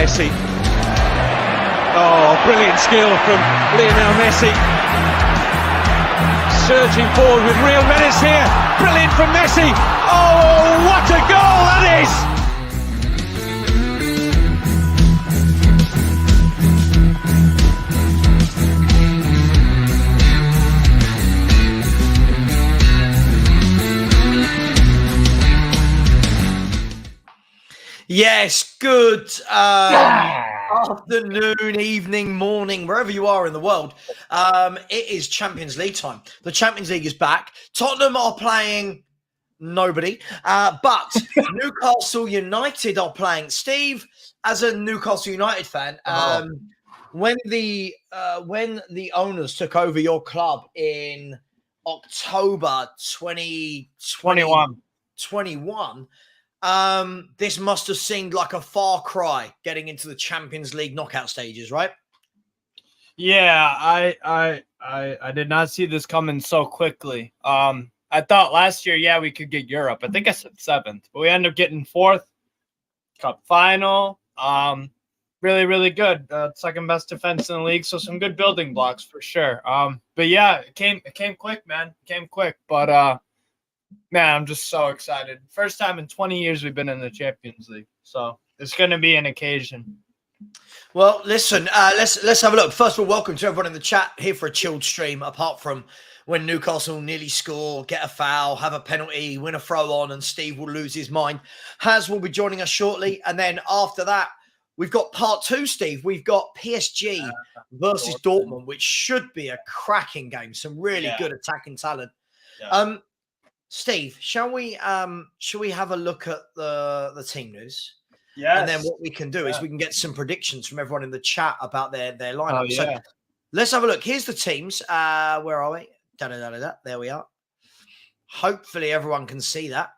Messi. Oh, brilliant skill from Lionel Messi. Surging forward with real menace here. Brilliant from Messi. Oh, what a goal that is! Yes, good afternoon, evening, morning, wherever you are in the world. It is Champions League time. The Champions League is back. Tottenham are playing nobody, but Newcastle United are playing. Steve, as a Newcastle United fan, when the owners took over your club in October 2021, this must have seemed like a far cry getting into the Champions League knockout stages, right? Yeah, I did not see this coming so quickly. I thought last year, we could get Europe. I think I said 7th, but we ended up getting 4th. Cup final. Really, really good. Second best defense in the league, so some good building blocks for sure. But yeah, it came quick, man. It came quick, but man, I'm just so excited. First time in 20 years we've been in the Champions League. So it's going to be an occasion. Well, listen, let's have a look. First of all, welcome to everyone in the chat here for a chilled stream, apart from when Newcastle nearly score, get a foul, have a penalty, win a throw on, and Steve will lose his mind. Haz will be joining us shortly. And then after that, we've got part 2, Steve. We've got PSG versus Dortmund, which should be a cracking game. Some really good attacking talent. Yeah. Steve, shall we have a look at the team news? Yeah. And then what we can do is we can get some predictions from everyone in the chat about their lineup. Oh, yeah. So let's have a look. Here's the teams. Where are we? There we are. Hopefully everyone can see that.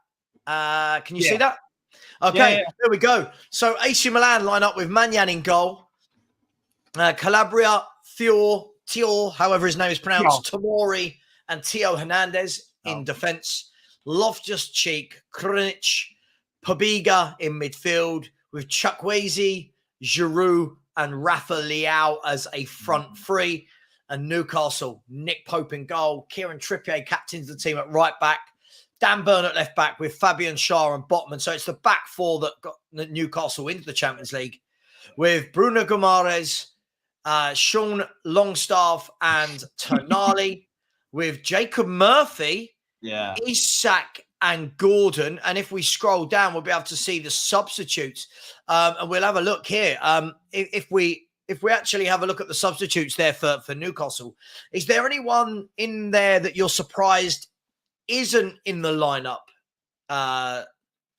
Can you see that? Okay, there we go. So AC Milan line up with Maignan in goal. Calabria, Thior, however his name is pronounced, Tomori, and Theo Hernandez in defence. Loftus-Cheek, Krunic, Pobega in midfield with Chukwueze, Giroud, and Rafa Leao as a front three. And Newcastle, Nick Pope in goal. Kieran Trippier captains the team at right back. Dan Burn at left back with Fabian Schär and Botman. So it's the back four that got Newcastle into the Champions League with Bruno Guimaraes, Sean Longstaff, and Tonali with Jacob Murphy, Isak, and Gordon. And if we scroll down, we'll be able to see the substitutes. And we'll have a look here. If we actually have a look at the substitutes there for Newcastle, is there anyone in there that you're surprised isn't in the lineup?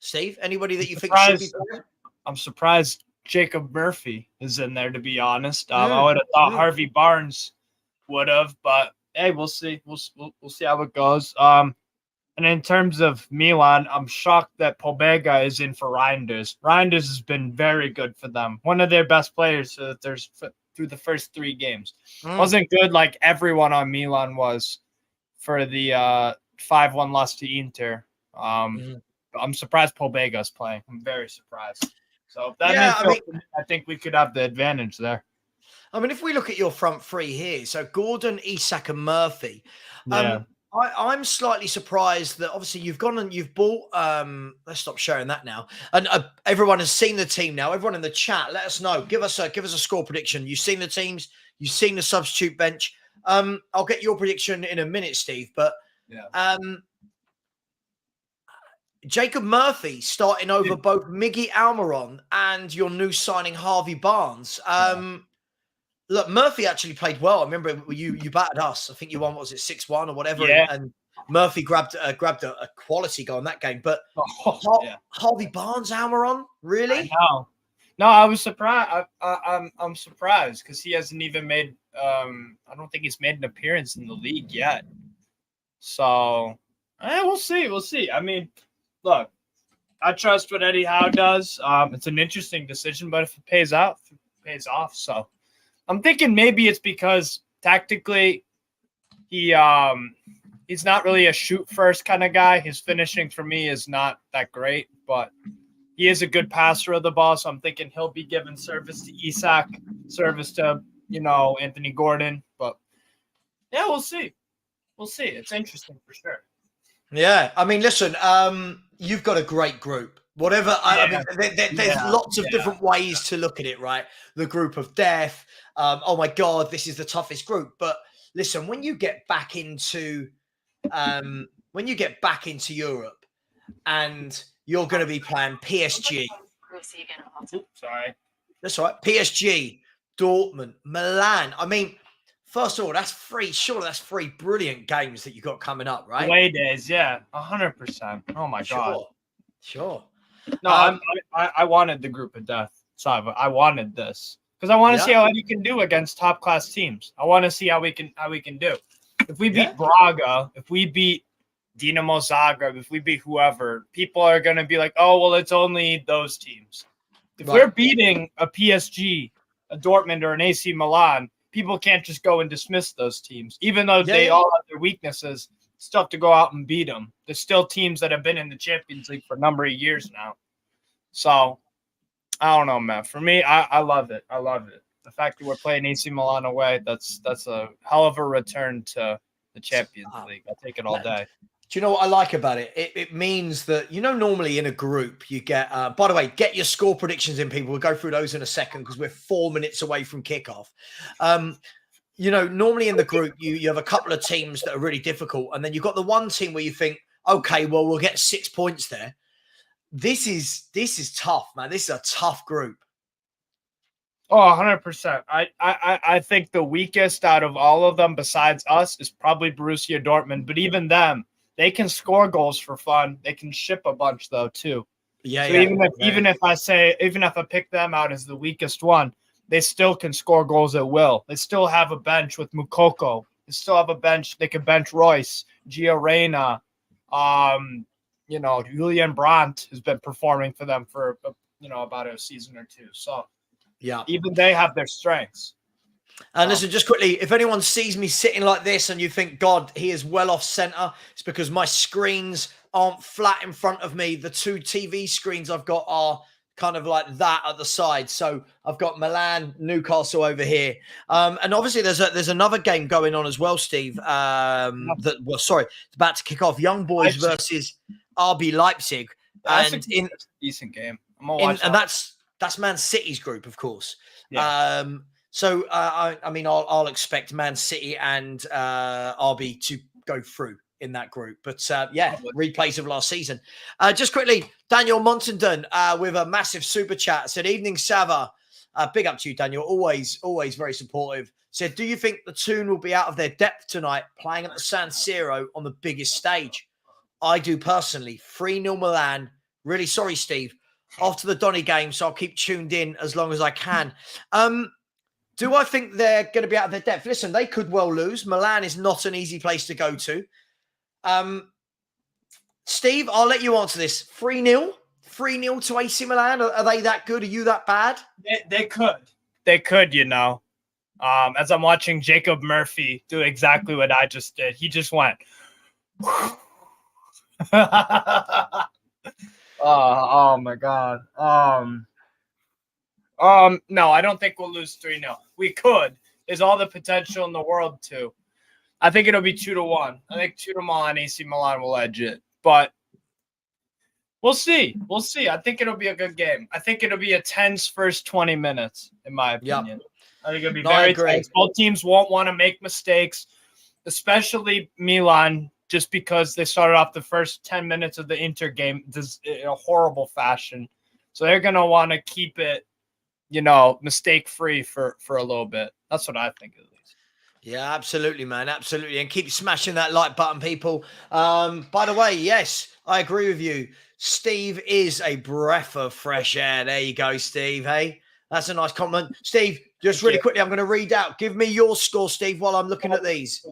Steve, anybody that you think should be there? I'm surprised Jacob Murphy is in there, to be honest. I would have thought Harvey Barnes would have, but hey, we'll see. We'll see how it goes. And in terms of Milan, I'm shocked that Pobega is in for Reinders. Reinders has been very good for them. One of their best players through the first 3 games. Wasn't good like everyone on Milan was for the 5-1 loss to Inter. I'm surprised Pobega's playing. I'm very surprised. So I think we could have the advantage there. I mean, if we look at your front three here, so Gordon, Isak, and Murphy. I'm slightly surprised that obviously you've gone and you've bought. Let's stop sharing that now. And everyone has seen the team now. Everyone in the chat, let us know. Give us a score prediction. You've seen the teams. You've seen the substitute bench. I'll get your prediction in a minute, Steve. But Jacob Murphy starting over both Miggy Almiron and your new signing Harvey Barnes. Look, Murphy actually played well. I remember you battered us. I think you won, what was it, 6-1 or whatever? Yeah. And Murphy grabbed a quality goal in that game. But Harvey Barnes, Almiron, really? No, I was surprised. I'm surprised because he hasn't even made. I don't think he's made an appearance in the league yet. So, we'll see. We'll see. I mean, look, I trust what Eddie Howe does. It's an interesting decision, but if it pays off, it pays off. So. I'm thinking maybe it's because tactically he's not really a shoot first kind of guy. His finishing for me is not that great, but He is a good passer of the ball, so I'm thinking he'll be giving service to Isak, service to, Anthony Gordon. But, yeah, we'll see. We'll see. It's interesting for sure. Yeah. I mean, listen, you've got a great group. Whatever. There's lots of different ways to look at it, right? The group of death. Oh, my God, this is the toughest group. But, listen, when you get back into Europe and you're going to be playing PSG. Sorry. That's all right. PSG, Dortmund, Milan. I mean, first of all, that's three. Surely that's three brilliant games that you got coming up, right? Away days, yeah, 100%. Oh my God. Sure. No, I wanted the group of death, Savva. I wanted this because I want to see how Eddie can do against top class teams. I want to see how we can do. If we beat Braga, if we beat Dinamo Zagreb, if we beat whoever, people are going to be like, oh, well, it's only those teams. If we're beating a PSG, a Dortmund, or an AC Milan, people can't just go and dismiss those teams. Even though they all have their weaknesses, it's tough to go out and beat them. There's still teams that have been in the Champions League for a number of years now. So, I don't know, man. For me, I love it. I love it. The fact that we're playing AC Milan away, that's a hell of a return to the Champions League. I'll take it all day. Do you know what I like about it? It means that, normally in a group you get, by the way, get your score predictions in, people. We'll go through those in a second because we're 4 minutes away from kickoff. Normally in the group, you have a couple of teams that are really difficult. And then you've got the one team where you think, okay, well, we'll get 6 points there. This is tough, man. This is a tough group. Oh, 100%. I think the weakest out of all of them besides us is probably Borussia Dortmund. But even them, they can score goals for fun. They can ship a bunch though too. Even if I pick them out as the weakest one, they still can score goals at will. They still have a bench with Mukoko. They still have a bench. They can bench Royce, Gio Reyna, Julian Brandt has been performing for them for about a season or two. So even they have their strengths. And listen, just quickly, if anyone sees me sitting like this and you think, God, he is well off center, it's because my screens aren't flat in front of me. The two TV screens I've got are kind of like that at the side. So I've got Milan, Newcastle over here. And obviously there's another game going on as well, Steve. It's about to kick off. Young Boys versus RB Leipzig. That's a decent game. I'm gonna watch and that's Man City's group, of course. Yeah. I'll expect Man City and RB to go through in that group. But replays of last season. Just quickly, Daniel Montandon with a massive super chat said, "Evening, Savva." Big up to you, Daniel. Always very supportive. Said, "Do you think the Toon will be out of their depth tonight, playing at the San Siro on the biggest stage?" I do personally. 3-0 Milan. Really sorry, Steve. After the Donny game, so I'll keep tuned in as long as I can. Do I think they're going to be out of their depth? Listen, they could well lose. Milan is not an easy place to go to. Steve, I'll let you answer this. 3-0? 3-0 to AC Milan? Are they that good? Are you that bad? They could. They could, As I'm watching Jacob Murphy do exactly what I just did. He just went. Oh my God. No, I don't think we'll lose 3-0. We could. There's all the potential in the world to. I think it'll be 2-1. I think 2 to Milan, AC Milan will edge it. But we'll see. We'll see. I think it'll be a good game. I think it'll be a tense first 20 minutes, in my opinion. Yep. I think it'll be very tense. Both teams won't want to make mistakes, especially Milan, just because they started off the first 10 minutes of the Inter game in a horrible fashion. So they're going to want to keep it, mistake-free for a little bit. That's what I think, at least. Yeah, absolutely, man. Absolutely. And keep smashing that like button, people. By the way, yes, I agree with you. Steve is a breath of fresh air. There you go, Steve. Hey, that's a nice compliment. Steve, just really quickly, I'm going to read out. Give me your score, Steve, while I'm looking at these.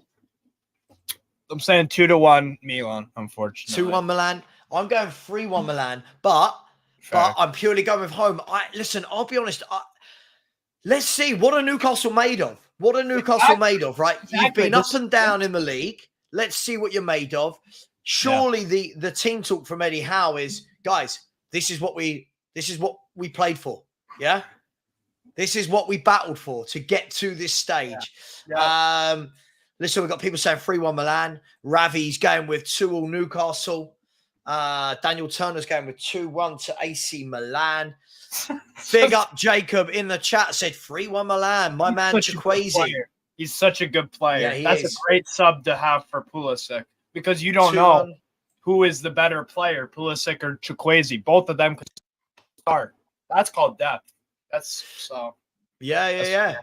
I'm saying 2-1 Milan, unfortunately. 2-1 Milan. I'm going 3-1 Milan, but I'm purely going with home. Listen, I'll be honest. Let's see what are Newcastle made of. What are Newcastle made of, right? Exactly. You've been up and down in the league. Let's see what you're made of. Surely the team talk from Eddie Howe is, guys, this is what we This is what we played for. Yeah. This is what we battled for to get to this stage. Yeah. Listen, we've got people saying 3-1 Milan. Ravi's going with 2-2 Newcastle. Daniel Turner's going with 2-1 to AC Milan. Big up Jacob in the chat, said 3-1 Milan. My man Chukwueze. He's such a good player. Yeah, That's a great sub to have for Pulisic because you don't know who is the better player, Pulisic or Chukwueze. Both of them could start. That's called depth. That's so. Yeah.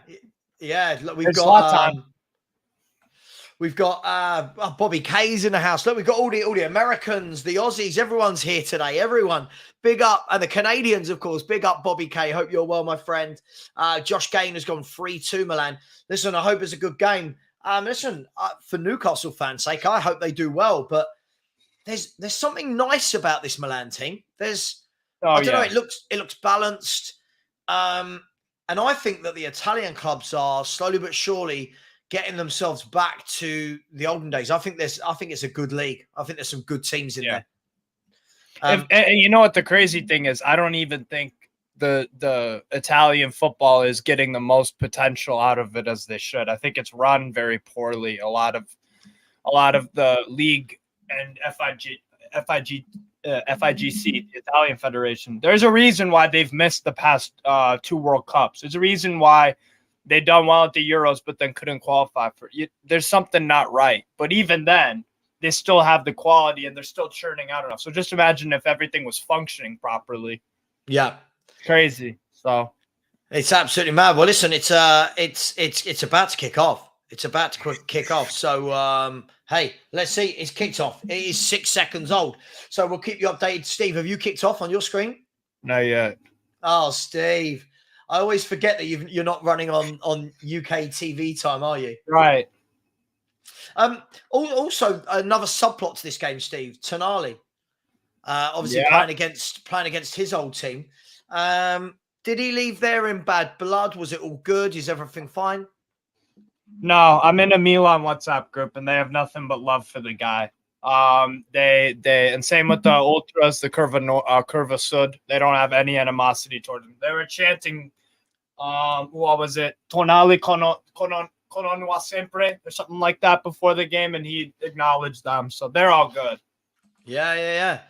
We've got Bobby K's in the house. Look, we've got all the Americans, the Aussies, everyone's here today. Everyone, big up. And the Canadians, of course, big up Bobby K. Hope you're well, my friend. Josh Gain has gone 3-2 Milan. Listen, I hope it's a good game. For Newcastle fans' sake, I hope they do well. But there's something nice about this Milan team. I don't know, it looks balanced. And I think that the Italian clubs are slowly but surely getting themselves back to the olden days. I think it's a good league. I think there's some good teams in there. And you know what the crazy thing is? I don't even think the Italian football is getting the most potential out of it as they should. I think it's run very poorly. A lot of the league and FIGC, the Italian Federation. There's a reason why they've missed the past 2 World Cups. There's a reason why they done well at the Euros, but then couldn't qualify for it. There's something not right. But even then, they still have the quality and they're still churning out enough. So just imagine if everything was functioning properly. Yeah. Crazy. So it's absolutely mad. Well, listen, it's about to kick off. It's about to kick off. So, hey, let's see. It's kicked off. It is 6 seconds old. So we'll keep you updated. Steve, have you kicked off on your screen? Not yet. Oh, Steve. I always forget that you're not running on UK TV time, are you? Right. Also, another subplot to this game, Steve. Tonali, obviously playing against his old team. Did he leave there in bad blood? Was it all good? Is everything fine? No, I'm in a Milan WhatsApp group, and they have nothing but love for the guy. They and same with the ultras, the Curva Sud. They don't have any animosity toward him. They were chanting, what was it? Tonali Cononua sempre or something like that before the game, and he acknowledged them. So they're all good. Yeah.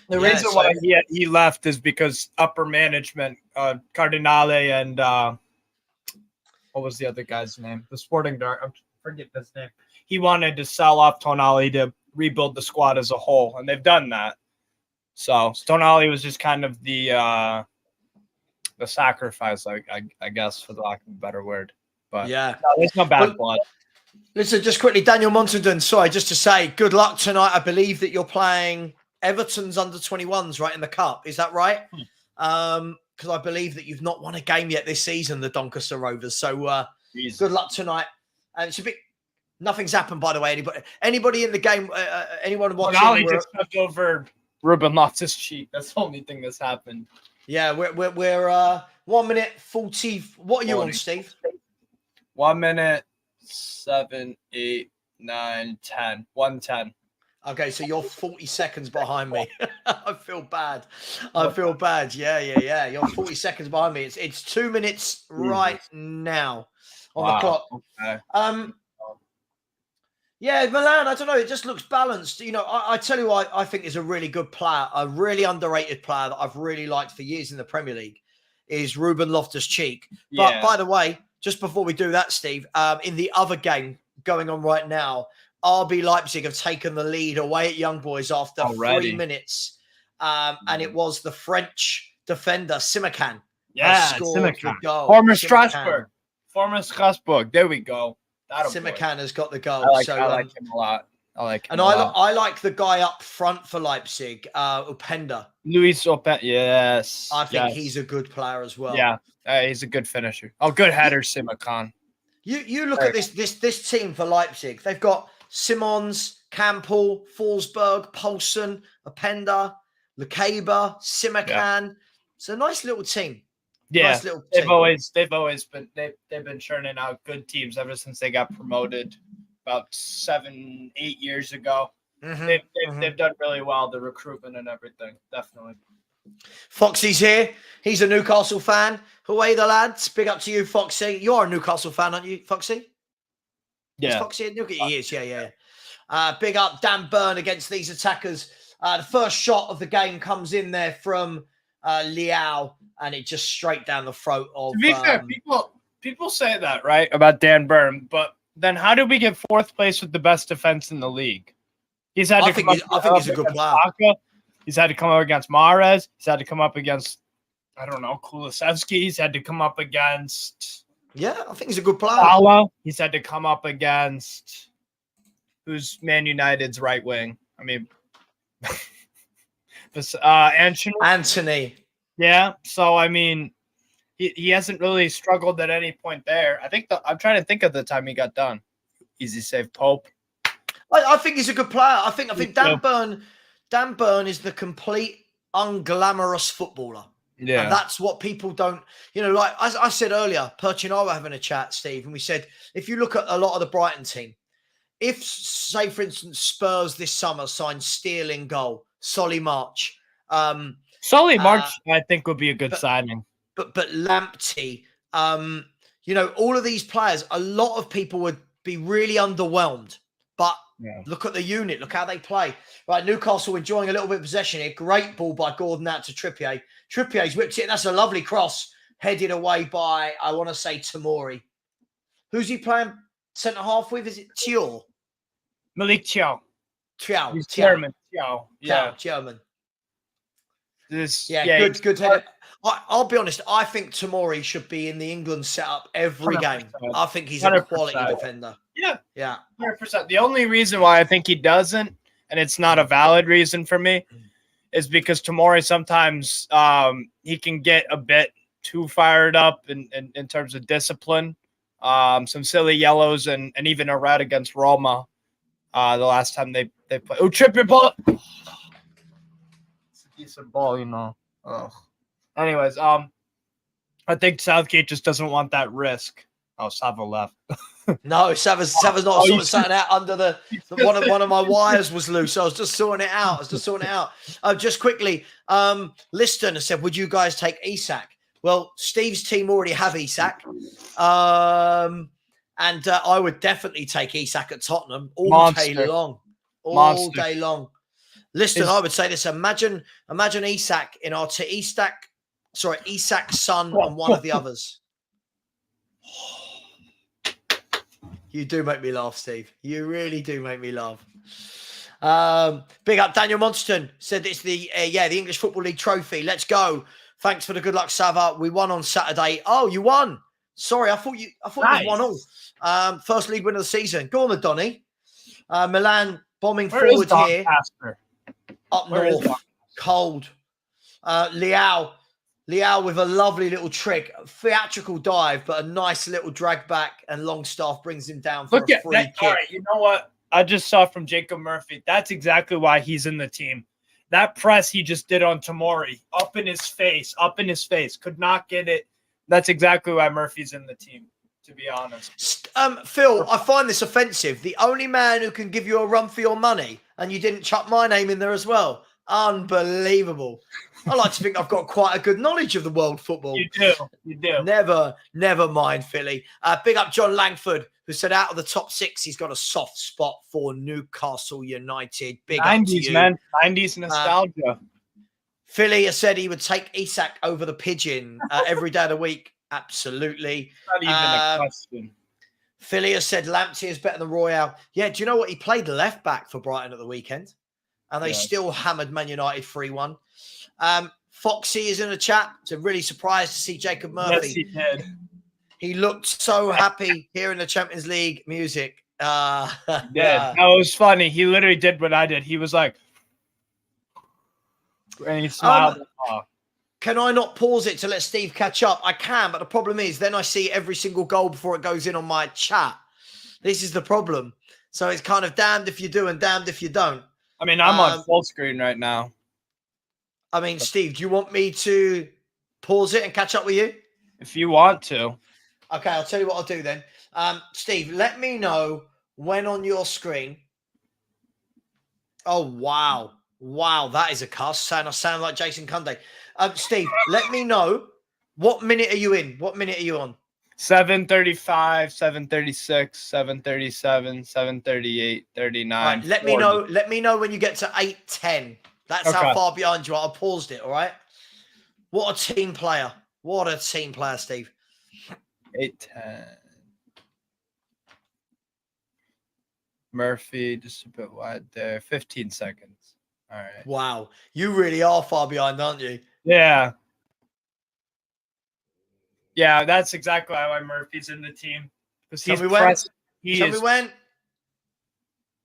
The reason why he left is because upper management, Cardinale and what was the other guy's name? The sporting director, I forget his name. He wanted to sell off Tonali to rebuild the squad as a whole, and they've done that. So Tonali was just kind of the sacrifice, I guess, for the lack of a better word. But yeah, there's no bad blood. Listen, just quickly, Daniel Montandon, sorry, just to say good luck tonight. I believe that you're playing Everton's under-21s right in the cup. Is that right? Because I believe that you've not won a game yet this season, the Doncaster Rovers. So good luck tonight. And it's a bit. Nothing's happened, by the way. Anybody in the game? Anyone watching? Tonali just stepped over Ruben Loftus Cheek. That's the only thing that's happened. Yeah, we're 1 minute 40. What are you 40. On, Steve? 1 minute 7, 8, 9, 10. 1:10. Okay, so you're 40 seconds behind me. I feel bad. Yeah. You're 40 seconds behind me. It's 2 minutes right now on the clock. Okay. Yeah, Milan, I don't know. It just looks balanced. You know, I tell you what I think is a really good player, a really underrated player that I've really liked for years in the Premier League is Ruben Loftus-Cheek. But by the way, just before we do that, Steve, in the other game going on right now, RB Leipzig have taken the lead away at Young Boys after 3 minutes. And it was the French defender, Simakan. Yeah, Simakan. Former Strasbourg. There we go. Simakan has got the goal. I like him a lot. I like the guy up front for Leipzig, Openda. Luis Openda, yes. I think he's a good player as well. Yeah, he's a good finisher. Oh, good header, Simakan. You look at this team for Leipzig. They've got Simons, Campbell, Forsberg, Poulsen, Openda, Lekeba, Simakan. Yeah. It's a nice little team. Yeah, nice little team. They've been churning out good teams ever since they got promoted about 7-8 years ago. Mm-hmm. They've done really well, the recruitment and everything. Definitely. Foxy's here. He's a Newcastle fan. Away the lads. Big up to you, Foxy. You are a Newcastle fan, aren't you, Foxy? Yeah. Is Foxy at Newcastle? He is, yeah. Big up Dan Burn against these attackers. The first shot of the game comes in there from Liao, and it just straight down the throat of... To be fair, people say that, right, about Dan Burn, but then how did we get fourth place with the best defense in the league? I think he's a good player. Taka. He's had to come up against Mahrez. He's had to come up against, I don't know, Kulusevski. He's had to come up against... Yeah, I think he's a good player. Savva. He's had to come up against... Who's Man United's right wing? I mean... Anthony. Yeah, so, I mean... He hasn't really struggled at any point there. I'm trying to think of the time he got done. Easy save Pope. I think he's a good player. I think Dan Burn is the complete unglamorous footballer. Yeah. And that's what people don't, like as I said earlier, Perch and I were having a chat, Steve, and we said, if you look at a lot of the Brighton team, if, say, for instance, Spurs this summer signed Steele in goal, Solly March. Solly March, I think, would be a good signing. But Lamptey, all of these players, a lot of people would be really underwhelmed. But look at the unit. Look how they play. Right, Newcastle enjoying a little bit of possession here. Great ball by Gordon out to Trippier. Trippier's whipped it. That's a lovely cross. Headed away by, I want to say, Tamori. Who's he playing centre-half with? Is it Thiaw? Malik Thiaw. He's German. Thiaw. Yeah. German. Good header. I'll be honest. I think Tamori should be in the England setup every 100%. Game. I think he's 100%. A quality defender. Yeah. 100%. The only reason why I think he doesn't, and it's not a valid reason for me, is because Tamori sometimes he can get a bit too fired up in terms of discipline. Some silly yellows and even a red against Roma the last time they played. Oh, tripping ball. It's a decent ball, Oh. Anyways, I think Southgate just doesn't want that risk. Oh, Savva left. No, Savva's not sorting something out under the one of my wires was loose. I was just sorting it out. Just quickly, Liston has said, would you guys take Isak? Well, Steve's team already have Isak. And I would definitely take Isak at Tottenham all day long. All day long. Liston, I would say this. Imagine Isak in our Isak's son and one of the others. You do make me laugh, Steve. You really do make me laugh. Big up Daniel Monston said it's the English Football League trophy. Let's go. Thanks for the good luck, Savva. We won on Saturday. Oh, you won. Sorry, I thought you won all. First league win of the season. Go on, the Donny. Milan bombing forward here. Up north. Cold. Liao with a lovely little trick, a theatrical dive, but a nice little drag back, and Longstaff brings him down for a free kick. All right, you know what? I just saw from Jacob Murphy. That's exactly why he's in the team. That press he just did on Tamori, up in his face, could not get it. That's exactly why Murphy's in the team, to be honest. Phil, I find this offensive. The only man who can give you a run for your money, and you didn't chuck my name in there as well. Unbelievable. I like to think I've got quite a good knowledge of the world football. You do. Never mind, Philly. Big up John Langford, who said out of the top 6, he's got a soft spot for Newcastle United. Big 90s, up to you. Man. 90s nostalgia. Philly has said he would take Isak over the pigeon every day of the week. Absolutely. Not even a question. Philly has said Lamptey is better than Royale. Yeah, do you know what? He played left back for Brighton at the weekend, and they still hammered Man United 3-1. Foxy is in the chat. So really surprised to see Jacob Murphy. Yes, he did. He looked so happy hearing the Champions League music. Yeah, that was funny. He literally did what I did. He was like, and he smiled. Can I not pause it to let Steve catch up? I can, but the problem is then I see every single goal before it goes in on my chat. This is the problem. So it's kind of damned if you do and damned if you don't. I mean, I'm on full screen right now. I mean, Steve, do you want me to pause it and catch up with you? If you want to. Okay, I'll tell you what I'll do then. Steve, let me know when on your screen. Oh, wow. Wow, that is a cuss. I sound like Jason Cunday. Steve, let me know, what minute are you in? What minute are you on? 7:35, 7:36, 7:37, 7:38, 39. Right, let 40. me know. Let me know when you get to 8:10. That's Okay. how far behind you are. I paused it. All right. What a team player. What a team player, Steve. 8:10. Murphy just a bit wide there. 15 seconds. All right. Wow, you really are far behind, aren't you? Yeah. Yeah, that's exactly why Murphy's in the team. Because he's pressed. Tell me when.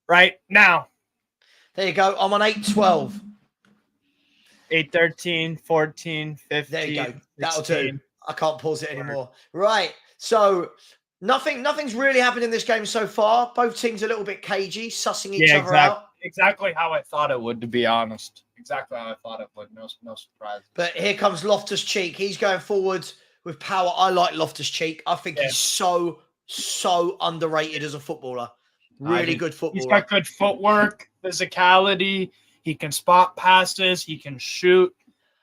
Right now. There you go. I'm on 8:12. 8:13, 14, 15. There you go. That'll 16. do. I can't pause it anymore. Right. So nothing's really happened in this game so far. Both teams a little bit cagey, sussing each other out. Exactly how I thought it would, to be honest. Exactly how I thought it would. No surprise. But here comes Loftus-Cheek. He's going forward with power. I like Loftus-Cheek. I think he's so underrated as a footballer. Really good footballer. He's got good footwork, physicality. He can spot passes. He can shoot.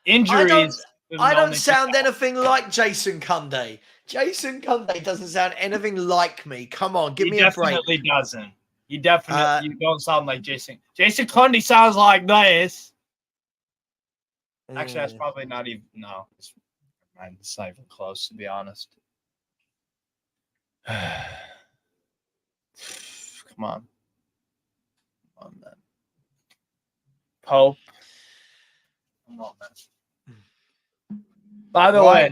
Injuries. I don't sound anything like Jason Cunday. Jason Cunday doesn't sound anything like me. Come on, give me a break. He definitely doesn't. You don't sound like Jason. Jason Cundy sounds like this. Actually, that's probably not even. No, it's not even close, to be honest. Come on, man. Pope. Come on, man. By the way,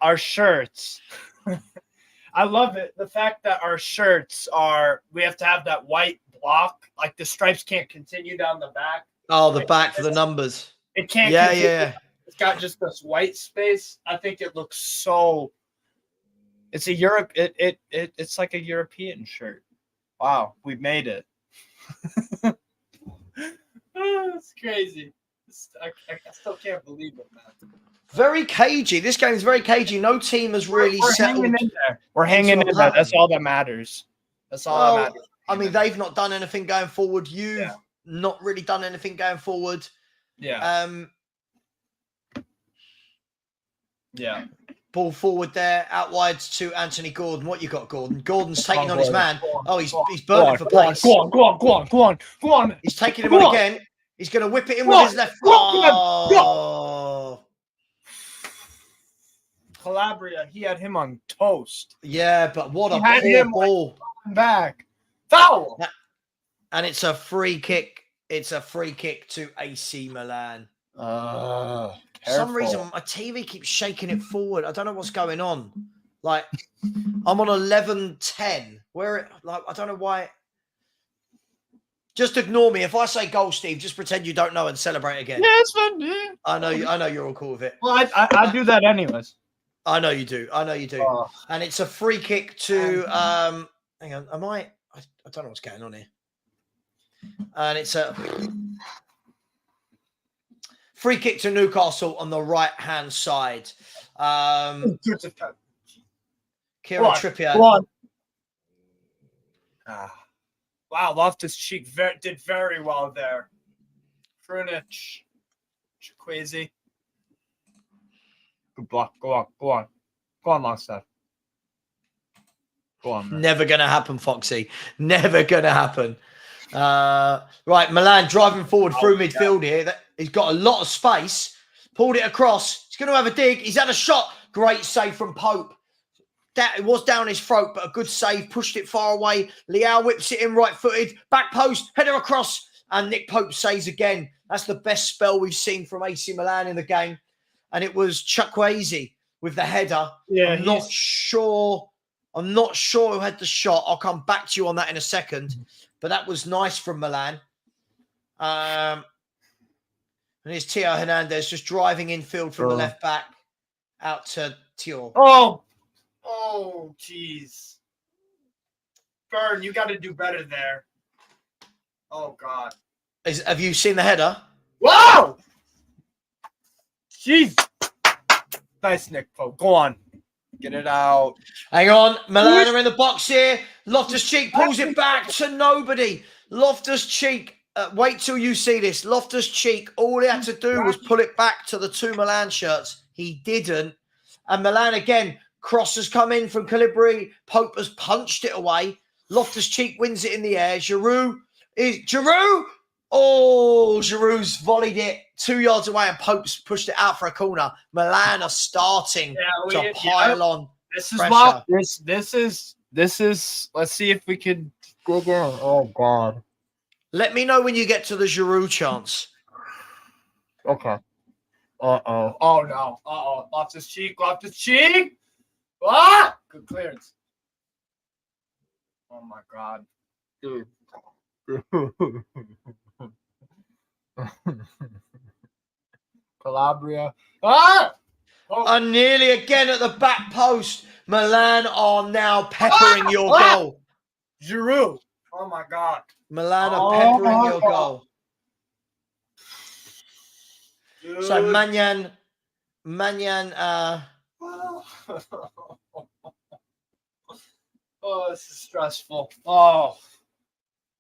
our shirts. I love it. The fact that our shirts we have to have that white block, like the stripes can't continue down the back. Oh, the back for the numbers. It can't. Yeah. It's got just this white space. I think it looks so. It's a Europe. It's like a European shirt. Wow, we made it. It's crazy. I still can't believe it, man. Very cagey. This game is very cagey. No team has really settled. Hanging in there. We're hanging in there. That's all that matters. That's all that matters. I mean, they've not done anything going forward. You've not really done anything going forward. Yeah. Ball forward there, out wide to Anthony Gordon. What you got, Gordon? Gordon's taking on his man. He's burning for place. Go on. He's taking him on again. He's going to whip it in with his left foot. Oh. Calabria, he had him on toast. Yeah, but what a poor ball. Back. Foul. And it's a free kick. It's a free kick to AC Milan. For some reason, my TV keeps shaking it forward. I don't know what's going on. Like, I'm on 11:10. I don't know why. Just ignore me. If I say goal, Steve, just pretend you don't know and celebrate again. Yeah, it's fun. Yeah. I know you're all cool with it. Well, I do that anyways. I know you do. Oh. And it's a free kick to hang on. I don't know what's going on here. And it's a free kick to Newcastle on the right-hand side. Kieran Trippier. Go on. Wow, Loftus-Cheek did very well there. Krunic. Chikwueze. Good block. Go on, Longstaff. Go on, man. Never going to happen, Foxy. Never going to happen. Right, Milan driving forward through midfield here. He's got a lot of space. Pulled it across. He's going to have a dig. He's had a shot. Great save from Pope. It was down his throat, but a good save. Pushed it far away. Leao whips it in right-footed. Back post. Header across. And Nick Pope saves again. That's the best spell we've seen from AC Milan in the game. And it was Chikwueze with the header. Yeah, I'm not sure who had the shot. I'll come back to you on that in a second. But that was nice from Milan. And here's Theo Hernandez just driving infield from the left back out to Theo. Oh, jeez. Burn, you got to do better there. Oh, God. Have you seen the header? Wow! Jeez. Nice, Nick Pope. Go on. Get it out. Hang on. Milan are in the box here. Loftus-Cheek pulls it back to nobody. Loftus-Cheek wait till you see this. Loftus-Cheek, all he had to do was pull it back to the two Milan shirts. He didn't. And Milan, again, cross has come in from Calibri. Pope has punched it away. Loftus-Cheek wins it in the air. Giroud! Oh, Giroud's volleyed it 2 yards away and Pope's pushed it out for a corner. Milan are starting to pile on. This is what this is. Let's see if we could go down. Oh God. Let me know when you get to the Giroud chance. Okay. Uh-oh. Oh no. Uh-oh. Loftus-Cheek. Ah! Good clearance. Oh my God. Dude. Calabria. Ah! Oh. And nearly again at the back post. Milan are now peppering your goal. Giroud. Oh my God. Milan are peppering your goal. Dude. So Manyan, oh, this is stressful. Oh,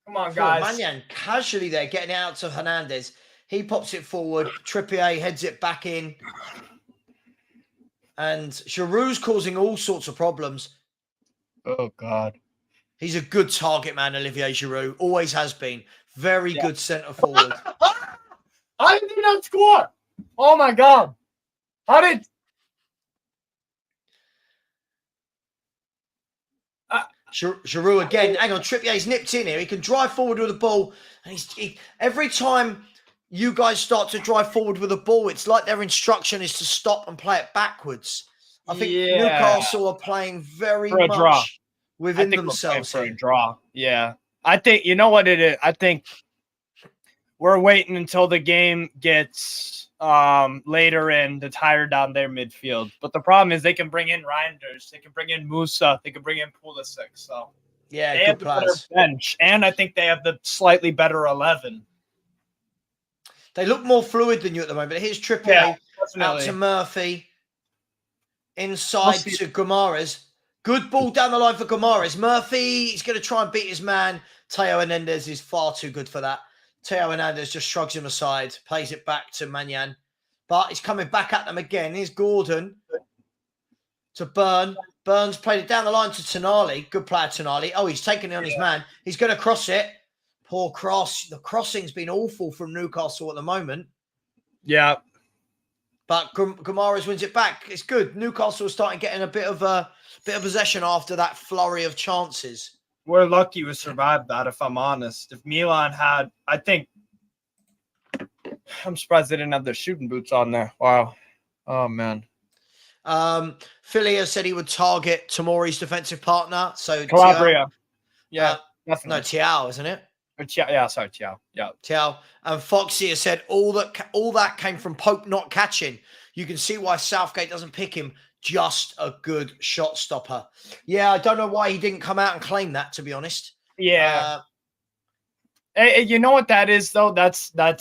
come on, guys. Manyan casually there, getting it out to Hernandez. He pops it forward. Trippier heads it back in. And Giroud's causing all sorts of problems. Oh, God. He's a good target man, Olivier Giroud. Always has been. Very good centre forward. How did he not score? Oh, my God. How did... Giroud again. Hang on, Trippier's nipped in here. He can drive forward with the ball. And every time you guys start to drive forward with the ball, it's like their instruction is to stop and play it backwards. I think Newcastle are playing very much within themselves. For a draw. Yeah. I think, you know what it is? I think we're waiting until the game gets later in to tire down their midfield. But the problem is they can bring in Reinders, they can bring in Musa, they can bring in Pulisic. So yeah, they have the better bench, and I think they have the slightly better 11. They look more fluid than you at the moment. Here's Trippier out to Murphy, inside to Gomares. Good ball down the line for Gomares. Murphy, he's going to try and beat his man. Teo Hernandez is far too good for that. Teo Hernandez just shrugs him aside, plays it back to Manyan. But he's coming back at them again. Here's Gordon to Burn. Burns played it down the line to Tonali. Good player, Tonali. Oh, he's taking it on his man. He's going to cross it. Poor cross. The crossing's been awful from Newcastle at the moment. Yeah. But Gomares wins it back. It's good. Newcastle is starting getting a bit of possession after that flurry of chances. We're lucky we survived that, if I'm honest. If Milan had, I think, I'm surprised they didn't have their shooting boots on there. Wow. Oh, man. Filia said he would target Tomori's defensive partner. So Calabria. Yeah, definitely. No, Thiaw, isn't it? Yeah, sorry, Thiaw. Yeah. Thiaw. And Foxy has said all that came from Pope not catching. You can see why Southgate doesn't pick him. Just a good shot stopper. Yeah, I don't know why he didn't come out and claim that, to be honest. Yeah. Hey, you know what that is, though? That's. I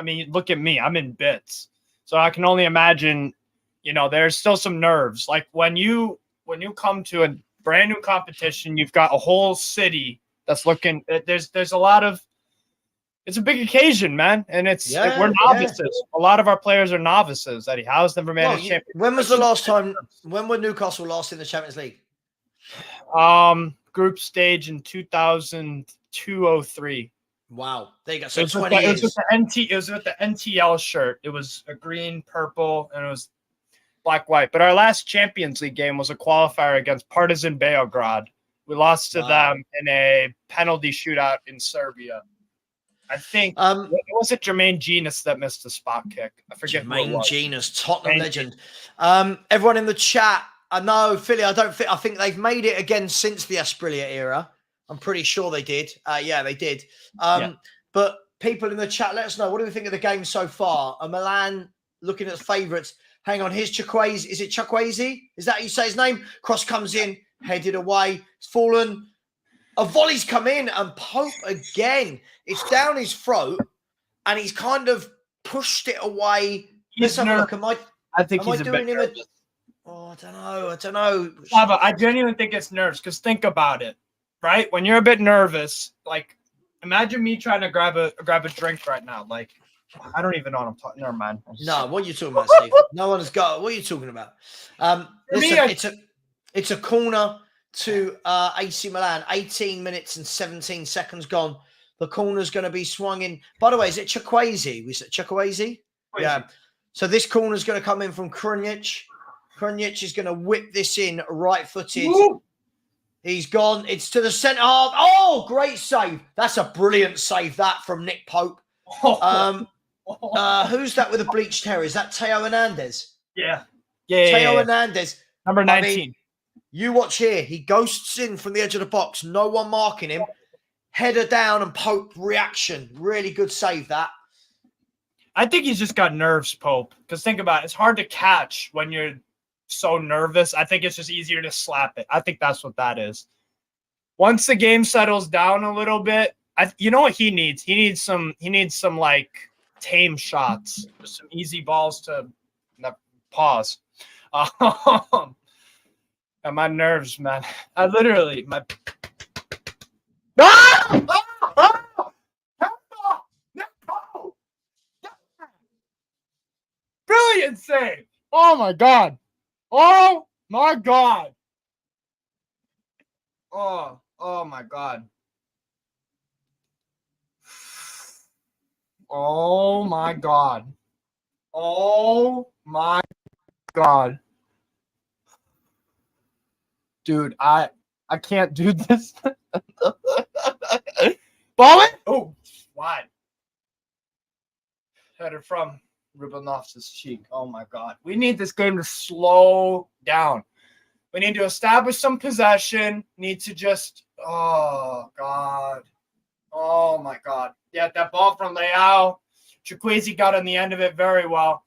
mean, look at me. I'm in bits, so I can only imagine. You know, there's still some nerves. Like when you come to a brand new competition, you've got a whole city that's looking. There's a lot of. It's a big occasion, man, and we're novices. Yeah. A lot of our players are novices. Eddie Howe's never managed champions. When was the last time? When were Newcastle last in the Champions League? Group stage in 2002-03. Wow, there you go. So 20 years. It was with the NTL shirt. It was a green, purple, and it was black, white. But our last Champions League game was a qualifier against Partizan Beograd. We lost to them in a penalty shootout in Serbia. I think it wasn't Jermaine Genius that missed the spot kick. I forget. Jermaine Genius, Tottenham legend. Everyone in the chat, I know, Philly, I think they've made it again since the Asprilia era. I'm pretty sure they did. Yeah, they did. But people in the chat, let us know. What do we think of the game so far? Milan looking at favourites. Hang on, here's Chukwueze. Is it Chukwueze? Is that how you say his name? Cross comes in, headed away. It's fallen. A volley's come in, and Pope again. It's down his throat, and he's kind of pushed it away. Let's have a look. I think he's a bit nervous. I don't know. Savva, I genuinely think it's nerves, because think about it, right? When you're a bit nervous, like Imagine me trying to grab a drink right now. Like, I don't even know what I'm talking. Never mind. No, what are you talking about, Steve? No one's got. What are you talking about? Listen, it's a corner to AC Milan. 18 minutes and 17 seconds gone. The corner's going to be swung in. By the way, is it Chukwueze? Was it Chukwueze? Yeah. So this corner's going to come in from Krunic. Krunic is going to whip this in right-footed. Woo! He's gone. It's to the centre half. Oh, great save. That's a brilliant save, that, from Nick Pope. Who's that with the bleached hair? Is that Teo Hernandez? Yeah. Teo Hernandez. Number 19. I mean, you watch here. He ghosts in from the edge of the box. No one marking him. Header down and Pope reaction. Really good save, that. I think he's just got nerves, Pope. Because think about it. It's hard to catch when you're so nervous. I think it's just easier to slap it. I think that's what that is. Once the game settles down a little bit, you know what he needs? He needs some like tame shots. Just some easy balls to pause. And my nerves, man. I literally brilliant save. Oh my god. Oh my god. Oh my god. Oh my god. Oh my god. Dude, I can't do this. Ball it. Oh, wide. Header from Ruben Loftus Cheek. Oh my god. We need this game to slow down. We need to establish some possession. Need to just oh god. Oh my god. Yeah, that ball from Leao. Chukwueze got on the end of it very well.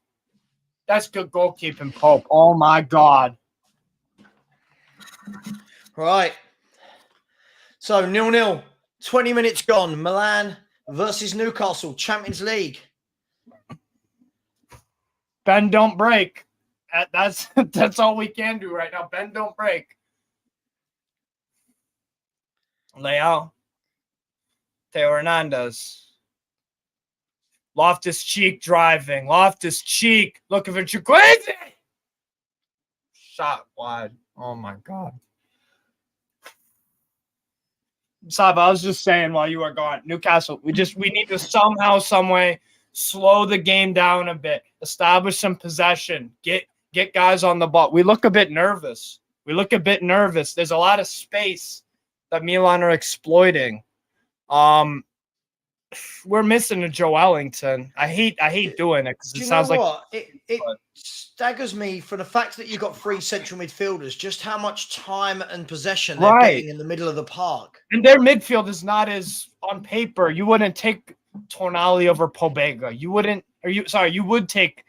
That's good goalkeeping, Pope. Oh my god. Right. So 0-0. 20 minutes gone. Milan versus Newcastle, Champions League. Bend don't break. That's all we can do right now. Bend don't break. Leao. Teo Hernandez. Loftus Cheek driving. Loftus Cheek looking for Chukwueze. Shot wide. Oh my god. Savva, I was just saying while you were gone, Newcastle, we need to somehow, some way slow the game down a bit, establish some possession, get guys on the ball. We look a bit nervous. There's a lot of space that Milan are exploiting. We're missing a Joe Ellington. I hate doing it because it sounds like it staggers me for the fact that you got three central midfielders, just how much time and possession they're getting in the middle of the park. And their midfield is not as on paper. You wouldn't take Tonali over Pobega. You would take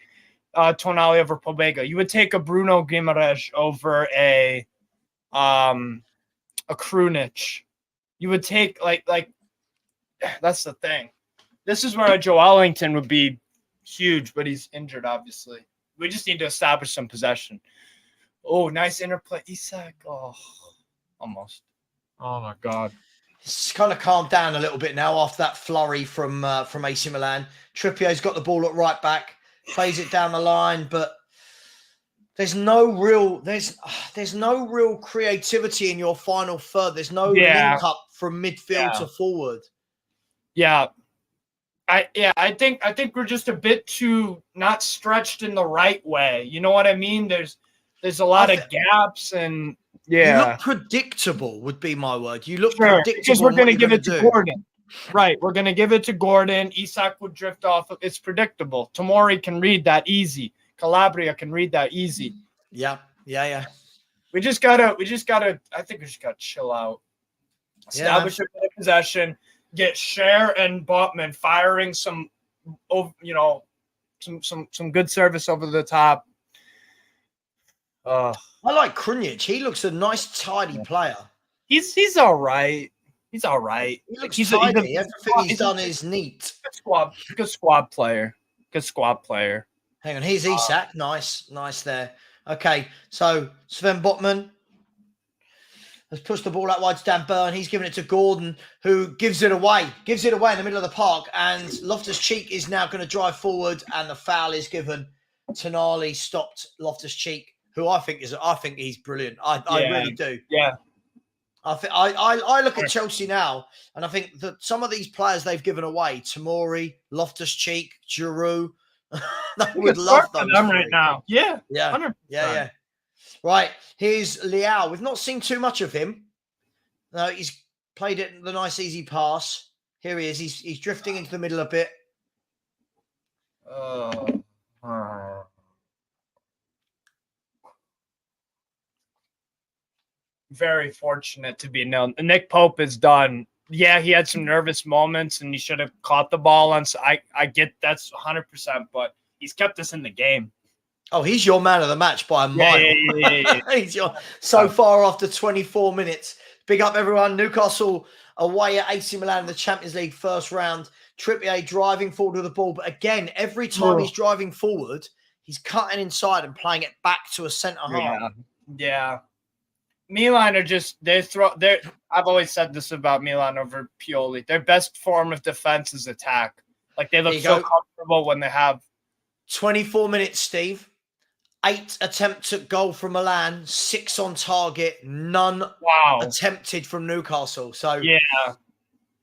Tonali over Pobega. You would take a Bruno Guimaraes over a Krunic. You would take like that's the thing. This is where a Joe Ellington would be huge, but he's injured, obviously. We just need to establish some possession. Oh, nice interplay. Isak. Oh, almost. Oh, my God. It's kind of calmed down a little bit now after that flurry from AC Milan. Trippier's got the ball at right back, plays it down the line, but there's no real creativity in your final third. There's no link up from midfield to forward. Yeah. I think we're just a bit too not stretched in the right way. You know what I mean? There's a lot of gaps and you look predictable would be my word. You look predictable because we're going to give it to Gordon. Right, we're going to give it to Gordon. Isak would drift off. It's predictable. Tomori can read that easy. Calabria can read that easy. Yeah. We just gotta. I think we just gotta chill out. Establish a bit of possession. Get Cher and Botman firing some good service over the top. I like Krunic. He looks a nice, tidy player. He's all right. He's all right. He looks tidy. Everything he's done is neat. Good squad player. Hang on, here's Isak. Nice there. Okay, so Sven Botman. has pushed the ball out wide to Dan Burn. He's given it to Gordon, who gives it away in the middle of the park. And Loftus-Cheek is now going to drive forward, and the foul is given. Tonali stopped Loftus-Cheek, who I think he's brilliant. I really do. Yeah. I look at Chelsea now, and I think that some of these players they've given away, Tomori, Loftus-Cheek, Giroud, they would love those them right now. Yeah. 100%. Yeah. Right, here's Leao. We've not seen too much of him. No, he's played it the nice easy pass. Here he is. He's drifting into the middle a bit. Very fortunate to be known. Nick Pope is done. Yeah, he had some nervous moments and he should have caught the ball. And so I get that's 100%, but he's kept us in the game. Oh, he's your man of the match by a mile. Yeah. He's so far after 24 minutes. Big up, everyone. Newcastle away at AC Milan in the Champions League first round. Trippier driving forward with the ball. But again, every time he's driving forward, he's cutting inside and playing it back to a centre-half. Yeah. Milan are just I've always said this about Milan over Pioli. Their best form of defense is attack. Like they look so comfortable when they have 24 minutes, Steve. 8 attempts at goal from Milan, 6 on target, none attempted from Newcastle. So yeah,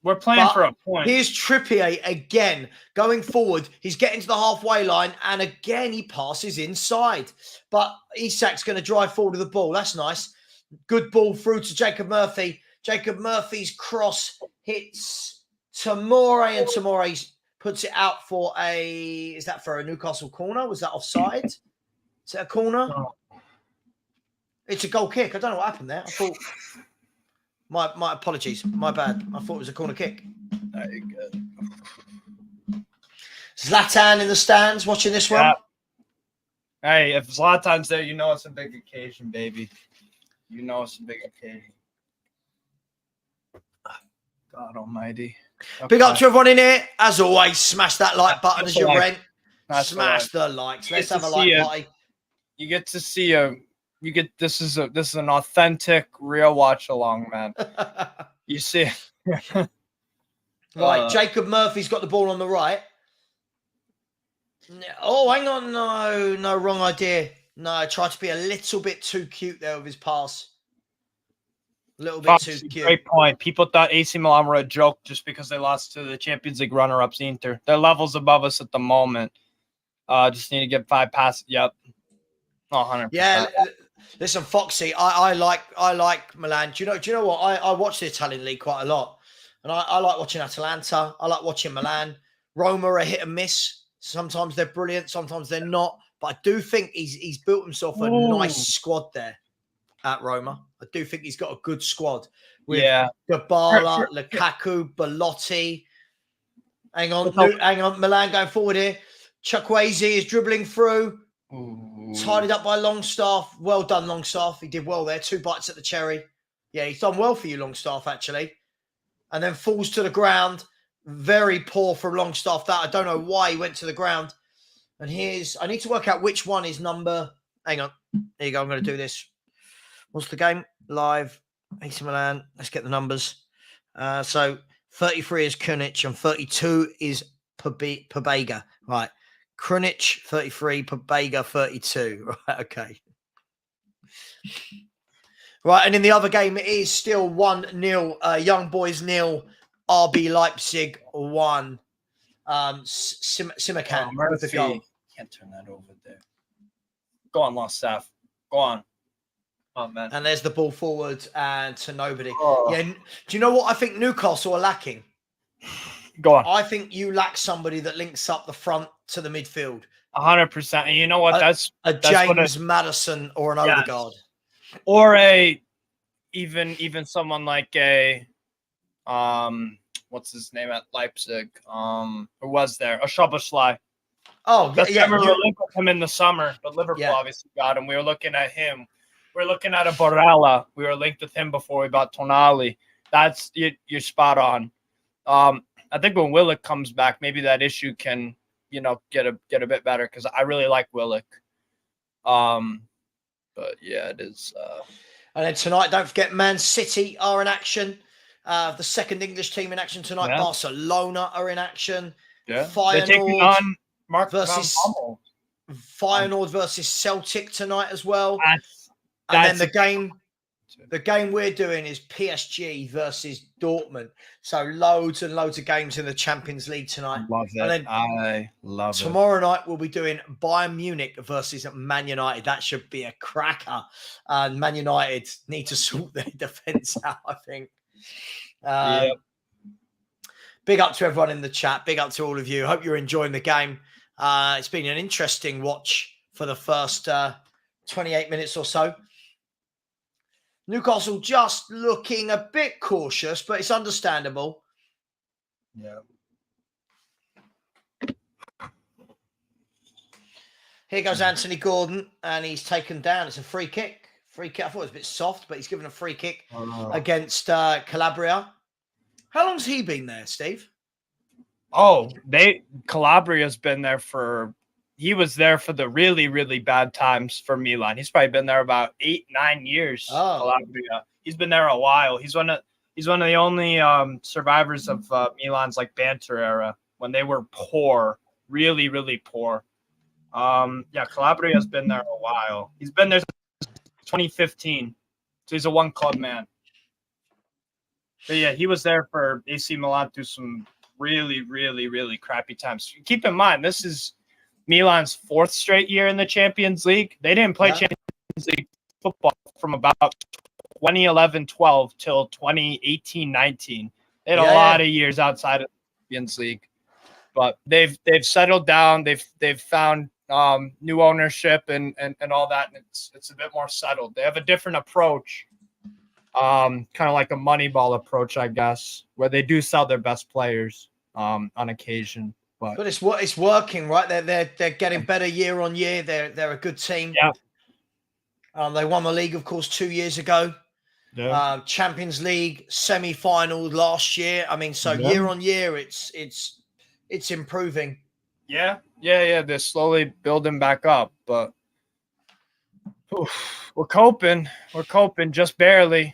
we're playing for a point. Here's Trippier again going forward. He's getting to the halfway line, and again he passes inside. But Isak's going to drive forward with the ball. That's nice. Good ball through to Jacob Murphy. Jacob Murphy's cross hits Tomori, and Tomori puts it out for is that for a Newcastle corner? Was that offside? Is it a corner? No. It's a goal kick. I don't know what happened there. I thought my apologies. My bad. I thought it was a corner kick. Very good. Zlatan in the stands watching this one. Hey, if Zlatan's there, you know it's a big occasion, baby. You know it's a big occasion. God almighty. Okay. Big up to everyone in here. As always, smash that like button as you rent. Smash the likes. Let's have a like party. You get to see this is an authentic, real watch along, man. You see Right, Jacob Murphy's got the ball on the right. Oh, hang on. No, wrong idea. No, I tried to be a little bit too cute there with his pass. A little bit too cute. Great point. People thought AC Milan were a joke just because they lost to the Champions League runner-ups Inter. They're levels above us at the moment. Just need to get 5 passes. Yep. 100%. Yeah. Listen, Foxy, I like Milan. Do you know what? I watch the Italian league quite a lot, and I like watching Atalanta. I like watching Milan. Roma are hit and miss. Sometimes they're brilliant. Sometimes they're not. But I do think he's built himself a nice squad there at Roma. I do think he's got a good squad with Dybala, Lukaku, Belotti. Hang on. Milan going forward here. Chukwueze is dribbling through. Tidied up by Longstaff. Well done, Longstaff. He did well there. 2 bites at the cherry. Yeah, he's done well for you, Longstaff, actually. And then falls to the ground. Very poor from Longstaff. That I don't know why he went to the ground. And I need to work out which one is number. Hang on. There you go. I'm going to do this. What's the game? Live. AC Milan. Let's get the numbers. So 33 is Krunic and 32 is Pobega. Right. Krunic, 33. Pobega, 32. Right. Okay. Right. And in the other game, it is still 1-0. Young Boys 0. RB Leipzig 1. Simakan with the goal. Can't turn that over there. Go on, Longstaff. Go on. Oh, man. And there's the ball forward and to nobody. Yeah. Do you know what I think Newcastle are lacking? Go on. I think you lack somebody that links up the front to the midfield. 100%. And you know what? That's James Maddison or an Odegaard. Or even someone like what's his name at Leipzig? Who was there? A Szoboszlai. Oh, yeah. We were linked with him in the summer, but Liverpool obviously got him. We were looking at him. We were looking at a Barella. We were linked with him before we bought Tonali. That's you're spot on. I think when Willock comes back, maybe that issue can, get a bit better because I really like Willock. But yeah, it is. And then tonight, don't forget, Man City are in action. The second English team in action tonight. Yeah. Barcelona are in action. Yeah. They're taking on Mark versus Feyenoord versus Celtic tonight as well. And then the game we're doing is PSG versus Dortmund. So loads and loads of games in the Champions League tonight. Love it. And then I love it. Tomorrow night we'll be doing Bayern Munich versus Man United. That should be a cracker. And Man United need to sort their defence out, I think. Big up to everyone in the chat. Big up to all of you. Hope you're enjoying the game. It's been an interesting watch for the first 28 minutes or so. Newcastle just looking a bit cautious, but it's understandable. Yeah. Here goes Anthony Gordon, and he's taken down. It's a free kick. Free kick. I thought it was a bit soft, but he's given a free kick against Calabria. How long's he been there, Steve? Oh, Calabria's been there he was there for the really, really bad times for Milan. He's probably been there about 8-9 years. Calabria. He's been there a while. He's one of the only survivors of Milan's like banter era when they were poor, really, really poor. Calabria's been there a while. He's been there since 2015. So he's a one club man. But yeah, he was there for AC Milan through some really, really, really crappy times. Keep in mind, this is Milan's 4th straight year in the Champions League. They didn't play Champions League football from about 2011-12 till 2018-19. They had a lot of years outside of the Champions League. But they've settled down. They've found new ownership and all that, and it's a bit more settled. They have a different approach, kind of like a Moneyball approach, I guess, where they do sell their best players on occasion. But it's working, right? They're getting better year on year. They're a good team. Yeah. They won the league, of course, 2 years ago. Yeah. Champions League semi-final last year. I mean, so year on year, it's improving. Yeah. They're slowly building back up, but we're coping. We're coping just barely.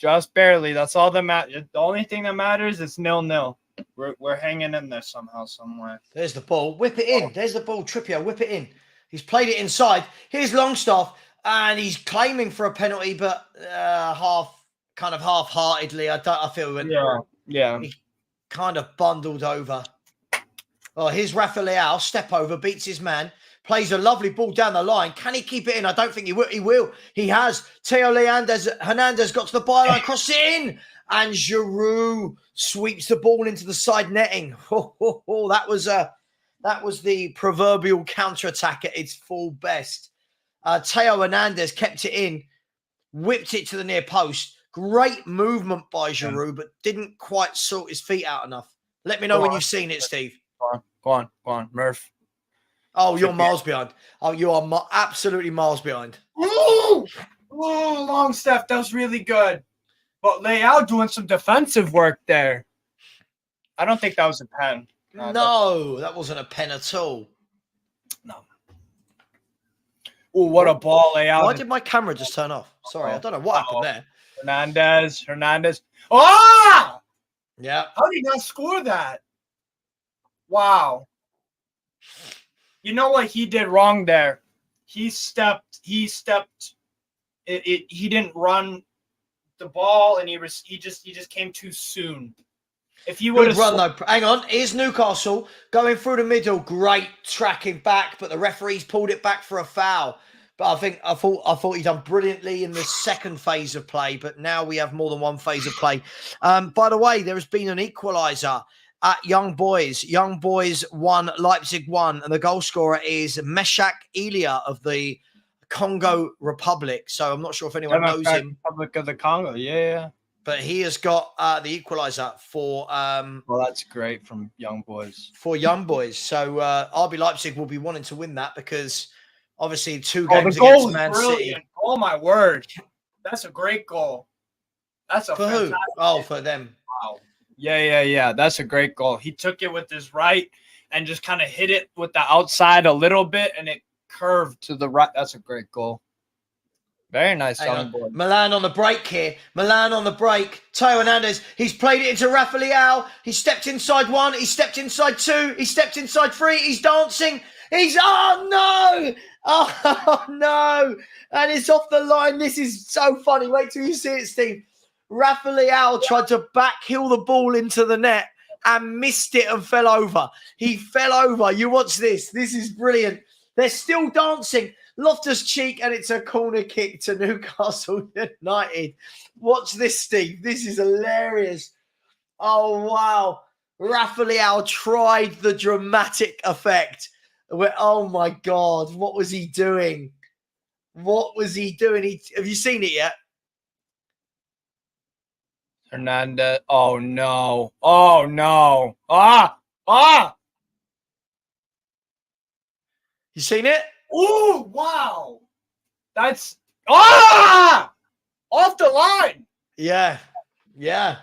That's all that matters. The only thing that matters is 0-0. We're hanging in there somehow, somewhere. There's the ball. Whip it in. There's the ball. Trippier, whip it in. He's played it inside. Here's Longstaff, and he's claiming for a penalty, but half-heartedly. I feel. Yeah. He kind of bundled over. Oh, here's Rafa Leao. Step over, beats his man. Plays a lovely ball down the line. Can he keep it in? I don't think he will. He will. He has. Theo Hernandez got to the byline, crossed it in. And Giroud sweeps the ball into the side netting. That was the proverbial counter-attack at its full best. Theo Hernandez kept it in, whipped it to the near post. Great movement by Giroud, but didn't quite sort his feet out enough. Let me know when you've seen it, Steve. Go on, Murph. Oh, you're miles behind. Oh, you are absolutely miles behind. Oh, Longstaff, that was really good. But Leao doing some defensive work there. I don't think that was a pen. No, that wasn't a pen at all. No. Oh, what a ball, Leao. Why did my camera just turn off? Sorry, I don't know what happened there. Hernandez. Oh! Yeah. How did he not score that? Wow. You know what he did wrong there? He stepped. He didn't run the ball, and he just came too soon. If you would have run though, hang on. Here's Newcastle going through the middle. Great tracking back, but the referee's pulled it back for a foul. But I thought he done brilliantly in the second phase of play. But now we have more than one phase of play. By the way, there has been an equaliser at Young Boys. Young Boys 1, Leipzig 1, and the goal scorer is Meshach Elia of the Congo Republic. So I'm not sure if anyone knows him. Republic of the Congo, yeah. But he has got the equaliser for. Well, that's great from Young Boys. For Young Boys, so RB Leipzig will be wanting to win that because obviously 2 games against Man City. Oh my word, that's a great goal. That's a for who? Oh, for them. Wow. Yeah. That's a great goal. He took it with his right and just kind of hit it with the outside a little bit, and it curved to the right. That's a great goal. Very nice on board. Milan on the break here. Milan on the break. Teo Hernandez. He's played it into Rafa Leao. He stepped inside 1. He stepped inside 2. He stepped inside 3. He's dancing. Oh no! Oh no! And it's off the line. This is so funny. Wait till you see it, Steve. Rafa Leao tried to backheel the ball into the net and missed it and fell over. He fell over. You watch this. This is brilliant. They're still dancing. Loftus-Cheek, and it's a corner kick to Newcastle United. Watch this, Steve. This is hilarious. Oh, wow. Rafa Leao tried the dramatic effect. Oh, my God. What was he doing? What was he doing? Have you seen it yet? Hernandez. Oh, no. Oh, no. You seen it? Oh, wow. That's off the line. Yeah. Yeah.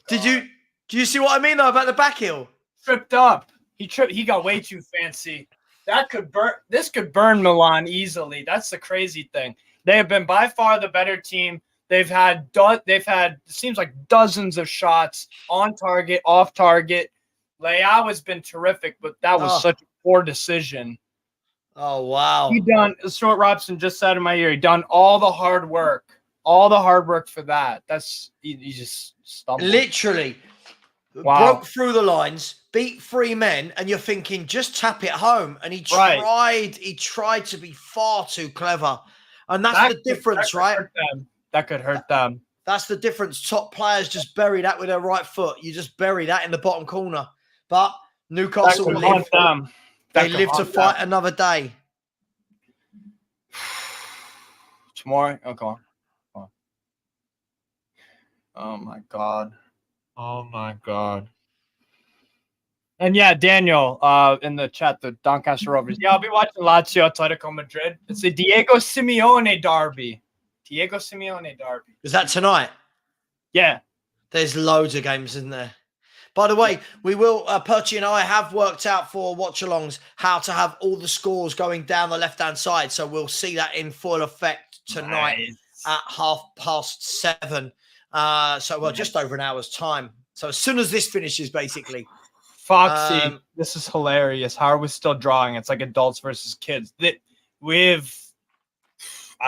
Do you see what I mean though about the back heel? Tripped up. He got way too fancy. This could burn Milan easily. That's the crazy thing. They have been by far the better team. They've had it seems like dozens of shots on target, off target. Leao has been terrific, but that was such a poor decision. Oh, wow. Stuart Robson just said in my ear, he done all the hard work for that. He just stumbled. Literally broke through the lines, beat 3 men, and you're thinking, just tap it home. And he tried to be far too clever. And that's the difference, right? That could hurt them. That's the difference. Top players just bury that with their right foot. You just bury that in the bottom corner. But Newcastle live. They live to fight another day. Tomorrow? Oh, come on. Oh, my God. Oh, my God. And, yeah, Daniel, in the chat, the Doncaster Rovers. Yeah, I'll be watching Lazio Atletico Madrid. It's the Diego Simeone derby. Is that tonight? Yeah. There's loads of games, isn't there? By the way, we will, Perchy and I have worked out for Watchalongs how to have all the scores going down the left-hand side. So we'll see that in full effect tonight at 7:30. Just over an hour's time. So as soon as this finishes, basically. Foxy, this is hilarious. How are we still drawing? It's like adults versus kids. I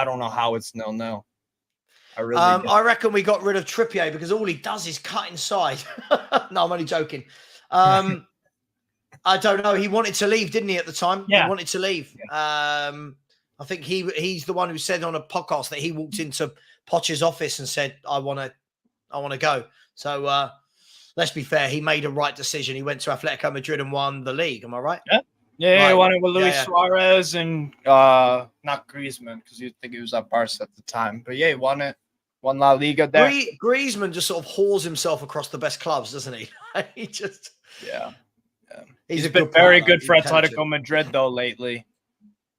don't know how it's 0-0. I reckon we got rid of Trippier because all he does is cut inside. No, I'm only joking. I don't know. He wanted to leave, didn't he, at the time? Yeah. He wanted to leave. Yeah. I think he's the one who said on a podcast that he walked into Poch's office and said, I want to go. So let's be fair. He made a right decision. He went to Atletico Madrid and won the league. Am I right? Yeah. Yeah, he won it with Luis Suarez and not Griezmann because you'd think he was at Barca at the time. But yeah, he won it. Won La Liga there. Griezmann just sort of haws himself across the best clubs, doesn't he? He just... Yeah. He's been very good for Atletico Madrid, though, lately.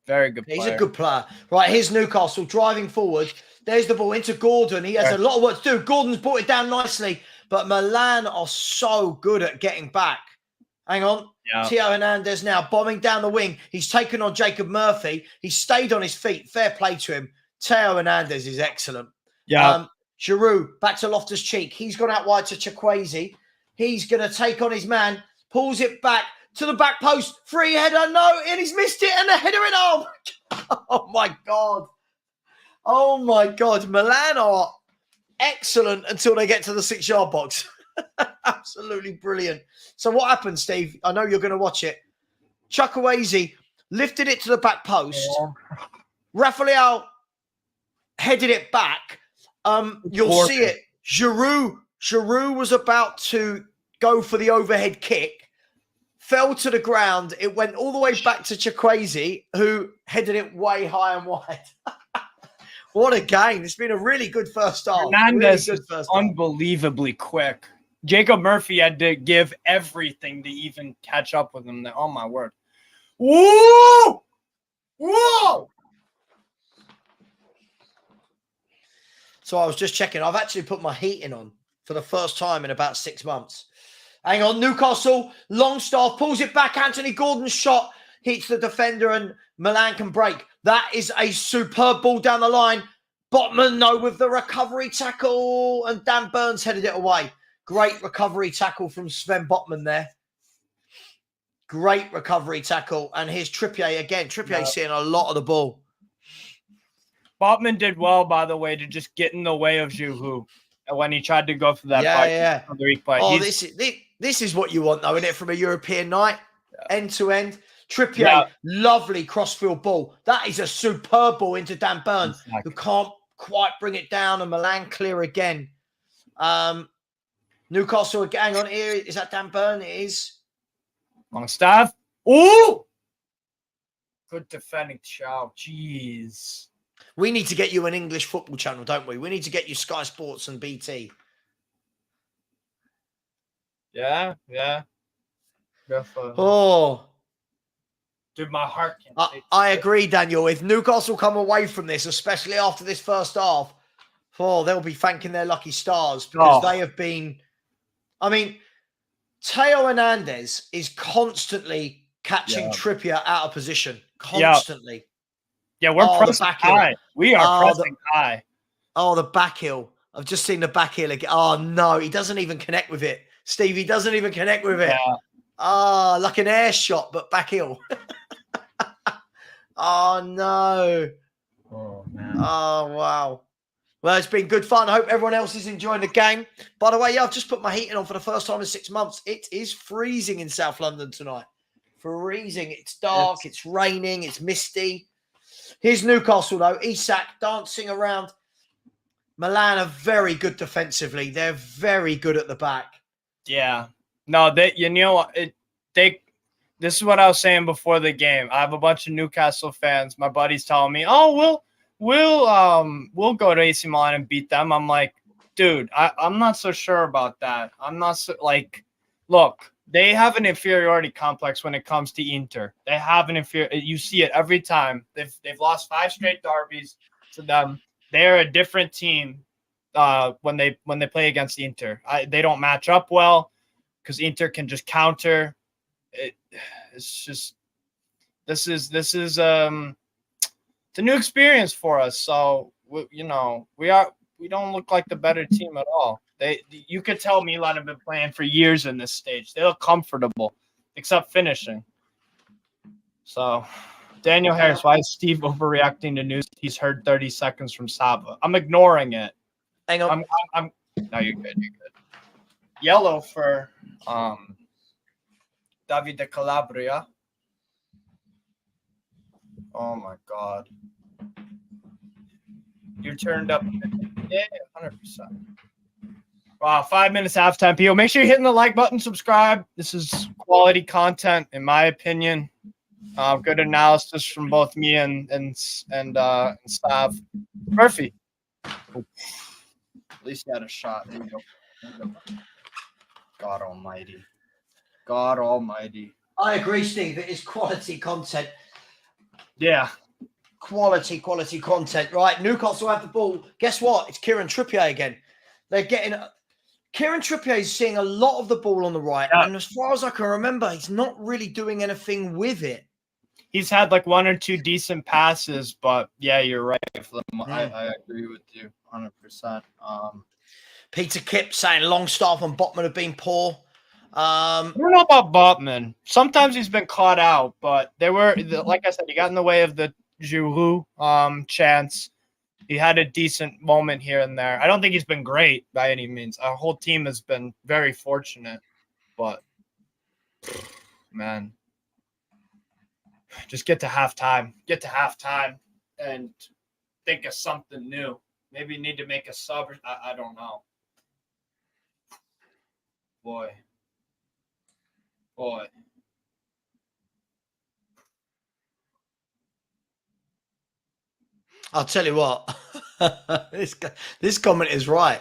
Very good player. He's a good player. Right, here's Newcastle driving forward. There's the ball into Gordon. He has a lot of work to do. Gordon's brought it down nicely, but Milan are so good at getting back. Hang on. Yeah. Teo Hernandez now bombing down the wing. He's taken on Jacob Murphy. He stayed on his feet. Fair play to him. Teo Hernandez is excellent. Yeah. Giroud back to Loftus-Cheek. He's gone out wide to Chukwueze. He's going to take on his man. Pulls it back to the back post. Free header. No. And he's missed it. And the header in. Oh, my God. Oh, my God. Milan are excellent until they get to the 6-yard box. Absolutely brilliant. So what happened, Steve? I know you're going to watch it. Chukwueze lifted it to the back post. Yeah. Rafa Leao headed it back. You'll see it. Giroud was about to go for the overhead kick, fell to the ground. It went all the way back to Chukwueze, who headed it way high and wide. What a game. It's been a really good first half. Hernandez is unbelievably quick. Jacob Murphy had to give everything to even catch up with him. Oh, my word. Whoa! Whoa! So I was just checking. I've actually put my heating on for the first time in about 6 months. Hang on. Newcastle, Longstaff pulls it back. Anthony Gordon's shot hits the defender and Milan can break. That is a superb ball down the line. Botman, no, with the recovery tackle, and Dan Burns headed it away. Great recovery tackle from Sven Botman there. Great recovery tackle. And here's Trippier again. Trippier's seeing a lot of the ball. Botman did well, by the way, to just get in the way of Juhu when he tried to go for that play. Oh, this is what you want, though, isn't it, from a European night? End to end. Trippier, lovely crossfield ball. That is a superb ball into Dan Burns, who can't quite bring it down, and Milan clear again. Newcastle, hang on here. Is that Dan Burn? It is. Long staff. Oh! Good defending, Chow. Jeez. We need to get you an English football channel, don't we? We need to get you Sky Sports and BT. Yeah. Oh. Dude, my heart can't I agree, Daniel. If Newcastle come away from this, especially after this first half, they'll be thanking their lucky stars because they have been... I mean, Teo Hernandez is constantly catching Trippier out of position. Constantly. Yeah, we're pressing high. We are pressing high. Oh, the back heel. I've just seen the back heel again. Oh, no. He doesn't even connect with it. Steve, he doesn't even connect with it. Ah, like an air shot, but back heel. Oh, no. Oh, man. Oh, wow. Well, it's been good fun. I hope everyone else is enjoying the game. By the way, I've just put my heating on for the first time in 6 months. It is freezing in South London tonight. Freezing. It's dark. It's raining. It's misty. Here's Newcastle, though. Isak dancing around. Milan are very good defensively. They're very good at the back. Yeah. No, this is what I was saying before the game. I have a bunch of Newcastle fans. My buddy's telling me, "Oh, we'll go to AC Milan and beat them." I'm like, dude, I'm not so sure about that. I'm not so look, they have an inferiority complex when it comes to Inter. They have an you see it every time. They've lost 5 straight derbies to them. They're a different team when they play against Inter. They don't match up well because Inter can just counter. It's just this is it's a new experience for us. So we don't look like the better team at all. You could tell Milan have been playing for years in this stage. They look comfortable, except finishing. So, Daniel Harris, why is Steve overreacting to news he's heard 30 seconds from Savva? I'm ignoring it. Hang on. No, you're good. You're good. Yellow for David de Calabria. Oh my God. You're turned up. Yeah, 100%. Wow, 5 minutes halftime, people. Make sure you're hitting the like button, subscribe. This is quality content, in my opinion. Good analysis from both me and Stav. Murphy. At least he had a shot. There you go. God almighty. God almighty. I agree, Steve. It is quality content. Yeah. Quality content, right? Newcastle have the ball. Guess what? It's Kieran Trippier again. They're getting... Kieran Trippier is seeing a lot of the ball on the right. Yeah. And as far as I can remember, he's not really doing anything with it. He's had like 1 or 2 decent passes, but yeah, you're right. I agree with you 100%. Peter Kipp saying Longstaff and Botman have been poor. I don't know about Botman. Sometimes he's been caught out, but like I said, he got in the way of the Giroud chance. He had a decent moment here and there. I don't think he's been great by any means. Our whole team has been very fortunate, but man, just get to halftime. Get to halftime and think of something new. Maybe you need to make a sub. I don't know. Boy. I'll tell you what, this comment is right.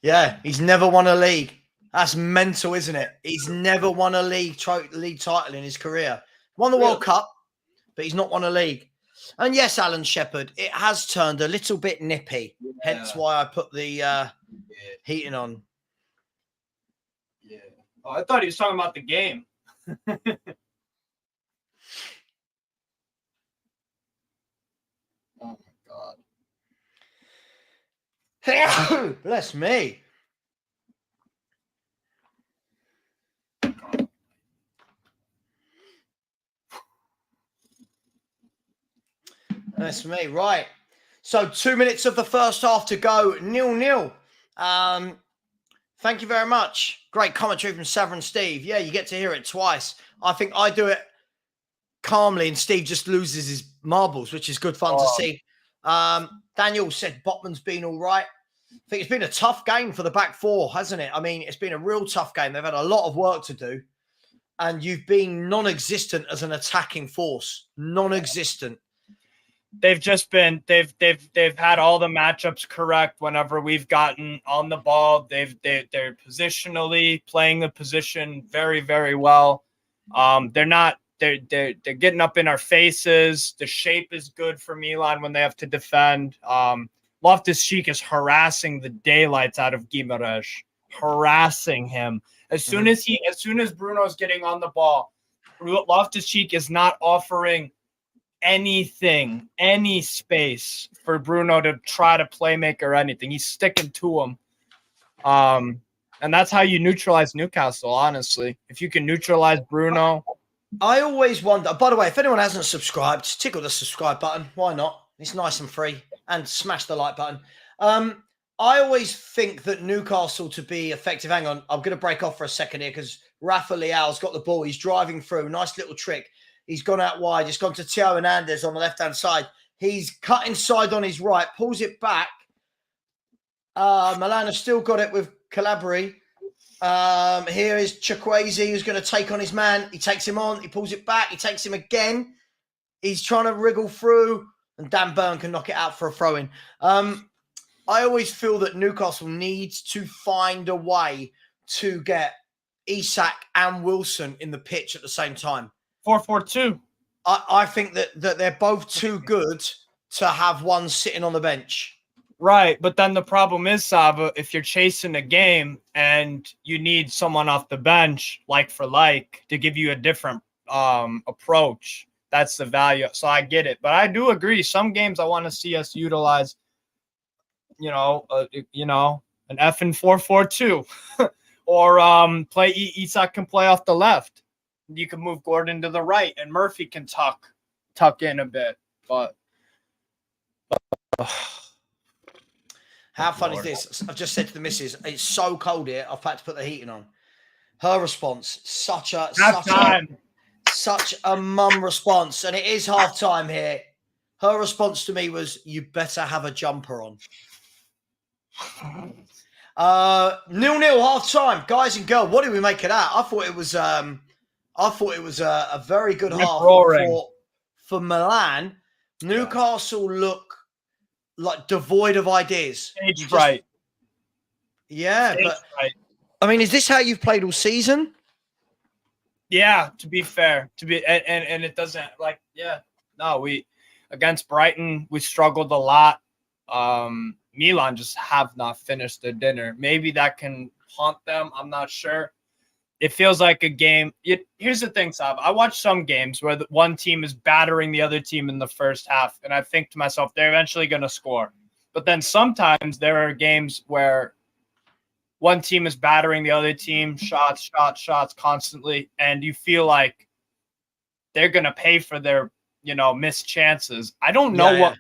Yeah, he's never won a league. That's mental, isn't it? He's never won a league title in his career. Won the World Cup, but he's not won a league. And yes, Alan Shepherd, it has turned a little bit nippy. Yeah. Hence why I put the heating on. Yeah. Oh, I thought he was talking about the game. Oh my God. Bless me. That's me, right. So 2 minutes of the first half to go, 0-0. Thank you very much. Great commentary from Savva and Steve. Yeah, you get to hear it twice. I think I do it calmly and Steve just loses his marbles, which is good fun to see. Daniel said Botman's been all right. I think it's been a tough game for the back four, hasn't it? I mean, it's been a real tough game. They've had a lot of work to do. And you've been non-existent as an attacking force. Non-existent. They've just been they've had all the matchups correct whenever we've gotten on the ball. They're positionally playing the position very, very well. They're getting up in our faces. The shape is good for Milan when they have to defend. Loftus-Cheek is harassing the daylights out of Guimaraes, harassing him. As soon as Bruno's getting on the ball, Loftus-Cheek is not offering anything, any space for Bruno to try to play make or anything. He's sticking to him. And that's how you neutralize Newcastle, honestly. If you can neutralize Bruno. I always wonder, by the way, if anyone hasn't subscribed, tickle the subscribe button. Why not? It's nice and free. And smash the like button. I always think that Newcastle to be effective. Hang on, I'm going to break off for a second here because Rafa Leao's got the ball. He's driving through. Nice little trick. He's gone out wide. He's gone to Theo Hernandez on the left-hand side. He's cut inside on his right, pulls it back. Milan has still got it with Calabria. Here is Chukwueze, who's going to take on his man. He takes him on. He pulls it back. He takes him again. He's trying to wriggle through, and Dan Burn can knock it out for a throw-in. I always feel that Newcastle needs to find a way to get Isak and Wilson in the pitch at the same time. 4-4-2. I think that they're both too good to have one sitting on the bench. Right, but then the problem is, Savva, if you're chasing a game and you need someone off the bench, like for like, to give you a different approach, that's the value. So I get it. But I do agree. Some games I want to see us utilize, an effing 4-4-2. Or Isak can play off the left. You can move Gordon to the right, and Murphy can tuck in a bit. But how fun is this? I've just said to the missus, it's so cold here. I've had to put the heating on. Her response, such a mum response, and it is half time here. Her response to me was, "You better have a jumper on." 0-0 half time, guys and girls. What did we make of that? I thought it was a very good half for Milan. Newcastle look like devoid of ideas. Right. Yeah, but right. I mean, is this how you've played all season? Yeah, to be fair, and it doesn't we against Brighton we struggled a lot. Milan just have not finished their dinner. Maybe that can haunt them. I'm not sure. It feels like a game. Here's the thing, Sav. I watch some games where one team is battering the other team in the first half, and I think to myself, they're eventually going to score. But then sometimes there are games where one team is battering the other team, shots constantly, and you feel like they're going to pay for their, missed chances. I don't know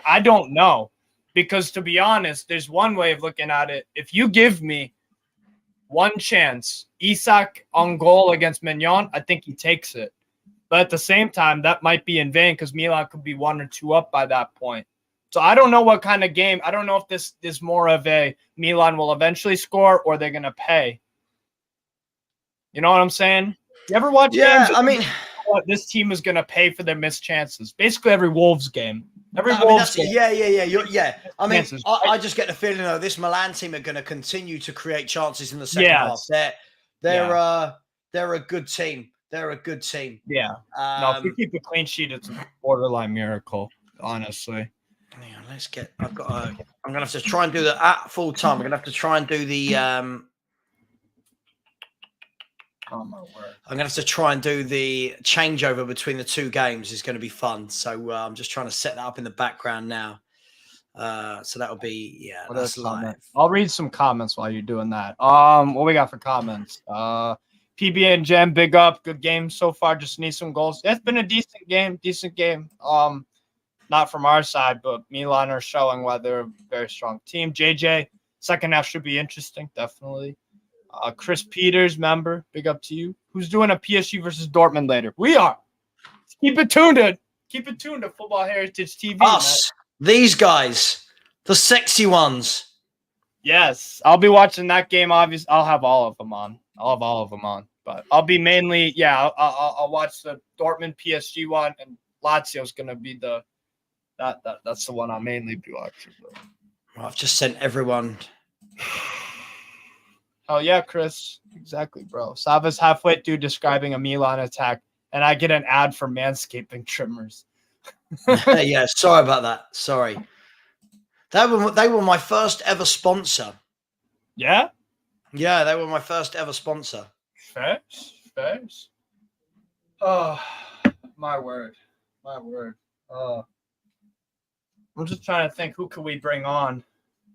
I don't know. Because to be honest, there's one way of looking at it. If you give me one chance, Isak on goal against Mignon, I think he takes it. But at the same time, that might be in vain because Milan could be 1 or 2 up by that point. So I don't know what kind of game. I don't know if this is more of a Milan will eventually score or they're going to pay. You know what I'm saying? You ever watch games? I mean, this team is going to pay for their missed chances. Basically every Wolves game. I mean, I just get the feeling though this Milan team are going to continue to create chances in the second half. They're a good team. They're a good team. Yeah. No, if we keep a clean sheet, it's a borderline miracle. Honestly. Yeah, I'm gonna have to try and do the at full time. I'm gonna have to try and do the. Oh my word! I'm gonna have to try and do the changeover between the two games. Is going to be fun. So I'm just trying to set that up in the background now. So that'll be What that's a live. comment. I'll read some comments while you're doing that. What we got for comments? PBA and Gem, big up, good game so far. Just need some goals. It's been a decent game. Not from our side, but Milan are showing why they're a very strong team. JJ, second half should be interesting, definitely. Chris Peters, member, big up to you. Who's doing a PSG versus Dortmund later? We are. Keep it tuned to Football Heritage TV. Us, these guys, the sexy ones. Yes, I'll be watching that game. Obviously, I'll have all of them on. But I'll be mainly, I'll watch the Dortmund PSG one, and Lazio's gonna be that's the one I'll mainly be watching. I've just sent everyone. Oh yeah, Chris, exactly, bro. Savva's halfway through describing a Milan attack, and I get an ad for manscaping trimmers. Yeah, sorry about that. Sorry. They were my first ever sponsor. Yeah? Yeah, they were my first ever sponsor. Facts. Oh, my word. I'm just trying to think, who can we bring on?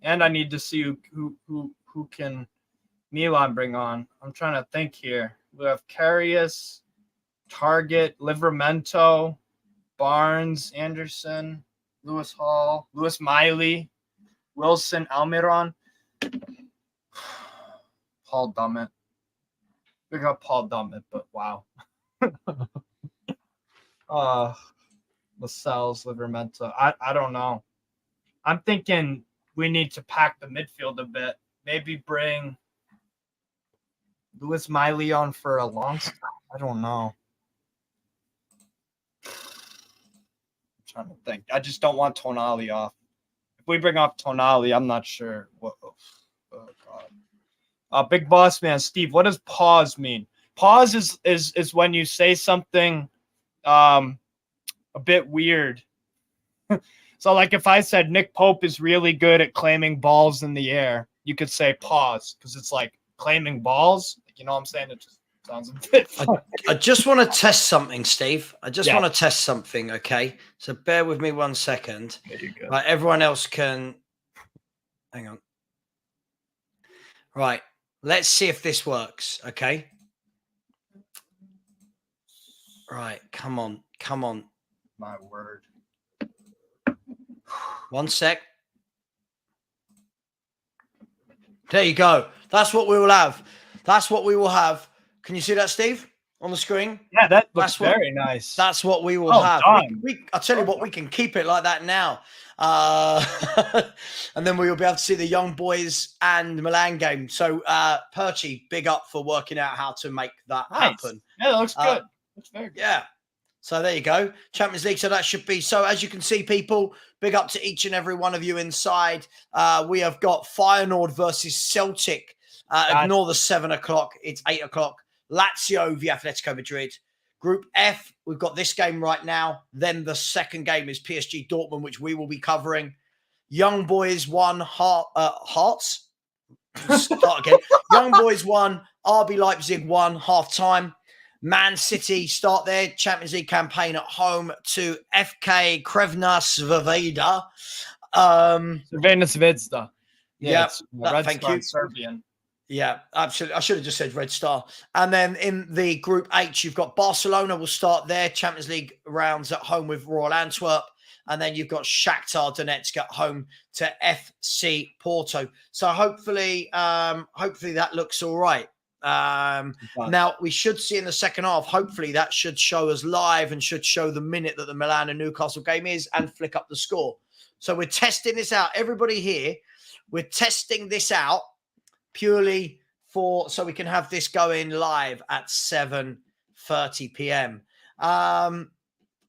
And I need to see who can Milan bring on. I'm trying to think here. We have Karius, Target, Livramento, Barnes, Anderson, Lewis Hall, Lewis Miley, Wilson, Almiron, Paul Dummett. We got Paul Dummett, but wow. Lascelles, Livramento. I don't know. I'm thinking we need to pack the midfield a bit. Maybe bring Lewis Miley on for a long stop. I don't know. Trying to think. I just don't want Tonali off. If we bring off Tonali, I'm not sure what. Oh God. Big boss man, Steve. What does pause mean? Pause is when you say something, a bit weird. So, like if I said Nick Pope is really good at claiming balls in the air, you could say pause because it's like claiming balls. You know what I'm saying? It just sounds a bit funny. I just want to test something, Steve. I just want to test something, okay? So bear with me 1 second. There you go. Right, everyone else can... Hang on. Right, let's see if this works, okay? Right, come on. My word. 1 sec. There you go. That's what we will have. Can you see that, Steve, on the screen? Yeah, that looks very nice. That's what we will have. I'll tell you what, we can keep it like that now. And then we will be able to see the young boys and Milan game. So, Perchy, big up for working out how to make that happen. Yeah, that looks good. Looks very good. Yeah. So there you go. Champions League. So that should be. So as you can see, people, big up to each and every one of you inside. We have got Feyenoord versus Celtic. Ignore the 7 o'clock. It's 8 o'clock. Lazio via Atletico Madrid. Group F, we've got this game right now. Then the second game is PSG Dortmund, which we will be covering. Young Boys 1, Hearts. Start again. Young Boys 1, RB Leipzig 1, half-time. Man City start their Champions League campaign at home to FK Crvena Zvezda. Crvena Zvezda. Yeah, Red thank Star you. Serbian. Yeah, absolutely. I should have just said Red Star. And then in the Group H, you've got Barcelona will start their Champions League rounds at home with Royal Antwerp. And then you've got Shakhtar Donetsk at home to FC Porto. So hopefully that looks all right. Now, we should see in the second half, hopefully that should show us live and should show the minute that the Milan and Newcastle game is and flick up the score. So we're testing this out. Everybody here, we're testing this out purely so we can have this going live at 7:30 p.m.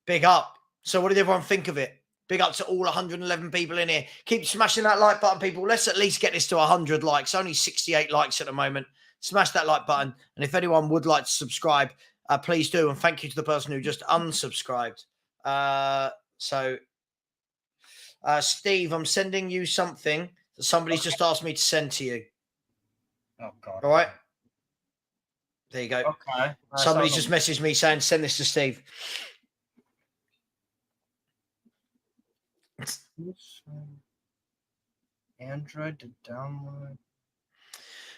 Big up. So what did everyone think of it? Big up to all 111 people in here. Keep smashing that like button, people. Let's at least get this to 100 likes. Only 68 likes at the moment. Smash that like button. And if anyone would like to subscribe, please do. And thank you to the person who just unsubscribed. Steve, I'm sending you something that somebody's just asked me to send to you. Oh, God. All right. There you go. Okay. Somebody's just messaged me saying, send this to Steve. Android to download.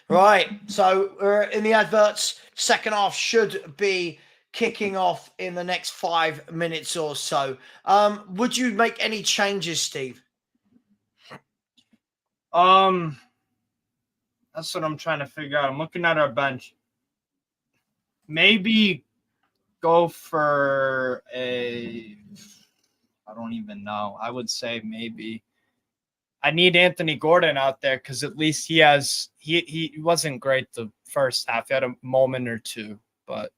Right. So we're in the adverts. Second half should be kicking off in the next 5 minutes or so. Would you make any changes, Steve? That's what I'm trying to figure out. I'm looking at our bench. Maybe go for I don't even know. I would say maybe I need Anthony Gordon out there because at least he wasn't great the first half. He had a moment or two, but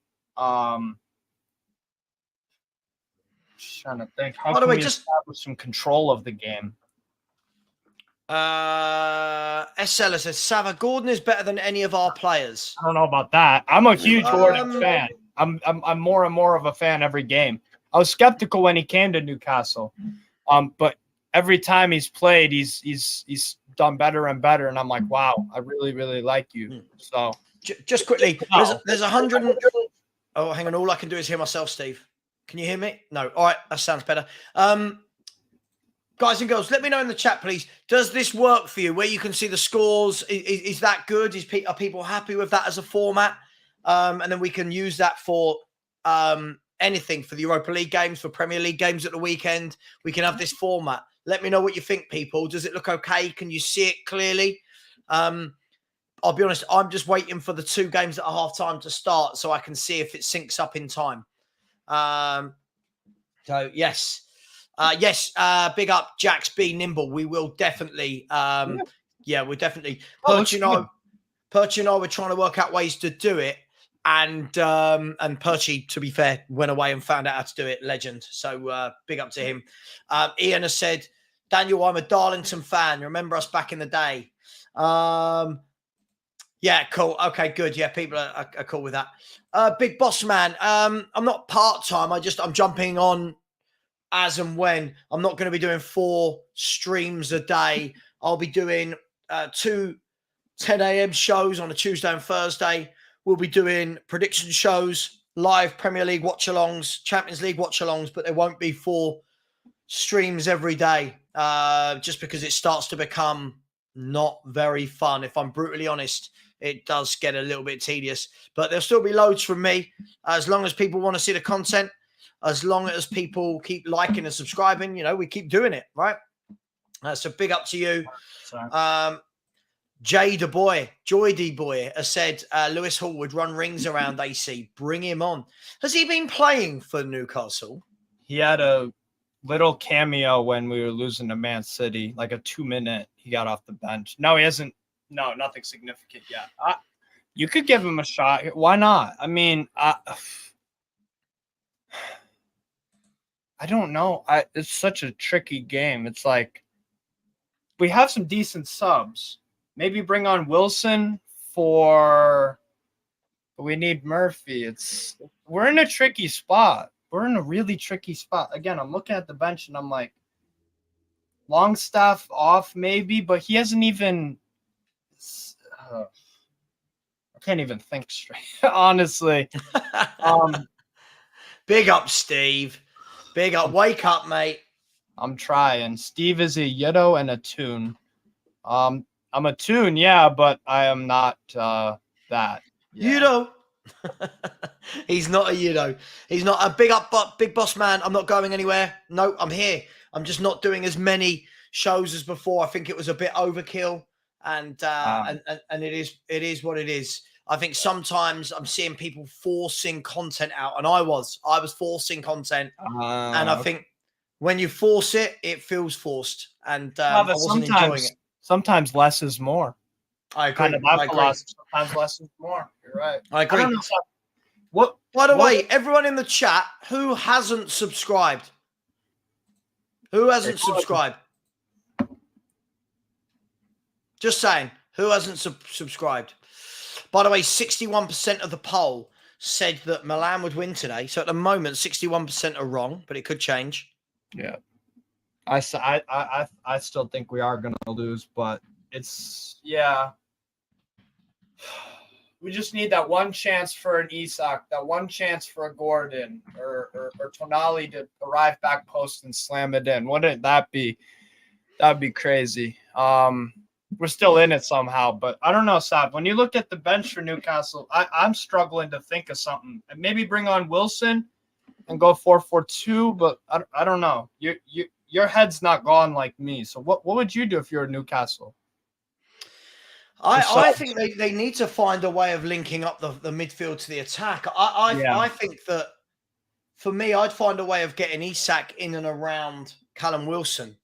just trying to think. How can we establish some control of the game? SL says Savva Gordon is better than any of our players. I don't know about that. I'm a huge Gordon fan. I'm more and more of a fan every game. I was skeptical when he came to Newcastle, but every time he's played, he's done better and better, and I'm like, wow, I really really like you. So just quickly, there's 100. Oh, hang on. All I can do is hear myself, Steve. Can you hear me? No. All right, that sounds better. Guys and girls, let me know in the chat, please. Does this work for you, where you can see the scores? Is that good? Are people happy with that as a format? And then we can use that for anything, for the Europa League games, for Premier League games at the weekend. We can have this format. Let me know what you think, people. Does it look okay? Can you see it clearly? I'll be honest, I'm just waiting for the 2 games at half-time to start so I can see if it syncs up in time. So, yes. Big up Jax B Nimble. We will definitely we're definitely Perch and I were trying to work out ways to do it, and Perchy, to be fair, went away and found out how to do it. Legend. So big up to him. Ian has said, Daniel, I'm a Darlington fan. Remember us back in the day. Yeah, cool. Okay, good. Yeah, people are cool with that. Big Boss Man. I'm not part-time. I'm jumping on as and when. I'm not going to be doing 4 streams a day. I'll be doing 2 10 a.m. shows on a Tuesday and Thursday. We'll be doing prediction shows, live Premier League watch-alongs, Champions League watch-alongs, but there won't be 4 streams every day just because it starts to become not very fun. If I'm brutally honest, it does get a little bit tedious, but there'll still be loads from me as long as people want to see the content. As long as people keep liking and subscribing, we keep doing it, right? So big up to you. Joy D Boy has said Lewis Hall would run rings around AC. Bring him on. Has he been playing for Newcastle? He had a little cameo when we were losing to Man City, like a 2-minute. He got off the bench. No, he hasn't. No, nothing significant yet. You could give him a shot. Why not? I mean, I don't know. It's such a tricky game. It's like we have some decent subs. Maybe bring on Wilson but we need Murphy. We're in a tricky spot. We're in a really tricky spot. Again, I'm looking at the bench and I'm like, Longstaff off maybe, but he hasn't even. I can't even think straight, honestly. Big up, Steve. Big up. Wake up, mate. I'm trying. Steve is a Yiddo and a Toon. I'm a Toon, yeah, but I am not that. Yeah. Yiddo. He's not a Yiddo. He's not a big boss man. I'm not going anywhere. No, I'm here. I'm just not doing as many shows as before. I think it was a bit overkill, and it is what it is. I think sometimes I'm seeing people forcing content out, and I was forcing content, and I think when you force it, it feels forced, and I wasn't enjoying it. Sometimes less is more. I agree. Sometimes less is more. You're right. I agree. By the way, everyone in the chat, who hasn't subscribed? Who hasn't subscribed? Just saying, who hasn't subscribed? By the way, 61% of the poll said that Milan would win today. So at the moment, 61% are wrong, but it could change. Yeah. I still think we are going to lose, but we just need that one chance for an Isak, that one chance for a Gordon or Tonali to arrive back post and slam it in. Wouldn't that be That'd be crazy. We're still in it somehow, but I don't know, Sav. When you look at the bench for Newcastle, I'm struggling to think of something. And maybe bring on Wilson and go 4-4-2, but I don't know. Your head's not gone like me. So what would you do if you're Newcastle? I think they need to find a way of linking up the midfield to the attack. I think that for me, I'd find a way of getting Isak in and around Callum Wilson.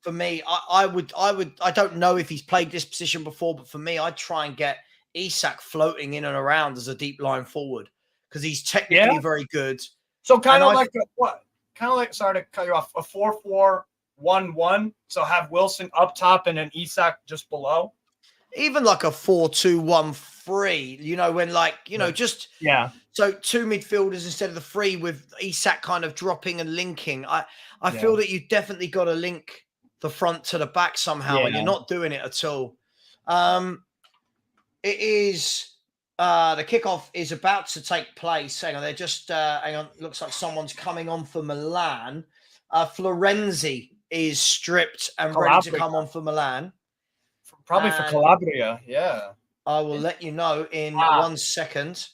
For me, I don't know if he's played this position before, but for me, I'd try and get Isak floating in and around as a deep line forward because he's technically very good. So kind of like sorry to cut you off, a 4-4-1-1. So have Wilson up top and then Isak just below. Even like a 4-2-1-3, when So two midfielders instead of the three with Isak kind of dropping and linking. I feel that you definitely got to link the front to the back somehow, and you're not doing it at all. It is the kickoff is about to take place. Hang on, they're just hang on. Looks like someone's coming on for Milan. Florenzi is stripped and ready to come on for Milan. Probably for Calabria, yeah. I will let you know in 1 second.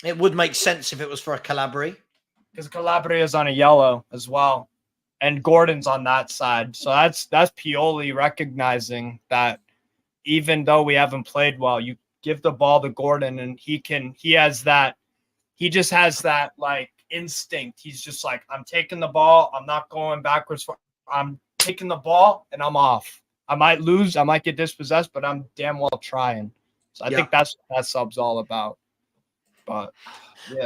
It would make sense if it was for a Calabria. Because Calabria is on a yellow as well. And Gordon's on that side. So that's Pioli recognizing that even though we haven't played well, you give the ball to Gordon and he just has that like instinct. He's just like, I'm taking the ball. I'm not going backwards. I'm taking the ball and I'm off. I might lose. I might get dispossessed, but I'm damn well trying. So I think that's what that sub's all about. But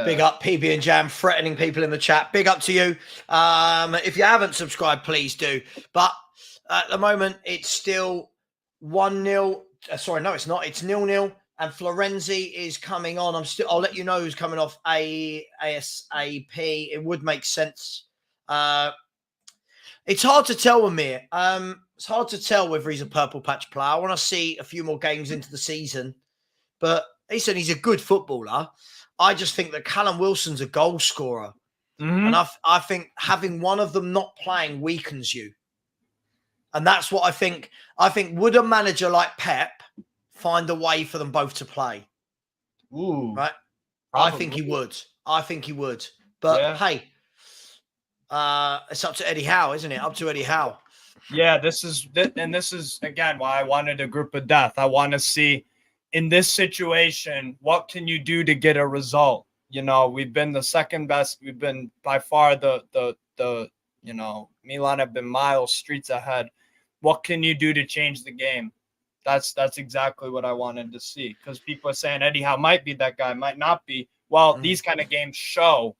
big up PB and Jam threatening people in the chat. Big up to you. If you haven't subscribed, please do. But at the moment, it's still 1-0. Sorry, no, it's not. It's 0-0. And Florenzi is coming on. I'll let you know who's coming off ASAP. It would make sense. It's hard to tell, Amir. It's hard to tell whether he's a purple patch player. I want to see a few more games into the season. But he said he's a good footballer. I just think that Callum Wilson's a goal scorer. Mm-hmm. And I think having one of them not playing weakens you. And that's what I think. I think would a manager like Pep find a way for them both to play? Ooh. Right? Probably. I think he would. But hey, it's up to Eddie Howe, isn't it? Up to Eddie Howe. Yeah, this is again why I wanted a group of death. I want to see in this situation, what can you do to get a result? We've been the second best. We've been by far the Milan have been miles streets ahead. What can you do to change the game? That's exactly what I wanted to see, because people are saying Eddie Howe might be that guy, might not be. Well, these kind of games show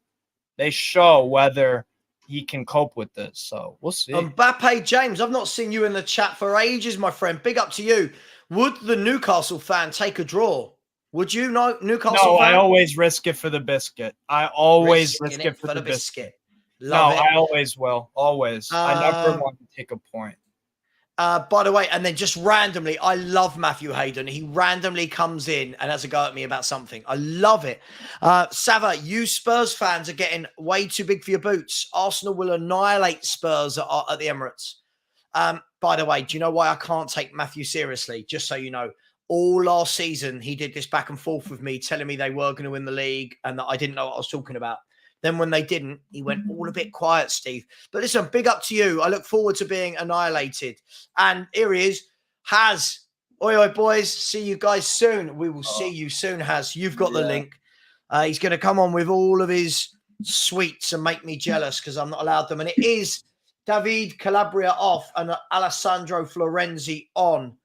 whether he can cope with this. So we'll see. Mbappe James, I've not seen you in the chat for ages, my friend. Big up to you. Would the Newcastle fan take a draw? Would you know Newcastle fan? I always risk it for the biscuit. I always risk it for the biscuit. I always will. Always. I never want to take a point. By the way, and then just randomly, I love Matthew Hayden. He randomly comes in and has a go at me about something. I love it. Savva, you Spurs fans are getting way too big for your boots. Arsenal will annihilate Spurs at the Emirates. By the way, do you know why I can't take Matthew seriously? Just so you know, all last season, he did this back and forth with me, telling me they were going to win the league and that I didn't know what I was talking about. Then when they didn't, he went all a bit quiet, Steve. But listen, big up to you. I look forward to being annihilated. And here he is, Haz. Oi, oi, boys. See you guys soon. We will see you soon, Haz. You've got the link. He's going to come on with all of his sweets and make me jealous because I'm not allowed them. And it is David Calabria off and Alessandro Florenzi on.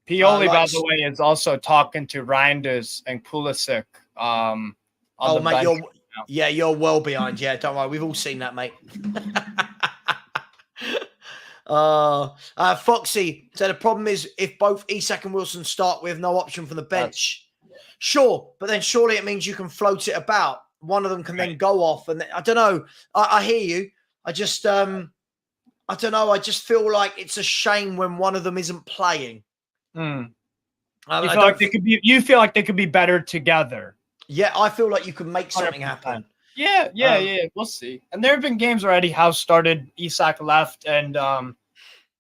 Pioli, by the way, is also talking to Reinders and Pulisic. Mate, you're well behind. Yeah, don't worry. We've all seen that, mate. Foxy, so the problem is if both Isak and Wilson start with no option from the bench. Sure, but then surely it means you can float it about. One of them can then go off. And I don't know. I hear you. I just, I don't know. I just feel like it's a shame when one of them isn't playing. You feel like they could be better together. Yeah, I feel like you could make something happen. Yeah. We'll see. And there have been games where Eddie Howe started, Isak left, and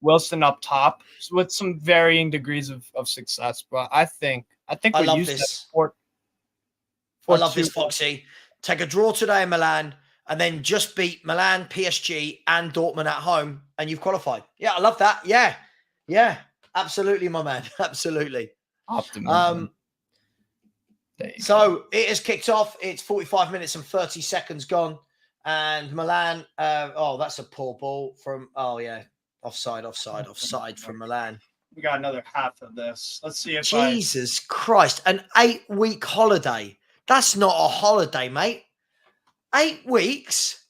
Wilson up top with some varying degrees of success. But I think I we're love used this. to I love this, Foxy. Take a draw today in Milan and then just beat Milan, PSG, and Dortmund at home, and you've qualified. Yeah, I love that. Yeah, absolutely, my man. Absolutely. Optimism. So it has kicked off. It's 45 minutes and 30 seconds gone. And Milan, that's a poor ball from, offside from Milan. We got another half of this. Let's see if Jesus Christ, an 8-week holiday. That's not a holiday, mate. 8 weeks?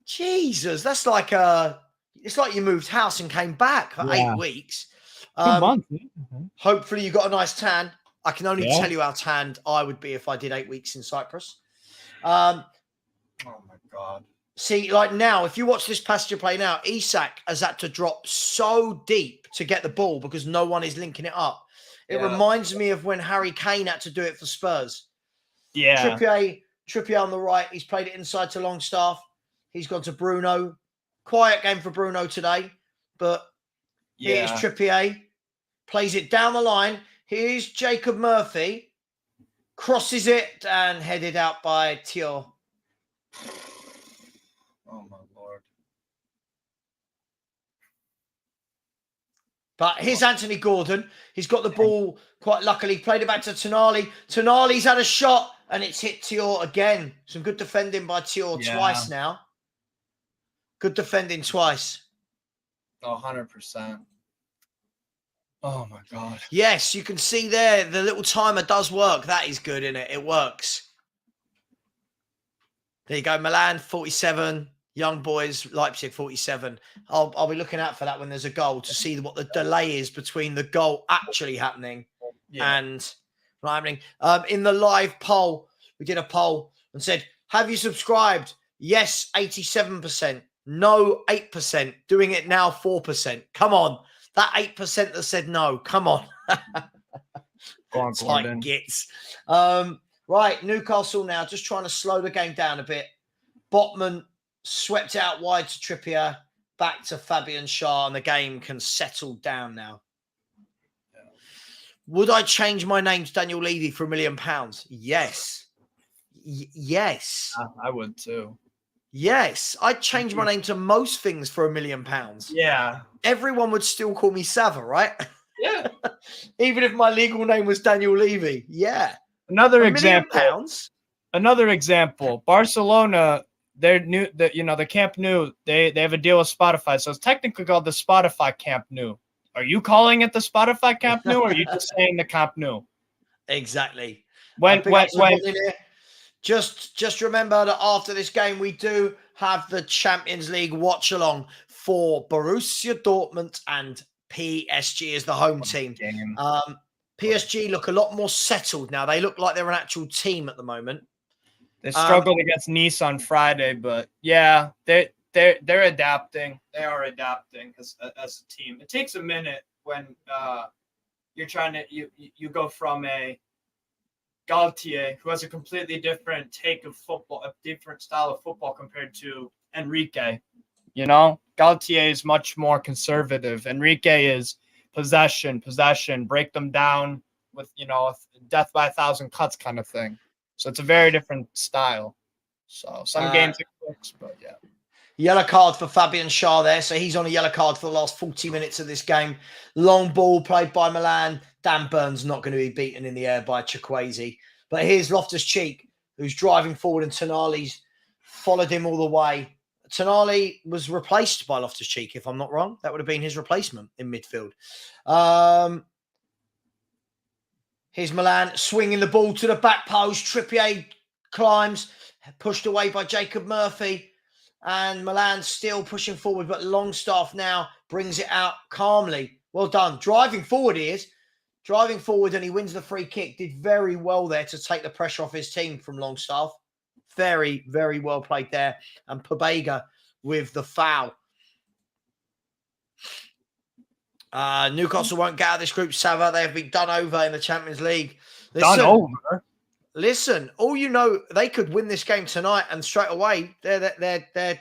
Jesus, that's like it's like you moved house and came back for 8 weeks. 2 months. Hopefully you got a nice tan. I can only tell you how tanned I would be if I did 8 weeks in Cyprus. Oh my God. See, like now, if you watch this passenger play now, Isak has had to drop so deep to get the ball because no one is linking it up. It reminds me of when Harry Kane had to do it for Spurs. Yeah. Trippier on the right. He's played it inside to Longstaff. He's gone to Bruno. Quiet game for Bruno today. But here's Trippier. Plays it down the line. Here's Jacob Murphy. Crosses it and headed out by Tio. Oh, my Lord. But here's Anthony Gordon. He's got the ball quite luckily. Played it back to Tonali. Tonali's had a shot and it's hit Tio again. Some good defending by Tio twice now. Good defending twice. 100%. Oh, my God. Yes, you can see there the little timer does work. That is good, isn't it? It works. There you go. Milan, 47. Young boys, Leipzig, 47. I'll be looking out for that when there's a goal to see what the delay is between the goal actually happening and not happening. In the live poll, we did a poll and said, have you subscribed? Yes, 87%. No, 8%. Doing it now, 4%. Come on. That 8% that said no. Come on. Go on, Gordon. Gits. Right, Newcastle now, just trying to slow the game down a bit. Botman swept out wide to Trippier, back to Fabian Schär, and the game can settle down now. Yeah. Would I change my name to Daniel Levy for £1 million? Yes. Yes. I would too. Yes. I'd change my name to most things for £1 million. Yeah. Everyone would still call me Savva, right? Yeah. Even if my legal name was Daniel Levy. Yeah. Another £1 million. Another example. Barcelona, the Camp Nou, they have a deal with Spotify, so it's technically called the Spotify Camp Nou. Are you calling it the Spotify Camp Nou, or are you just saying the Camp Nou? Exactly. When just remember that after this game we do have the Champions League watch-along for Borussia Dortmund and PSG as the home team. PSG look a lot more settled now. They look like they're an actual team at the moment. They struggled against Nice on Friday, but yeah, they're adapting. They are adapting as a team. It takes a minute when you're trying to you go from a Galtier, who has a completely different take of football, a different style of football compared to Enrique. You know, Galtier is much more conservative. Enrique is possession, break them down with, death by 1,000 cuts kind of thing. So it's a very different style. So some games it clicks, but yeah. Yellow card for Fabian Schär there. So he's on a yellow card for the last 40 minutes of this game. Long ball played by Milan. Dan Burns not going to be beaten in the air by Chukwueze. But here's Loftus-Cheek, who's driving forward, and Tonali's followed him all the way. Tonali was replaced by Loftus-Cheek, if I'm not wrong. That would have been his replacement in midfield. Here's Milan swinging the ball to the back post. Trippier climbs, pushed away by Jacob Murphy. And Milan still pushing forward, but Longstaff now brings it out calmly. Well done. Driving forward he is. Driving forward, and he wins the free kick. Did very well there to take the pressure off his team from Longstaff. Very, very well played there. And Pobega with the foul. Newcastle won't get out of this group, Savva. They have been done over in the Champions League. Done over? listen, all you know, they could win this game tonight, and straight away they're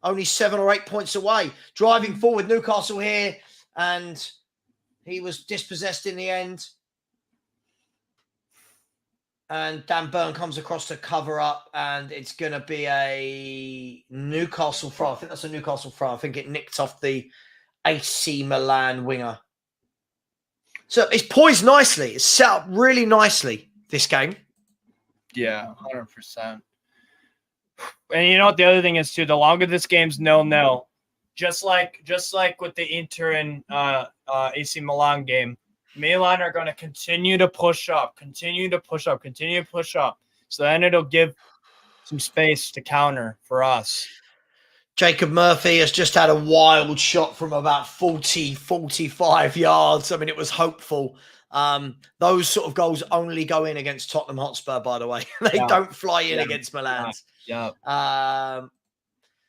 only 7 or 8 points away. Driving forward, Newcastle here, and he was dispossessed in the end. And Dan Burn comes across to cover up, and it's going to be a Newcastle throw. I think that's a Newcastle throw. I think it nicked off the AC Milan winger. So it's poised nicely. It's set up really nicely, this game. Yeah, 100%. And you know what the other thing is, too? The longer this game's 0-0, just like with the Inter and AC Milan game, Milan are going to continue to push up. So then it'll give some space to counter for us. Jacob Murphy has just had a wild shot from about 40, 45 yards. I mean, it was hopeful. Those sort of goals only go in against Tottenham Hotspur, by the way. They don't fly in against Milan. Yeah.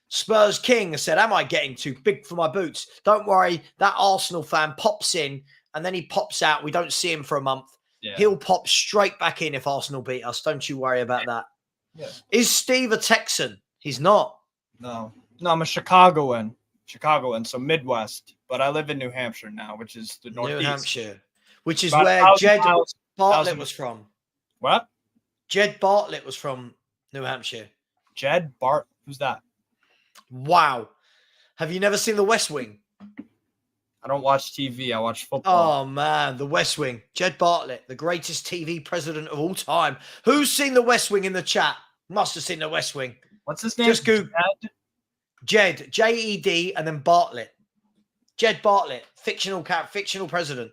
Spurs King said, am I getting too big for my boots? Don't worry. That Arsenal fan pops in and then he pops out. We don't see him for a month. Yeah. He'll pop straight back in if Arsenal beat us. Don't you worry about that. Yeah. Is Steve a Texan? He's not. No, I'm a Chicagoan, so Midwest. But I live in New Hampshire now, which is the Northeast. New Hampshire, which is where Jed Bartlett was from. What? Jed Bartlett was from New Hampshire. Jed Bart? Who's that? Wow. Have you never seen The West Wing? I don't watch TV. I watch football. Oh, man. The West Wing. Jed Bartlett, the greatest TV president of all time. Who's seen The West Wing in the chat? Must have seen The West Wing. What's his name? Just Google. Jed. J-E-D and then Bartlett. Jed Bartlett. Fictional president.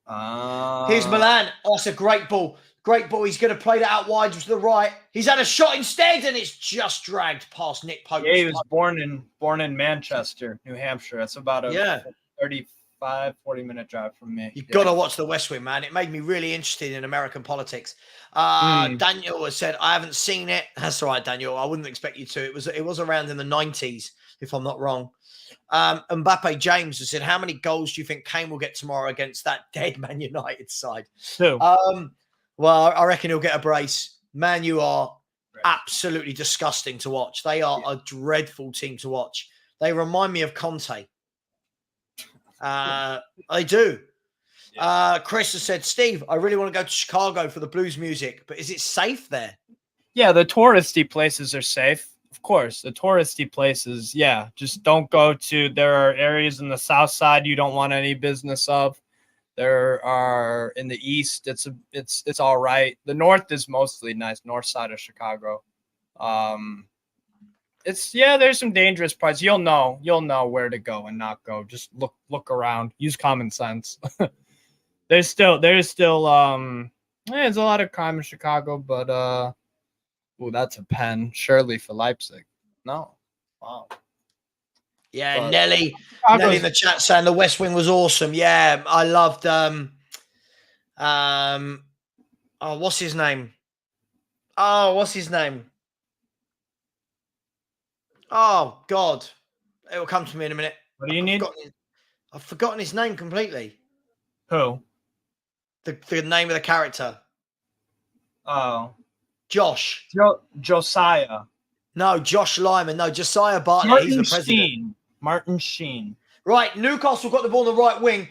Here's Milan. Oh, it's a great ball. Great ball. He's going to play that out wide to the right. He's had a shot instead, and it's just dragged past Nick Pope. Yeah, he was born in Manchester, New Hampshire. That's about a 35, 40-minute drive from me. You've got to watch The West Wing, man. It made me really interested in American politics. Daniel has said, I haven't seen it. That's all right, Daniel. I wouldn't expect you to. It was around in the 90s, if I'm not wrong. Mbappe James has said, how many goals do you think Kane will get tomorrow against that dead Man United side? 2. Well, I reckon he'll get a brace. Man, you are absolutely disgusting to watch. They are a dreadful team to watch. They remind me of Conte. They do. Chris has said, Steve, I really want to go to Chicago for the blues music, but is it safe there? Yeah, the touristy places are safe. Of course, the touristy places, yeah. Just don't go to, there are areas in the south side you don't want any business of. There are in the east, it's all right. The north is mostly nice, north side of Chicago. There's some dangerous parts. You'll know where to go and not go. Just look around. Use common sense. there's still there's a lot of crime in Chicago, but that's a pen. Surely for Leipzig. No. Wow. Yeah, but Nelly in the chat saying the West Wing was awesome. Yeah, I loved what's his name? Oh, God. It will come to me in a minute. What do you need? I've forgotten his name completely. Who? The name of the character. Oh. Josh. Josiah. No, Josh Lyman. No, Josiah Bartlett. He's the president. Martin Sheen. Right, Newcastle got the ball on the right wing.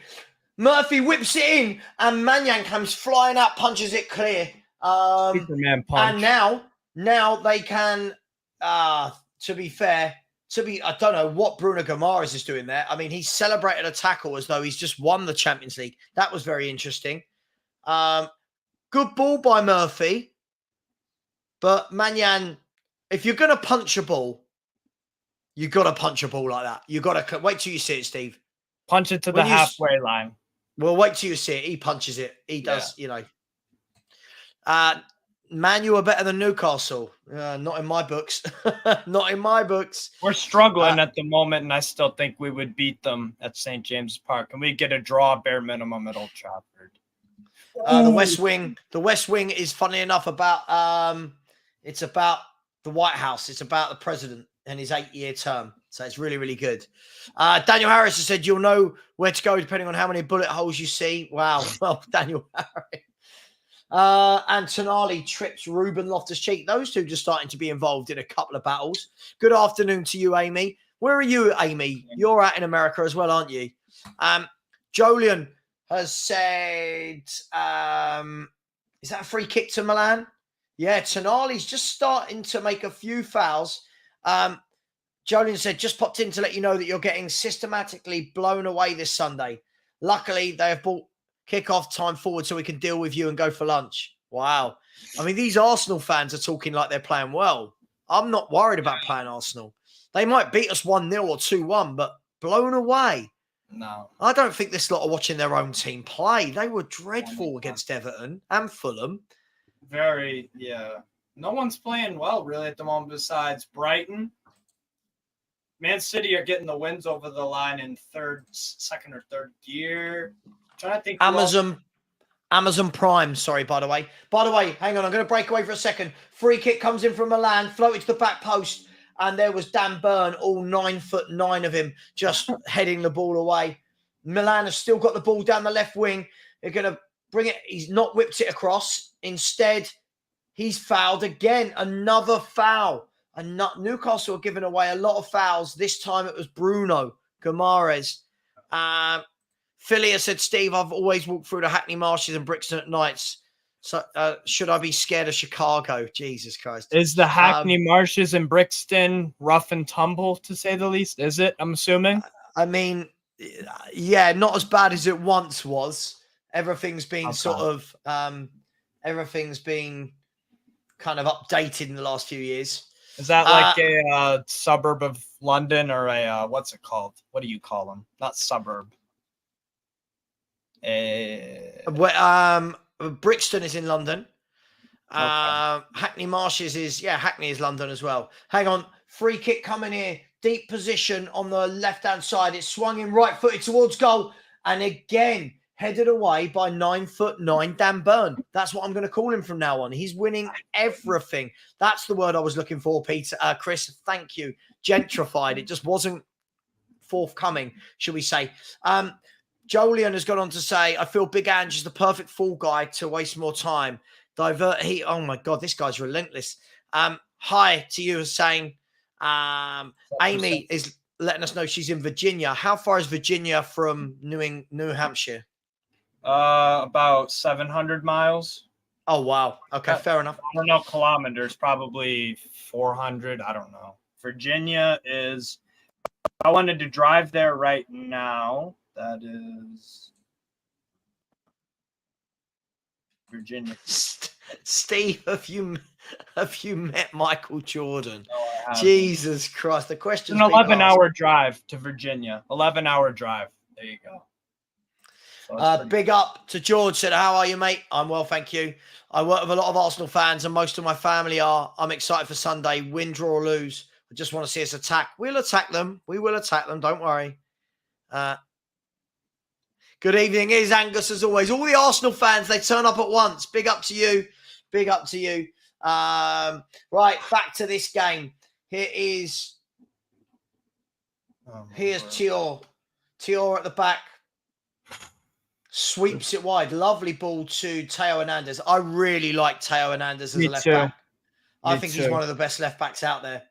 Murphy whips it in, and Mannion comes flying out, punches it clear. Superman punch. And now they can, to be fair, I don't know what Bruno Guimaraes is doing there. I mean, he celebrated a tackle as though he's just won the Champions League. That was very interesting. Good ball by Murphy. But Mannion, if you're going to punch a ball, you got to punch a ball like that. You got to wait till you see it, Steve. Punch it to the halfway line. Well, wait till you see it. He punches it. He does, Man, you are better than Newcastle. Not in my books. Not in my books. We're struggling at the moment, and I still think we would beat them at St. James's Park. Can we get a draw bare minimum at Old Trafford? The West Wing. The West Wing is, funny enough, about it's about the White House. It's about the president and his 8-year term. So it's really, really good. Daniel Harris has said you'll know where to go depending on how many bullet holes you see. Wow. Well, Daniel And Tonali trips Ruben Loftus-Cheek. Those two just starting to be involved in a couple of battles. Good afternoon to you, Amy. Where are you, Amy? You're out in America as well, aren't you? Jolian has said, is that a free kick to Milan? Yeah, Tonali's just starting to make a few fouls. Jolien said, just popped in to let you know that you're getting systematically blown away this Sunday. Luckily, they have brought kickoff time forward so we can deal with you and go for lunch. Wow. I mean, these Arsenal fans are talking like they're playing well. I'm not worried about playing Arsenal. They might beat us 1-0 or 2-1, but blown away. No. I don't think this lot are watching their own team play. They were dreadful against Everton and Fulham. Very, yeah. No one's playing well, really, at the moment besides Brighton. Man City are getting the wins over the line in second or third gear. I'm trying to think. Amazon Prime, sorry, by the way. By the way, hang on, I'm going to break away for a second. Free kick comes in from Milan, floated to the back post, and there was Dan Burn, all 9'9" of him, just heading the ball away. Milan has still got the ball down the left wing. They're going to bring it. He's not whipped it across. Instead, he's fouled again. Another foul. And Newcastle are giving away a lot of fouls. This time it was Bruno Guimaraes. Philia said, Steve, I've always walked through the Hackney Marshes and Brixton at nights. So should I be scared of Chicago? Jesus Christ. Is the Hackney Marshes in Brixton rough and tumble, to say the least? Is it, I'm assuming? I mean, yeah, not as bad as it once was. Everything's been everything's been kind of updated in the last few years. Is that like a suburb of London or a, what's it called? What do you call them? Not suburb. Brixton is in London. Okay. Hackney Marshes Hackney is London as well. Hang on. Free kick coming here. Deep position on the left-hand side. It's swung in right-footed towards goal. And again, headed away by 9'9" Dan Burn. That's what I'm going to call him from now on. He's winning everything. That's the word I was looking for, Peter. Chris, thank you. Gentrified. It just wasn't forthcoming, should we say. Jolian has gone on to say, I feel Big Ange is the perfect fall guy to waste more time. Oh my God, this guy's relentless. Hi to you, saying, Amy is letting us know she's in Virginia. How far is Virginia from New Hampshire? About 700 miles. Oh, wow. Okay, fair enough. I don't know kilometers, probably 400. I don't know. Virginia is, I wanted to drive there right now. That is Virginia. Steve, have you met Michael Jordan? No, Jesus Christ. The question is an 11-hour drive to Virginia. 11-hour drive. There you go. So big up to George. Said, how are you, mate? I'm well, thank you. I work with a lot of Arsenal fans and most of my family are. I'm excited for Sunday. Win, draw, or lose. I just want to see us attack. We'll attack them. We will attack them. Don't worry. Good evening. Here's Angus as always. All the Arsenal fans, they turn up at once. Big up to you. Big up to you. Right, back to this game. Here's Tior. Tior at the back. Sweeps it wide. Lovely ball to Teo Hernandez. I really like Teo Hernandez as a left back. I think he's one of the best left backs out there.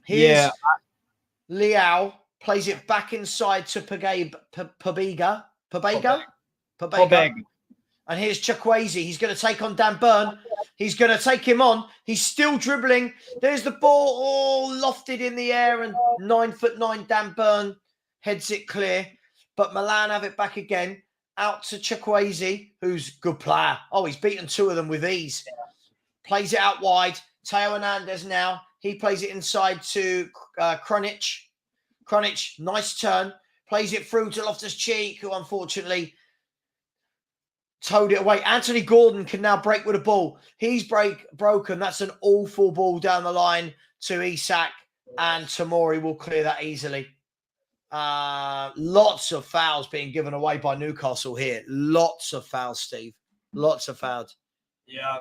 Here's Liao. Plays it back inside to Pabega. And here's Chukwueze. He's going to take on Dan Burn. He's going to take him on. He's still dribbling. There's the ball all lofted in the air. And 9'9" Dan Burn heads it clear. But Milan have it back again. Out to Chukwueze, who's a good player. Oh, he's beaten two of them with ease. Plays it out wide. Teo Hernandez now. He plays it inside to Krunic. Krunic, nice turn. Plays it through to Loftus-Cheek, who unfortunately towed it away. Anthony Gordon can now break with a ball. He's broken. That's an awful ball down the line to Isak, and Tomori will clear that easily. Lots of fouls being given away by Newcastle here. Lots of fouls, Steve. Lots of fouls. Yeah.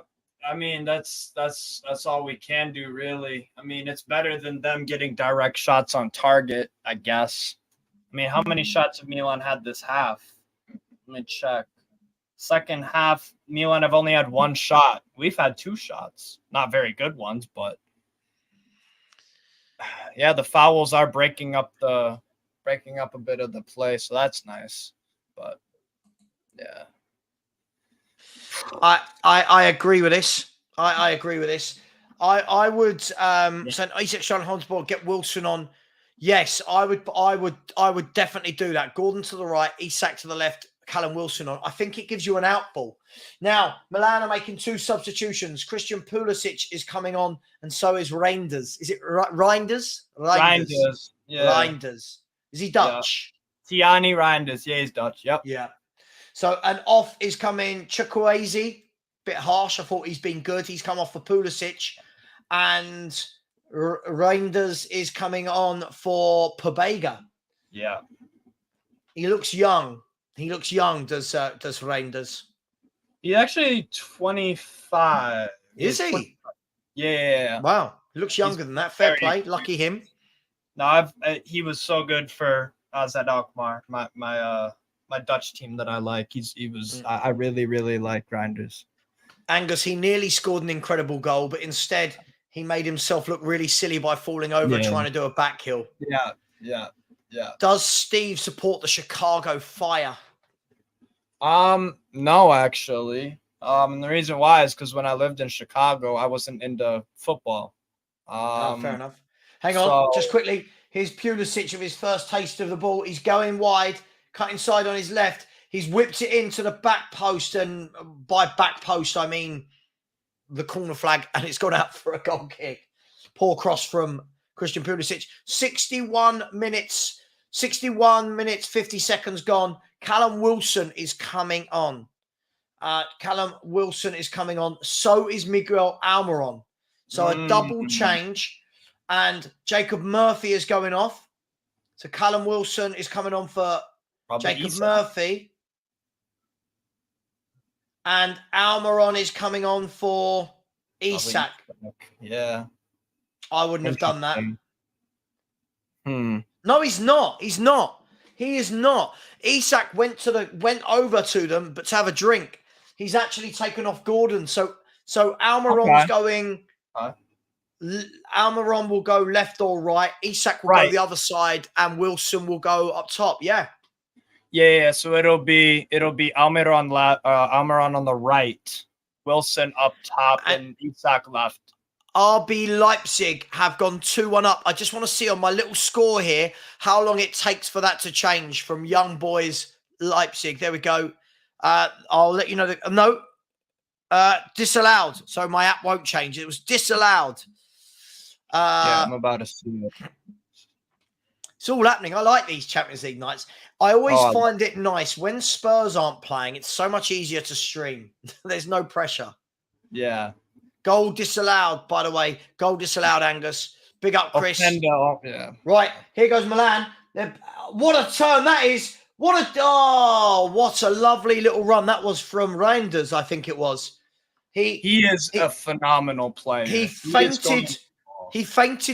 I mean, that's all we can do, really. I mean, it's better than them getting direct shots on target, I guess. I mean, how many shots have Milan had this half? Let me check. second half, Milan have only had one shot. We've had 2 shots. Not very good ones, but yeah, the fouls are breaking up a bit of the play, so that's nice. But yeah. I agree with this. I agree with this. I would send Isak Schoenholzborg, get Wilson on. Yes, I would definitely do that. Gordon to the right, Isak to the left, Callum Wilson on. I think it gives you an out ball. Now, Milan are making 2 substitutions. Christian Pulisic is coming on, and so is Reinders. Is it Reinders? Reinders. Yeah. Reinders. Is he Dutch? Yeah. Tiani Reinders. Yeah, he's Dutch. Yep. Yeah. So, and off is coming Chukwueze. Bit harsh. I thought he's been good. He's come off for Pulisic. And Reinders is coming on for Pobega. Yeah. He looks young. Does Reinders. He's actually 25. Is he? 25. Yeah. Wow. He looks younger than that. Fair play. Lucky him. No, he was so good for Azad Alkmaar, my Dutch team that I like. I really, really like Reinders. Angus, he nearly scored an incredible goal, but instead he made himself look really silly by falling over trying to do a back heel. Yeah. Does Steve support the Chicago Fire? No, actually. And the reason why is because when I lived in Chicago, I wasn't into football. Fair enough. Hang on, just quickly. Here's Pulisic of his first taste of the ball. He's going wide, cutting side on his left. He's whipped it into the back post, and by back post, I mean the corner flag, and it's gone out for a goal kick. Poor cross from Christian Pulisic. 61 minutes, 50 seconds gone. Callum Wilson is coming on. So is Miguel Almiron. So a double change. And Jacob Murphy is going off. So Callum Wilson is coming on for Jacob Murphy. And Almiron is coming on for Isak. Yeah. I wouldn't have done that. No, he's not. He is not. Isak went over to them, but to have a drink. He's actually taken off Gordon. So Almiron's going. Almiron will go left or right. Isak will go the other side, and Wilson will go up top. Yeah. So it'll be Almiron on the right, Wilson up top, and Isak left. RB Leipzig have gone 2-1 up. I just want to see on my little score here how long it takes for that to change from Young Boys Leipzig. There we go. I'll let you know. Disallowed. So my app won't change. It was disallowed. I'm about to see it. It's all happening. I like these Champions League nights. I always find it nice when Spurs aren't playing. It's so much easier to stream. There's no pressure. Yeah. Goal disallowed, by the way. Goal disallowed, Angus. Big up, Chris. Yeah. Right, here goes Milan. What a turn that is. What a lovely little run. That was from Reinders, I think it was. He is a phenomenal player. He fainted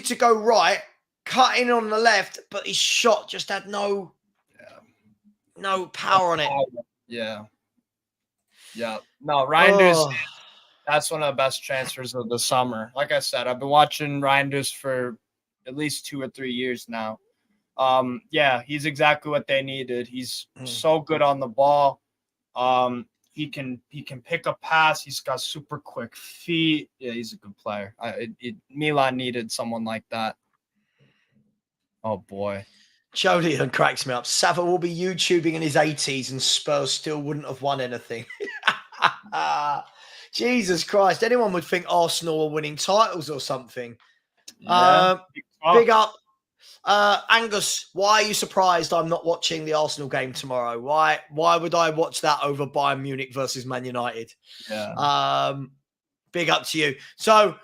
to go right, cut in on the left, but his shot just had no power on it. Yeah. No, Reinders, that's one of the best transfers of the summer. Like I said, I've been watching Reinders for at least 2 or 3 years now. He's exactly what they needed. He's so good on the ball. He can pick a pass. He's got super quick feet. Yeah, he's a good player. Milan needed someone like that. Oh boy. Jolyon cracks me up. Savva will be YouTubing in his 80s and Spurs still wouldn't have won anything. Jesus Christ. Anyone would think Arsenal are winning titles or something. Yeah. Big up. Angus, why are you surprised I'm not watching the Arsenal game tomorrow? Why would I watch that over Bayern Munich versus Man United? Yeah. Big up to you. So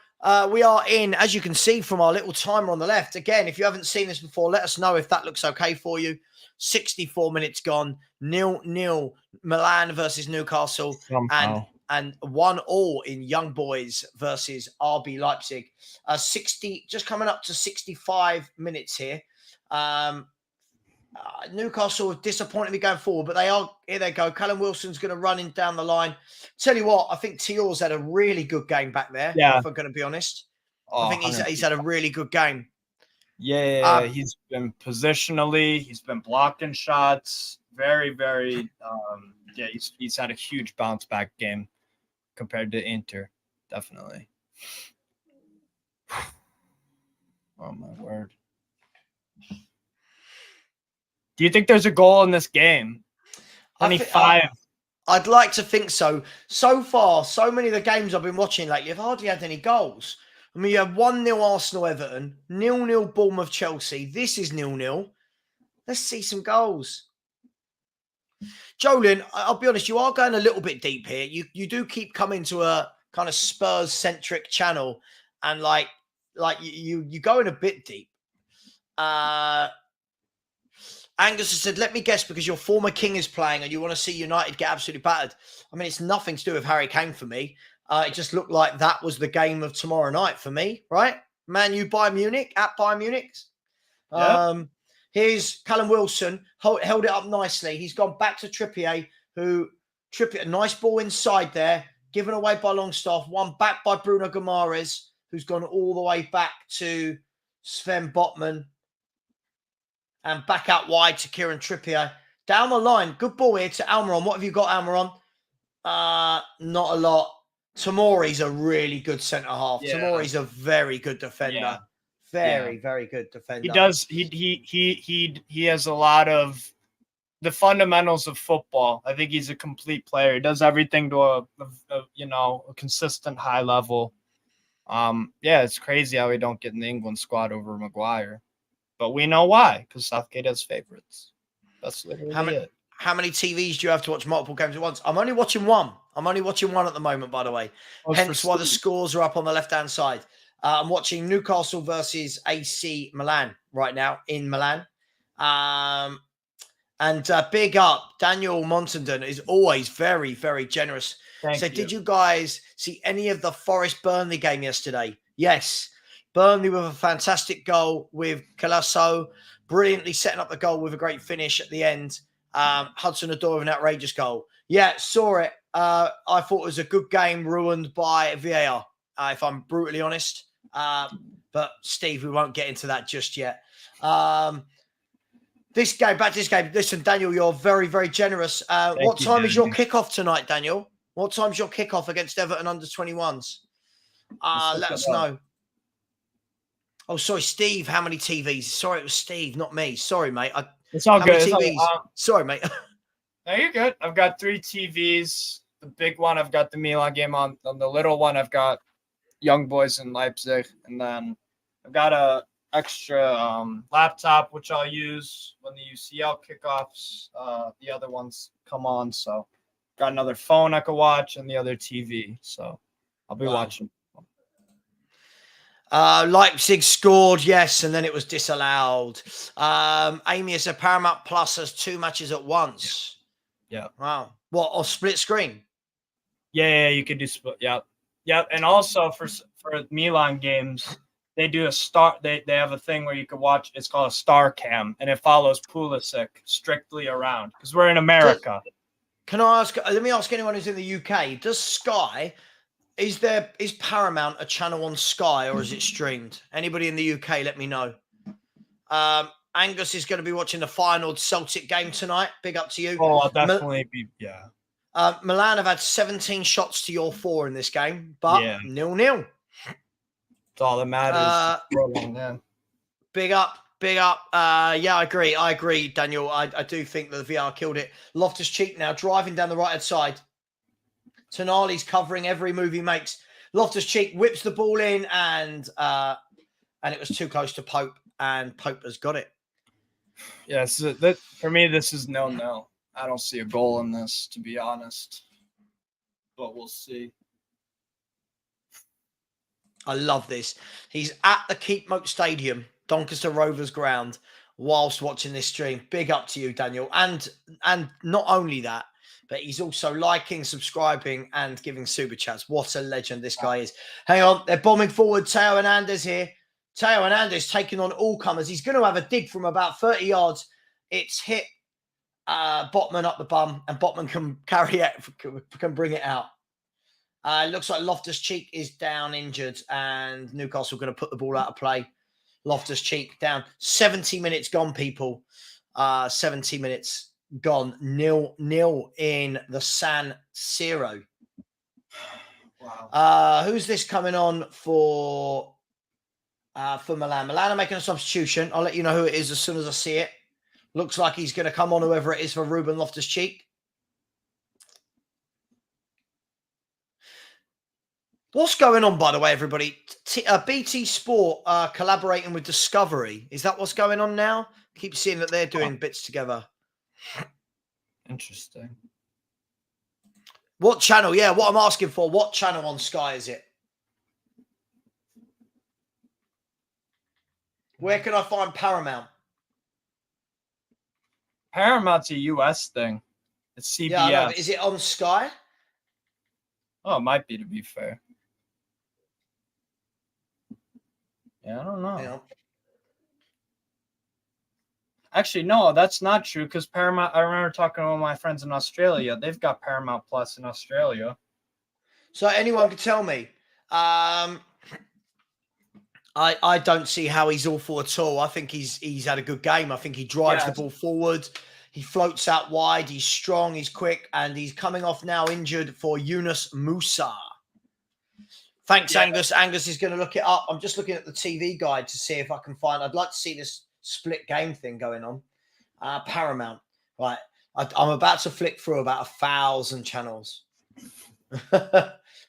we are in, as you can see from our little timer on the left. Again, if you haven't seen this before, let us know if that looks okay for you. 64 minutes gone. 0-0. Milan versus Newcastle. Somehow. And 1-1 in Young Boys versus RB Leipzig. 60, just coming up to 65 minutes here. Newcastle have disappointed me going forward, but they are, here they go. Callum Wilson's going to run in down the line. Tell you what, I think Tior's had a really good game back there, Yeah. if I'm going to be honest. Oh, I think he's had a really good game. Yeah, he's been positionally, he's been blocking shots. Very, very, yeah, he's had a huge bounce back game compared to Inter, definitely. Oh, my word. Do you think there's a goal in this game? 25. I'd like to think so. So far, so many of the games I've been watching lately have hardly had any goals. I mean, you have 1-0 Arsenal-Everton, 0-0 Bournemouth-Chelsea. This is 0-0. Let's see some goals. Jolin, I'll be honest, you are going a little bit deep here. You do keep coming to a kind of Spurs-centric channel, and like you going a bit deep. Angus has said, let me guess, because your former king is playing and you want to see United get absolutely battered. I mean, it's nothing to do with Harry Kane for me. It just looked like that was the game of tomorrow night for me, right? Man U Bayern Munich, at Bayern Munich. Yeah. Here's Callum Wilson, held it up nicely. He's gone back to Trippier, Trippier, nice ball inside there, given away by Longstaff, one back by Bruno Guimaraes, who's gone all the way back to Sven Botman. And back out wide to Kieran Trippier. Down the line, good ball here to Almiron. What have you got, Almiron? Not a lot. Tamori's a really good centre-half. Yeah. Tamori's a very good defender. Yeah. Very good defender. He does. He has a lot of the fundamentals of football. I think he's a complete player. He does everything to a consistent high level. Yeah, it's crazy how we don't get in the England squad over Maguire. But we know why, because Southgate has favorites. That's literally it. How many TVs do you have to watch multiple games at once? I'm only watching one. I'm only watching one at the moment, by the way. Hence why the scores are up on the left-hand side. I'm watching Newcastle versus AC Milan right now in Milan. And big up, Daniel Montandon is always very, very generous. Thank you. Did you guys see any of the Forest-Burnley game yesterday? Yes. Burnley with a fantastic goal with Colasso, brilliantly setting up the goal with a great finish at the end. Hudson-Odoi with an outrageous goal. Yeah, saw it. I thought it was a good game ruined by VAR, if I'm brutally honest. But Steve, we won't get into that just yet. Back to this game. Listen, Daniel, you're very, very generous. What time is your kickoff tonight, Daniel? What time's your kickoff against Everton under 21s? Let us know. Oh, sorry, Steve. How many TVs? Sorry, it was Steve, not me. Sorry, mate. It's all good. Sorry, mate. No, you're good. I've got 3 TVs. The big one, I've got the Milan game on. On the little one, I've got Young Boys in Leipzig. And then I've got a extra laptop, which I'll use when the UCL kickoffs. The other ones come on. So got another phone I could watch and the other TV. So I'll be watching. Leipzig scored, yes, and then it was disallowed. Amy said Paramount Plus has 2 matches at once. Yeah. Wow. What, or split screen? Yeah, you could do split. Yeah. And also for Milan games, they do they have a thing where you could watch. It's called a star cam, and it follows Pulisic strictly around because we're in America. Can I ask? Let me ask anyone who's in the UK. Does Sky? Is Paramount a channel on Sky or is it streamed? Anybody in the UK, let me know. Angus is going to be watching the final Celtic game tonight. Big up to you. Oh, I'll definitely be, yeah. Milan have had 17 shots to your 4 in this game, but 0-0. That's all that matters. Big up. Yeah, I agree, Daniel. I do think that the VR killed it. Loftus-Cheek now driving down the right-hand side. Tonali's covering every move he makes. Loftus-Cheek whips the ball in, and it was too close to Pope, and Pope has got it. Yes, for me, this is 0-0. I don't see a goal in this, to be honest, but we'll see. I love this. He's at the Keepmoat Stadium, Doncaster Rovers ground, whilst watching this stream. Big up to you, Daniel. And not only that, but he's also liking, subscribing, and giving super chats. What a legend this guy is. Hang on, they're bombing forward. Teo Hernandez here. Teo Hernandez taking on all comers. He's going to have a dig from about 30 yards. It's hit Botman up the bum, and Botman can carry it, can bring it out. Looks like Loftus-Cheek is down injured, and Newcastle going to put the ball out of play. Loftus-Cheek down. 70 minutes gone, people. 70 minutes gone. 0-0 in the San Siro. Wow. Who's this coming on for Milan? Milan are making a substitution. I'll let you know who it is as soon as I see it. Looks like he's going to come on, whoever it is, for Ruben Loftus-Cheek. What's going on, by the way, everybody? BT Sport collaborating with Discovery. Is that what's going on now? Keep seeing that they're doing bits together. Interesting. What channel? Yeah, what I'm asking for. What channel on Sky is it? Where can I find Paramount? Paramount's a US thing. It's CBS. Yeah, I know, but is it on Sky? Oh, it might be, to be fair. Yeah, I don't know. Yeah. Actually, no, that's not true, because Paramount, I remember talking to one of my friends in Australia. They've got Paramount Plus in Australia. So anyone could tell me. I don't see how he's awful at all. I think he's had a good game. I think he drives the ball forward. He floats out wide. He's strong. He's quick. And he's coming off now injured for Yunus Musa. Thanks, Angus. Angus is going to look it up. I'm just looking at the TV guide to see if I can find. I'd like to see this split game thing going on. Paramount. Right. I'm about to flick through about 1,000 channels.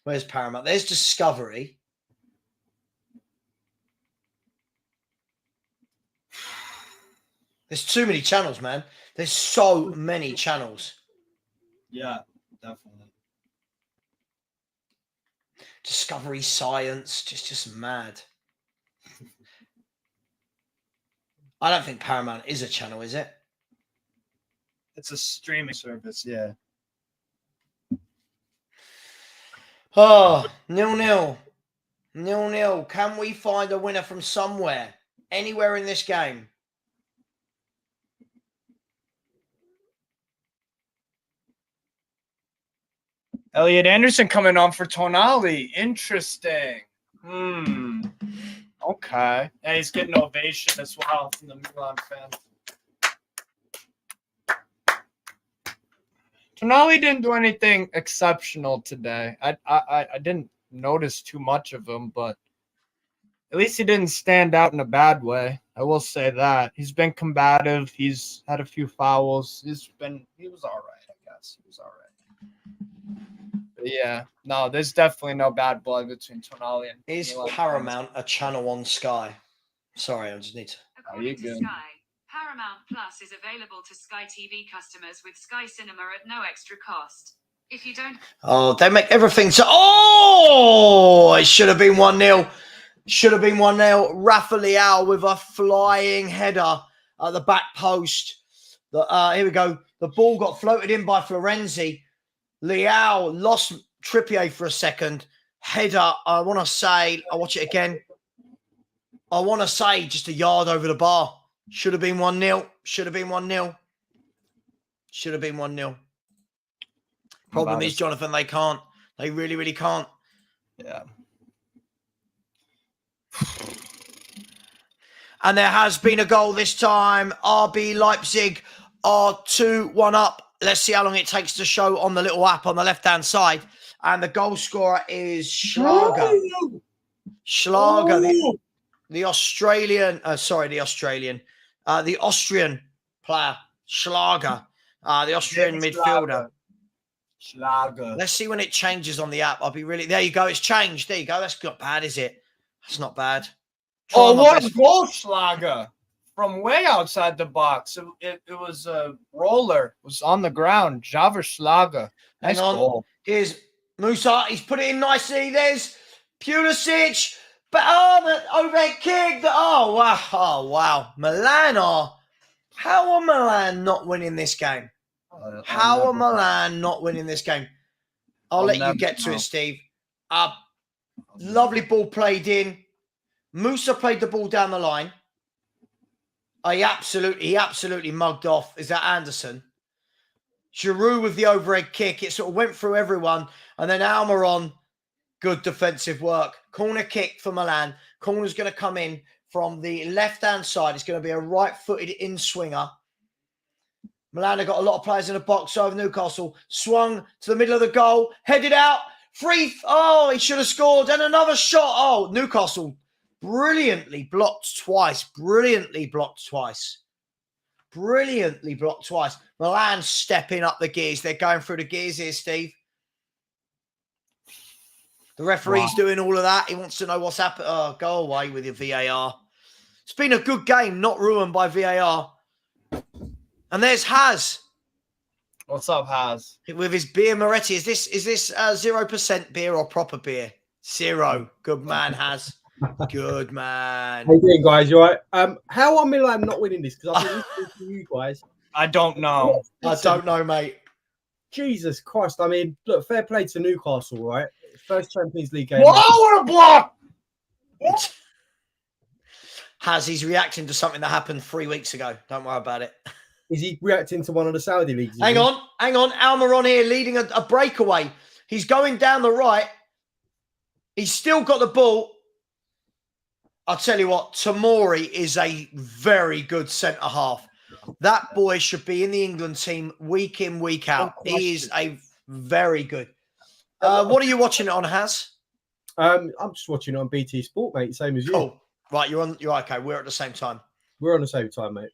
Where's Paramount? There's Discovery. There's too many channels, man. There's so many channels. Yeah, definitely. Discovery Science, just mad. I don't think Paramount is a channel, is it? It's a streaming service, yeah. Oh, 0-0. 0-0. Can we find a winner from somewhere? Anywhere in this game? Elliot Anderson coming on for Tonali. Interesting. Okay. And he's getting ovation as well from the Milan fans. Tonali didn't do anything exceptional today. I didn't notice too much of him, but at least he didn't stand out in a bad way. I will say that. He's been combative. He's had a few fouls. He was all right, I guess. He was all right. But yeah, no, there's definitely no bad blood between Tonali and Is Milan Paramount fans. a channel on Sky? Sorry, I just need to. According to Sky, Paramount Plus is available to Sky TV customers with Sky Cinema at no extra cost. If you don't... Oh, they make everything so... Oh! It should have been 1-0. Should have been 1-0. Rafa Leao with a flying header at the back post. Here we go. The ball got floated in by Florenzi. Leao lost Trippier for a second. Header, I want to say... I'll watch it again. I want to say just a yard over the bar. Should have been 1-0. Should have been 1-0. Should have been 1-0. Problem is, Jonathan, they can't. They really, really can't. Yeah. And there has been a goal this time. RB Leipzig are 2-1 up. Let's see how long it takes to show on the little app on the left-hand side. And the goal scorer is Schlager. Schlager, the Australian player, Schlager, the Austrian midfielder. Schlager. Let's see when it changes on the app. There you go. It's changed. There you go. That's not bad, is it? That's not bad. Oh, what a goal, Schlager. From way outside the box. It was a roller. It was on the ground. Javier Schlager. Nice goal. Here's Musa. He's put it in nicely. There's Pulisic. But the overhead kick. Oh, wow. Oh, wow. How are Milan not winning this game? How are Milan not winning this game? I'll let you get to it, Steve. Lovely ball played in. Musa played the ball down the line. He absolutely mugged off. Is that Anderson? Giroud with the overhead kick. It sort of went through everyone. And then Almiron, good defensive work. Corner kick for Milan. Corner's going to come in from the left-hand side. It's going to be a right-footed in-swinger. Milan have got a lot of players in the box over Newcastle. Swung to the middle of the goal. Headed out. Free. Oh, he should have scored. And another shot. Oh, Newcastle brilliantly blocked twice. Brilliantly blocked twice. Milan stepping up the gears. They're going through the gears here, Steve. The referee's doing all of that. He wants to know what's happened. Oh, go away with your VAR. It's been a good game, not ruined by VAR. And there's Haz. What's up, Haz? With his beer Moretti. Is this 0% beer or proper beer? 0. Good man, Haz. Good man. How you doing, guys? You all right? How are Milan not winning this? Because I've been listening to you guys. I don't know. I don't know, mate. Jesus Christ. I mean, look, fair play to Newcastle, right? First Champions League game. Whoa, what a block! He's reacting to something that happened 3 weeks ago. Don't worry about it. Is he reacting to one of the Saudi leagues? Hang on. Almiron here leading a breakaway. He's going down the right. He's still got the ball. I'll tell you what, Tomori is a very good centre-half. That boy should be in the England team week in, week out. He is a very good. What are you watching it on, Haz? I'm just watching it on BT Sport, mate. Same as you. Cool. Right, you're okay. We're at the same time. We're on the same time, mate.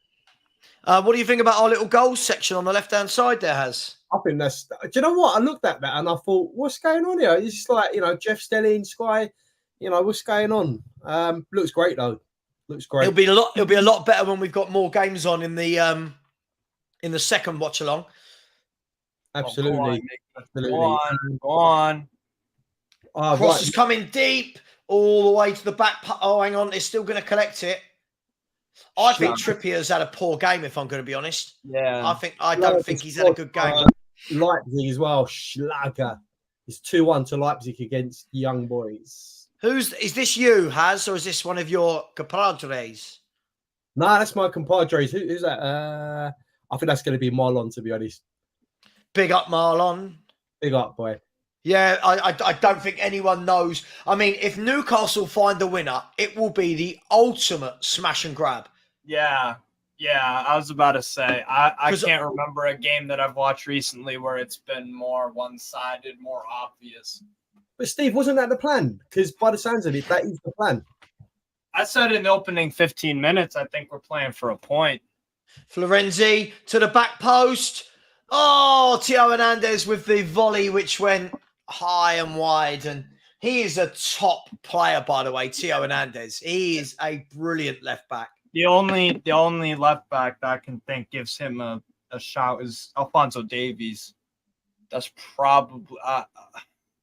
What do you think about our little goals section on the left-hand side there, Haz? I think that's... Do you know what? I looked at that and I thought, what's going on here? It's just like, Jeff Stelling, Sky, what's going on? Looks great, though. Looks great. It'll be a lot better when we've got more games on in the second watch along. Absolutely. Go on. Cross is coming deep all the way to the back. Oh, hang on. They're still going to collect it. I think Trippier's had a poor game, if I'm going to be honest. Yeah. I don't think he's had a good game. Leipzig as well. Schlager. It's 2-1 to Leipzig against Young Boys. Is this you, Haz, or is this one of your compadres? Nah, that's my compadres. Who's that? I think that's going to be Marlon, to be honest. Big up, Marlon. Big up, boy. Yeah, I don't think anyone knows. I mean, if Newcastle find the winner, it will be the ultimate smash and grab. Yeah, I was about to say. I can't remember a game that I've watched recently where it's been more one-sided, more obvious. But Steve, wasn't that the plan? Because by the sounds of it, that is the plan. I said in the opening 15 minutes, I think we're playing for a point. Florenzi to the back post. Oh, Theo Hernandez with the volley, which went high and wide. And he is a top player, by the way, Theo Hernandez. He is a brilliant left back. The only left back that I can think gives him a shout is Alphonso Davies. That's probably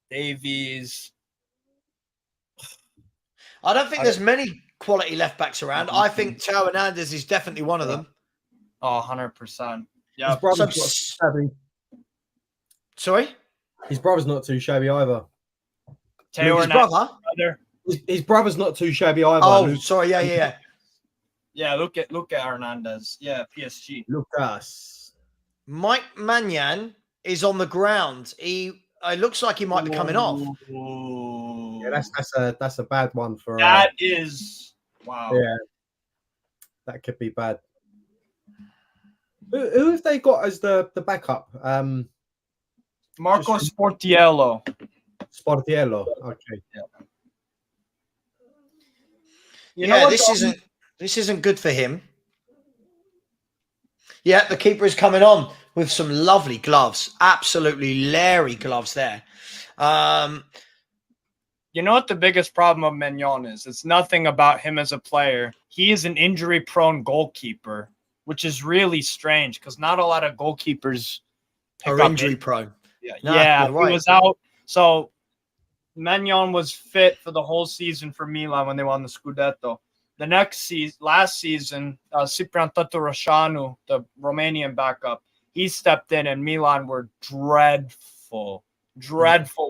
Davies. I don't think there's many quality left backs around. I think Theo Hernandez is definitely one of them. Oh, 100%. Yeah. His brother's not too shabby. Sorry? His brother's not too shabby either. His brother? His brother's not too shabby either. Oh, sorry. Yeah. Yeah, look at Hernandez. Yeah, PSG. Lucas. Mike Magnan is on the ground. It looks like he might be coming off. Yeah, that's a bad one for that is wow. Yeah, that could be bad. Who have they got as the backup? Marco Sportiello. Sportiello. Okay. Yeah. This isn't good for him. Yeah, the keeper is coming on with some lovely gloves. Absolutely Larry gloves there. You know what the biggest problem of Mignon is? It's nothing about him as a player. He is an injury-prone goalkeeper, which is really strange because not a lot of goalkeepers are injury-prone. Yeah, right. He was out. So Mignon was fit for the whole season for Milan when they won the Scudetto. The last season, Ciprian Tătăreșanu, the Romanian backup, he stepped in and Milan were dreadful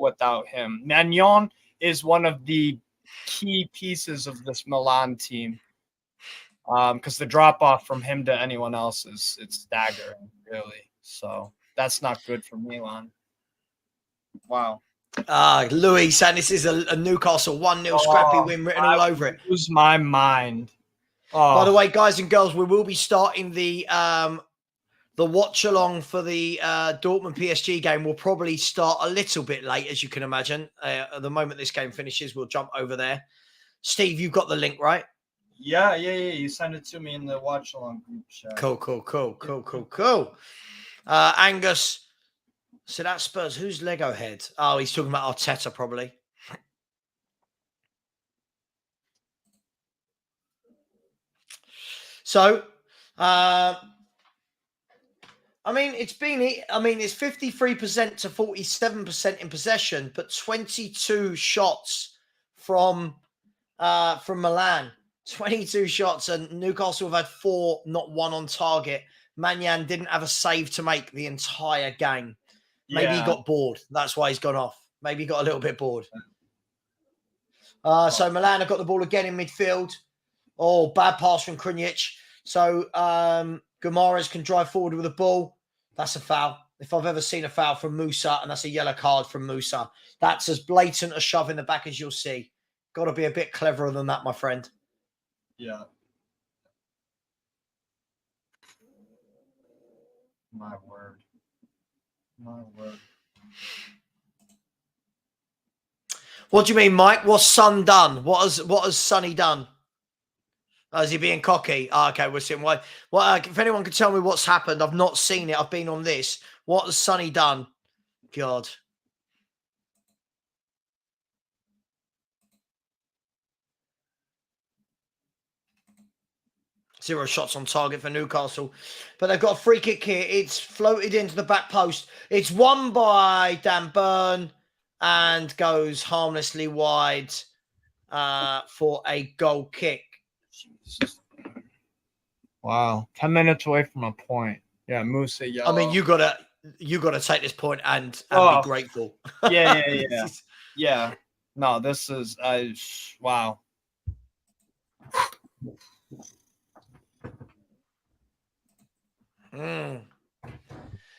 without him. Mignon is one of the key pieces of this Milan team. because the drop off from him to anyone else it's staggering, really. So that's not good for Milan. Wow. Louis saying this is a Newcastle 1-0 scrappy win written all over it. Lose my mind. By the way, guys and girls, we will be starting the watch along for the Dortmund PSG game. Will probably start a little bit late, as you can imagine. At the moment this game finishes, we'll jump over there. Steve, you've got the link, right? Yeah. You sent it to me in the Watchalong group chat. Cool. Angus, so that's Spurs. Who's Lego head? Oh, he's talking about Arteta, probably. So, it's 53% to 47% in possession, but 22 shots from Milan. 22 shots, and Newcastle have had 4, not 1 on target. Manyan didn't have a save to make the entire game. Maybe he got bored. That's why he's gone off. Maybe he got a little bit bored. So Milan have got the ball again in midfield. Oh, bad pass from Krunic. So Guimaraes can drive forward with the ball. That's a foul. If I've ever seen a foul from Musa, and that's a yellow card from Musa. That's as blatant a shove in the back as you'll see. Got to be a bit cleverer than that, my friend. Yeah. My word. What do you mean, Mike? What's Son done? What has Sonny done? Oh, is he being cocky? Oh, okay, we're seeing why. Well, if anyone can tell me what's happened, I've not seen it. I've been on this. What has Sonny done? God. Zero shots on target for Newcastle. But they've got a free kick here. It's floated into the back post. It's won by Dan Burn and goes harmlessly wide for a goal kick. Wow. 10 minutes away from a point. Yeah, Musa yellow. I mean, you gotta take this point and be grateful. Yeah. Yeah. No, this is wow.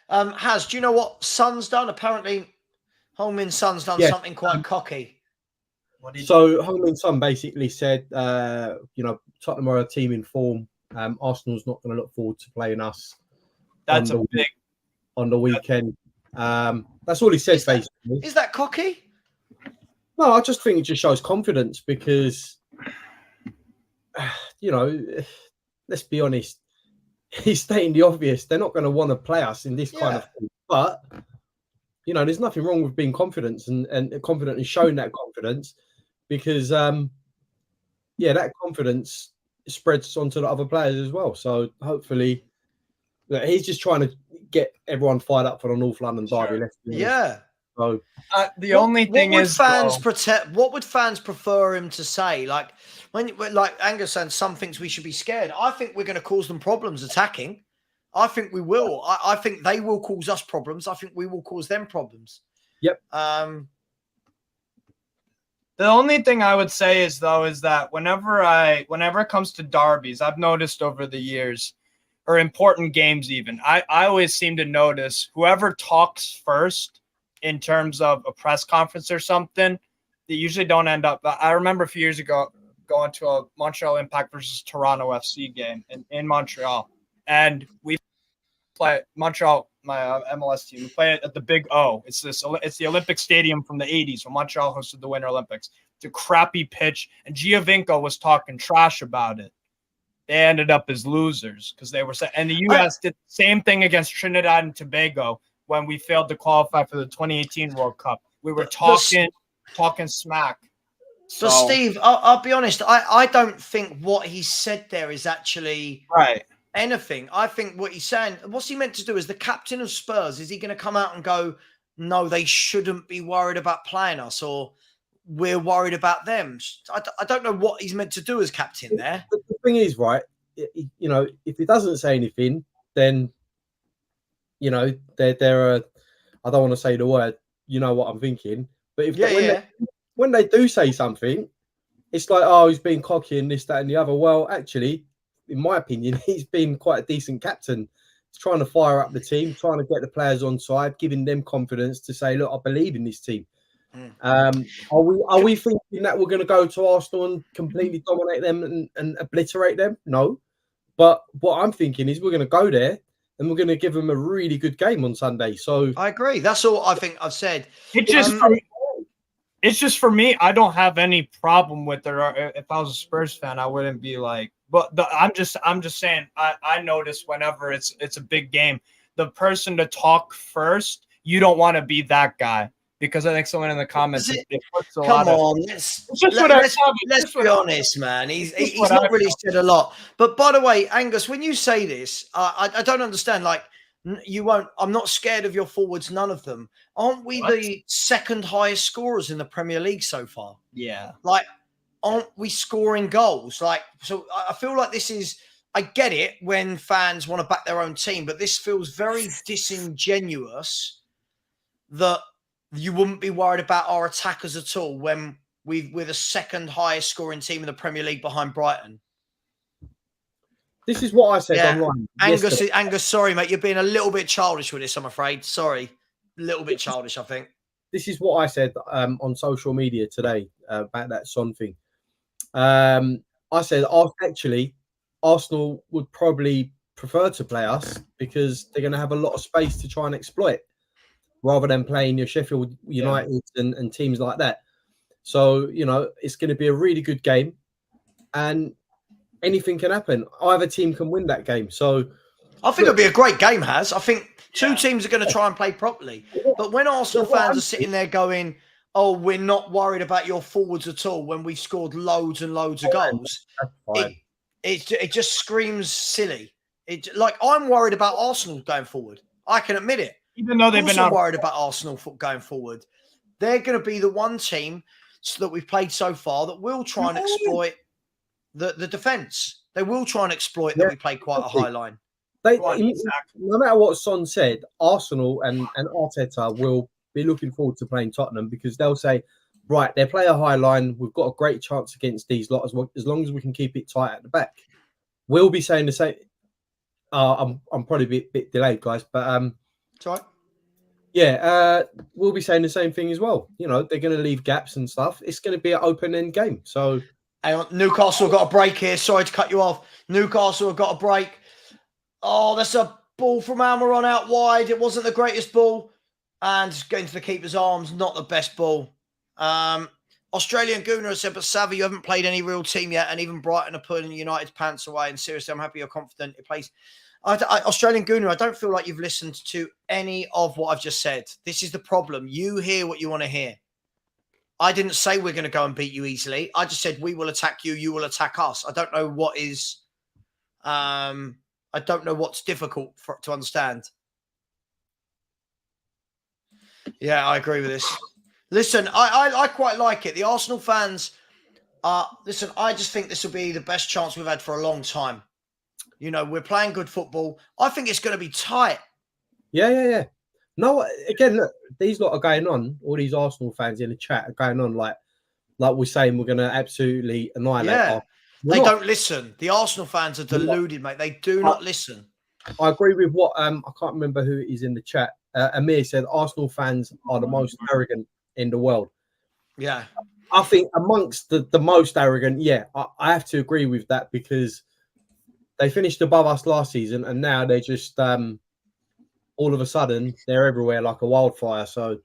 Has, do you know what Son's done? Apparently, Heung-min Son's done something quite cocky. So Heung-min Son basically said, Tottenham are a team in form. Arsenal's not going to look forward to playing us. That's on the weekend. That's all he says, basically. Is that cocky? No, I just think it just shows confidence because, let's be honest. He's stating the obvious. They're not going to want to play us in this kind of thing. But, there's nothing wrong with being confident and confident and showing that confidence because, that confidence spreads onto the other players as well. So hopefully, he's just trying to get everyone fired up for the North London derby. Yeah. So the only thing is, what would fans prefer him to say? Like like Angus said, some thinks we should be scared. I think we're going to cause them problems attacking. I think we will. I think they will cause us problems. I think we will cause them problems. Yep. The only thing I would say is that whenever it comes to derbies, I've noticed over the years, or important games even, I always seem to notice whoever talks first in terms of a press conference or something, they usually don't end up. I remember a few years ago going to a Montreal Impact versus Toronto FC game in Montreal, and we play Montreal, my MLS team. We play it at the Big O. It's the Olympic Stadium from the 80s when Montreal hosted the Winter Olympics. It's a crappy pitch, and Giovinco was talking trash about it. They ended up as losers because they were. And the U.S. did the same thing against Trinidad and Tobago when we failed to qualify for the 2018 World Cup. We were talking smack. So, Steve, I'll be honest. I don't think what he said there is actually anything. I think what he's saying, what's he meant to do as the captain of Spurs? Is he going to come out and go, no, they shouldn't be worried about playing us, or we're worried about them? I don't know what he's meant to do as captain there. The thing is, right, if he doesn't say anything, then, they're I don't want to say the word, you know what I'm thinking. But when they do say something, it's like, oh, he's being cocky and this, that, and the other. Well, actually, in my opinion, he's been quite a decent captain. He's trying to fire up the team, trying to get the players on side, giving them confidence to say, look, I believe in this team. Are we thinking that we're going to go to Arsenal and completely dominate them and obliterate them? No. But what I'm thinking is we're going to go there and we're going to give them a really good game on Sunday. So I agree. That's all I think I've said. It's just for me, I don't have any problem with it. If I was a Spurs fan, I wouldn't be like, I'm just saying, I notice whenever it's a big game, the person to talk first, you don't want to be that guy. Because I think someone in the comments come on, let's be honest, man. He's not really said a lot. But by the way, Angus, when you say this, I don't understand. Like, you won't. I'm not scared of your forwards. None of them. Aren't we the second highest scorers in the Premier League so far? Yeah. Like, aren't we scoring goals? Like, so I feel like this is. I get it when fans want to back their own team, but this feels very disingenuous that you wouldn't be worried about our attackers at all when we're the second highest scoring team in the Premier League behind Brighton. This is what I said online. Angus, sorry, mate. You're being a little bit childish with this, I'm afraid. Sorry. A little bit childish, I think. This is what I said on social media today about that Son thing. I said, actually, Arsenal would probably prefer to play us because they're going to have a lot of space to try and exploit, rather than playing your Sheffield United and teams like that. So, it's going to be a really good game and anything can happen. Either team can win that game. So I think it'll be a great game, Has. I think two teams are going to try and play properly. But when Arsenal fans are sitting there going, oh, we're not worried about your forwards at all when we've scored loads and loads of goals, it just screams silly. Like, I'm worried about Arsenal going forward. I can admit it. Even though they've been worried about Arsenal going forward. They're going to be the one team that we've played so far that will try and exploit the defence. They will try and exploit that we play quite a high line. No matter what Son said, Arsenal and Arteta will be looking forward to playing Tottenham because they'll say, right, they play a high line. We've got a great chance against these lot as long as we can keep it tight at the back. We'll be saying the same. I'm probably a bit delayed, guys, but it's all right. Yeah, we'll be saying the same thing as well. They're going to leave gaps and stuff. It's going to be an open-end game. So, hang on, Newcastle got a break here. Sorry to cut you off. Newcastle have got a break. Oh, that's a ball from Almiron out wide. It wasn't the greatest ball. And getting to the keeper's arms, not the best ball. Australian Gooner has said, but Savva, you haven't played any real team yet. And even Brighton are pulling United's pants away. And seriously, I'm happy you're confident it plays. Australian Gooner, I don't feel like you've listened to any of what I've just said. This is the problem. You hear what you want to hear. I didn't say we're going to go and beat you easily. I just said we will attack you. You will attack us. I don't know what is... I don't know what's difficult to understand. Yeah, I agree with this. Listen, I quite like it. The Arsenal fans... listen, I just think this will be the best chance we've had for a long time. We're playing good football. I think it's going to be tight. Yeah. No, again, look, these lot are going on. All these Arsenal fans in the chat are going on like we're saying we're going to absolutely annihilate. Yeah, they don't listen. The Arsenal fans are deluded, mate. They do not listen. I agree with what I can't remember who is in the chat. Amir said Arsenal fans are the most arrogant in the world. Yeah, I think amongst the most arrogant. Yeah, I have to agree with that because they finished above us last season, and now they just all of a sudden they're everywhere like a wildfire. So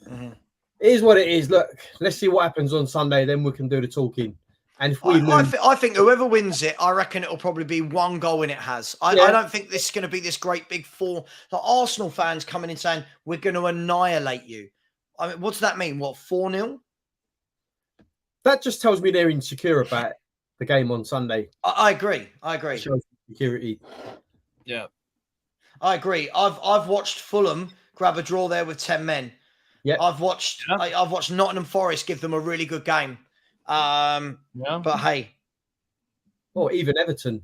it is what it is. Look, let's see what happens on Sunday. Then we can do the talking. And if we lose, I think whoever wins it, I reckon it'll probably be one goal in it. Has I don't think this is going to be this great big four. The Arsenal fans coming in saying we're going to annihilate you. I mean, what does that mean? What, 4-0? That just tells me they're insecure about the game on Sunday. I agree. Shows security. Yeah, I agree. I've watched Fulham grab a draw there with 10 men. Yeah, I've watched Nottingham Forest give them a really good game. But hey, or even Everton.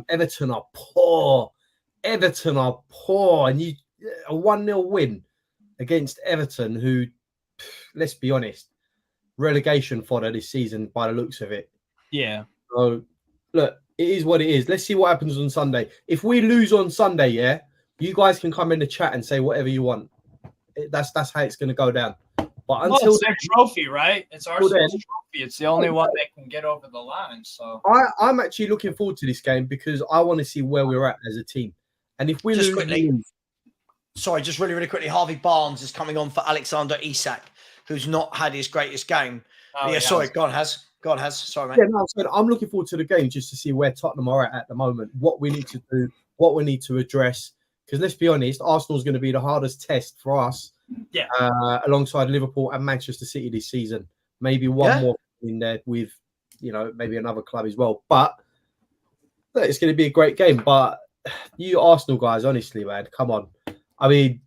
Everton are poor. And a 1-0 win against Everton, who, let's be honest, relegation fodder this season by the looks of it. Yeah. So, look, It is what it is. Let's see what happens on Sunday. If we lose on Sunday, yeah, you guys can come in the chat and say whatever you want. That's how it's going to go down. But until it's their trophy, right? It's Arsenal's then, trophy. It's the only one they can get over the line. So I'm actually looking forward to this game because I want to see where we're at as a team. And if we just lose, quickly, sorry, just really, really quickly, Harvey Barnes is coming on for Alexander Isak, who's not had his greatest game. Sorry, God has. Sorry, mate. Yeah, no, I'm looking forward to the game just to see where Tottenham are at the moment, what we need to do, what we need to address. Because let's be honest, Arsenal's going to be the hardest test for us, alongside Liverpool and Manchester City this season. Maybe one more in there with, maybe another club as well. But it's going to be a great game. But you Arsenal guys, honestly, man, come on. I mean,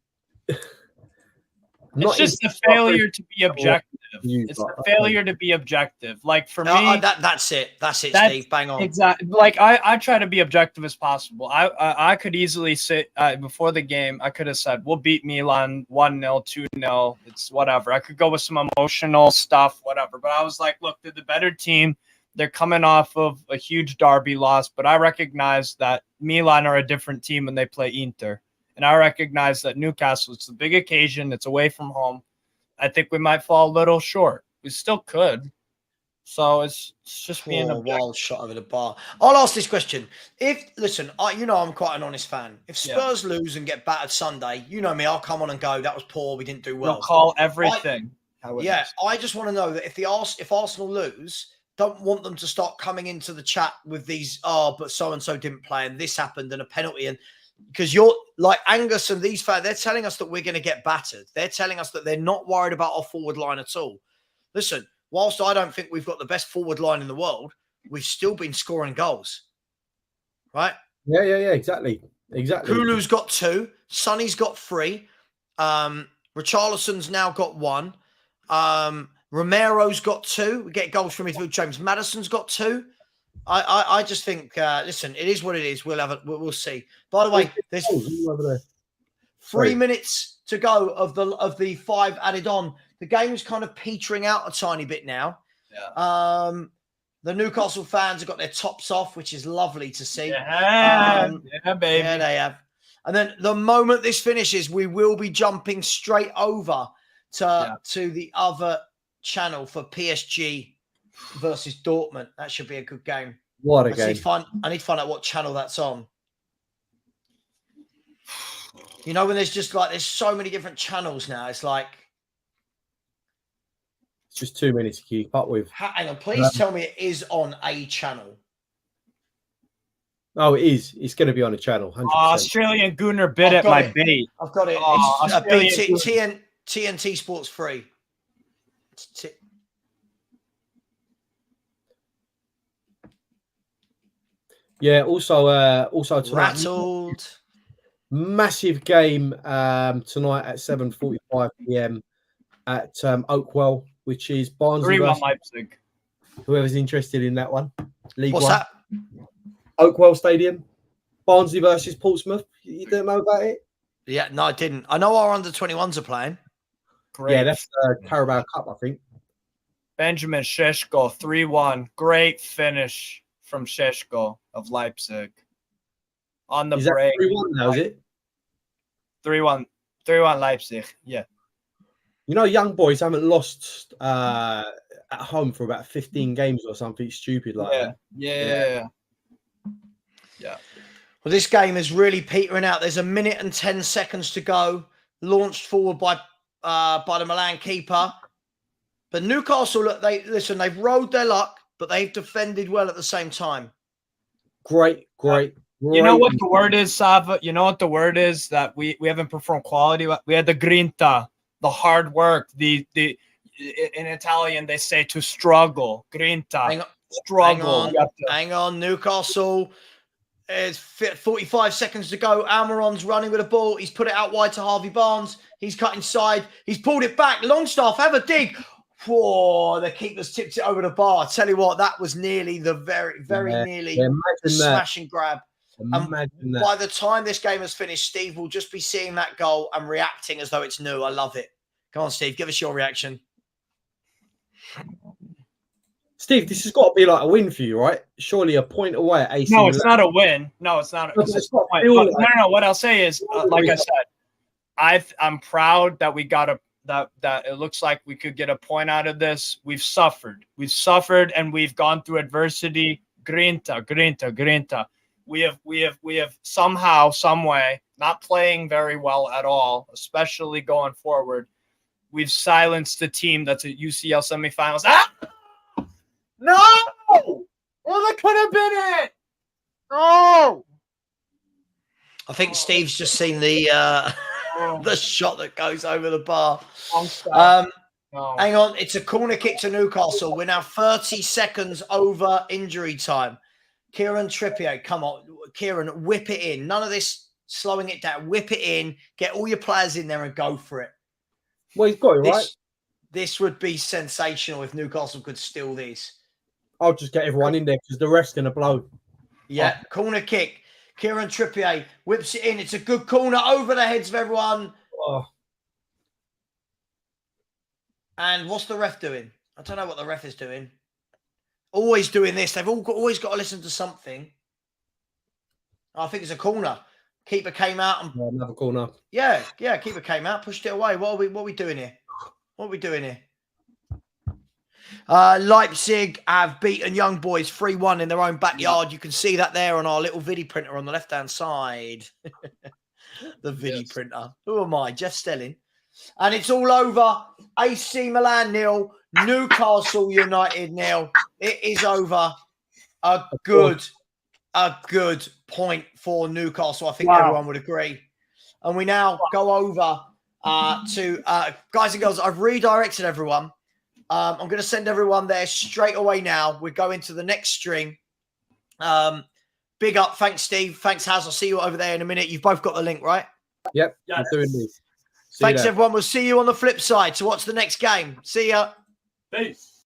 it's just a failure to be objective. It's a failure to be objective. Like for me, that's it. That's it, Steve. Bang on. Exactly. Like I try to be objective as possible. I could easily say before the game, I could have said we'll beat Milan 1-0, 2-0. It's whatever. I could go with some emotional stuff, whatever. But I was like, look, they're the better team. They're coming off of a huge derby loss, but I recognize that Milan are a different team when they play Inter. And I recognize that Newcastle, it's a big occasion. It's away from home. I think we might fall a little short. We still could. So it's just being a wild shot over the bar. I'll ask this question. I'm quite an honest fan. If Spurs lose and get battered Sunday, you know me, I'll come on and go, that was poor. We didn't do well. You'll call everything. I just want to know that if Arsenal lose, don't want them to start coming into the chat with these, but so-and-so didn't play and this happened and a penalty. And because you're like Angus and these fans, they're telling us that we're going to get battered. They're telling us that they're not worried about our forward line at all. Listen, whilst I don't think we've got the best forward line in the world, we've still been scoring goals. Right? Yeah, exactly. Kulu's got 2. Sonny's got 3. Richarlison's now got 1. Romero's got 2. We get goals from midfield. James Maddison's got 2. I just think, listen, it is what it is. We'll see. By the way, there's 3 minutes to go of the 5 added on. The game's kind of petering out a tiny bit now. Yeah. The Newcastle fans have got their tops off, which is lovely to see. Yeah, baby. Yeah, they have. And then the moment this finishes, we will be jumping straight over to the other channel for PSG versus Dortmund. That should be a good game. What a game. I need to find out what channel that's on. When there's there's so many different channels now. It's like it's just too many to keep up with. Hang on, please tell me it is on a channel. Oh, it is. It's going to be on a channel. 100%. Australian Gooner bit at my bait. I've got it. It's TNT Sports 3. Yeah. Also tonight, rattled. Massive game tonight at 7:45 p.m. at Oakwell, which is Barnsley. 3-1 Leipzig. Whoever's interested in that one. League What's One. that? Oakwell Stadium. Barnsley versus Portsmouth. You don't know about it? Yeah, no, I didn't. I know our under-21s are playing. Great. Yeah, that's the Carabao Cup, I think. Benjamin Šeško, 3-1. Great finish from Šeško of Leipzig. On the break. 3-1 now, is it? 3-1 Leipzig, yeah. Young boys haven't lost at home for about 15 games or something stupid like that. Yeah. Well, this game is really petering out. There's 1 minute and 10 seconds to go. Launched forward by the Milan keeper. But Newcastle, look, they've rode their luck, but they've defended well at the same time. Great. You know what the word is, Savva? You know what the word is that we haven't performed quality? We had the grinta, the hard work. The in Italian they say to struggle. Grinta. Struggle. Hang on. Newcastle. It's 45 seconds to go. Almiron's running with a ball. He's put it out wide to Harvey Barnes. He's cut inside. He's pulled it back. Longstaff, have a dig. Whoa, the keeper's tipped it over the bar. I tell you what, that was nearly the very nearly smash and grab. Imagine that. By the time this game has finished, Steve will just be seeing that goal and reacting as though it's new. I love it. Come on, Steve, give us your reaction. Steve, this has got to be like a win for you, right? Surely a point away at AC No, Milan. it's not a win. No, it's not. No, It's but just it's got a point. to feel But like- no. What I'll say is, like I said, I'm proud that we got that it looks like we could get a point out of this. We've suffered, and we've gone through adversity. Grinta. We have somehow, some way, not playing very well at all, especially going forward. We've silenced the team that's at UCL semifinals. Ah! No! Well, that could have been it. No! I think Steve's just seen the the shot that goes over the bar. No. Hang on, it's a corner kick to Newcastle. We're now 30 seconds over injury time. Kieran Trippier, come on, Kieran, whip it in. None of this slowing it down. Whip it in. Get all your players in there and go for it. Well, he's got it, right? This would be sensational if Newcastle could steal this. I'll just get everyone in there because the rest going to blow. Yeah, corner kick. Kieran Trippier whips it in. It's a good corner over the heads of everyone. Oh. And what's the ref doing? I don't know what the ref is doing. Always doing this. They've always got to listen to something. I think it's a corner. Keeper came out and Another corner. yeah. Keeper came out, pushed it away. What are we doing here? What are we doing here? Leipzig have beaten Young Boys 3-1 in their own backyard. You can see that there on our little video printer on the left-hand side. The video printer. Who am I? Jeff Stelling. And it's all over. AC Milan 0, Newcastle United 0. It is over. A good point for Newcastle. I think everyone would agree. And we now go over to guys and girls. I've redirected everyone. I'm going to send everyone there straight away now. We're going to the next stream. Big up. Thanks, Steve. Thanks, Haz. I'll see you over there in a minute. You've both got the link, right? Yep. Yes. I'm doing this. Thanks, everyone. We'll see you on the flip side to watch the next game. See ya. Peace.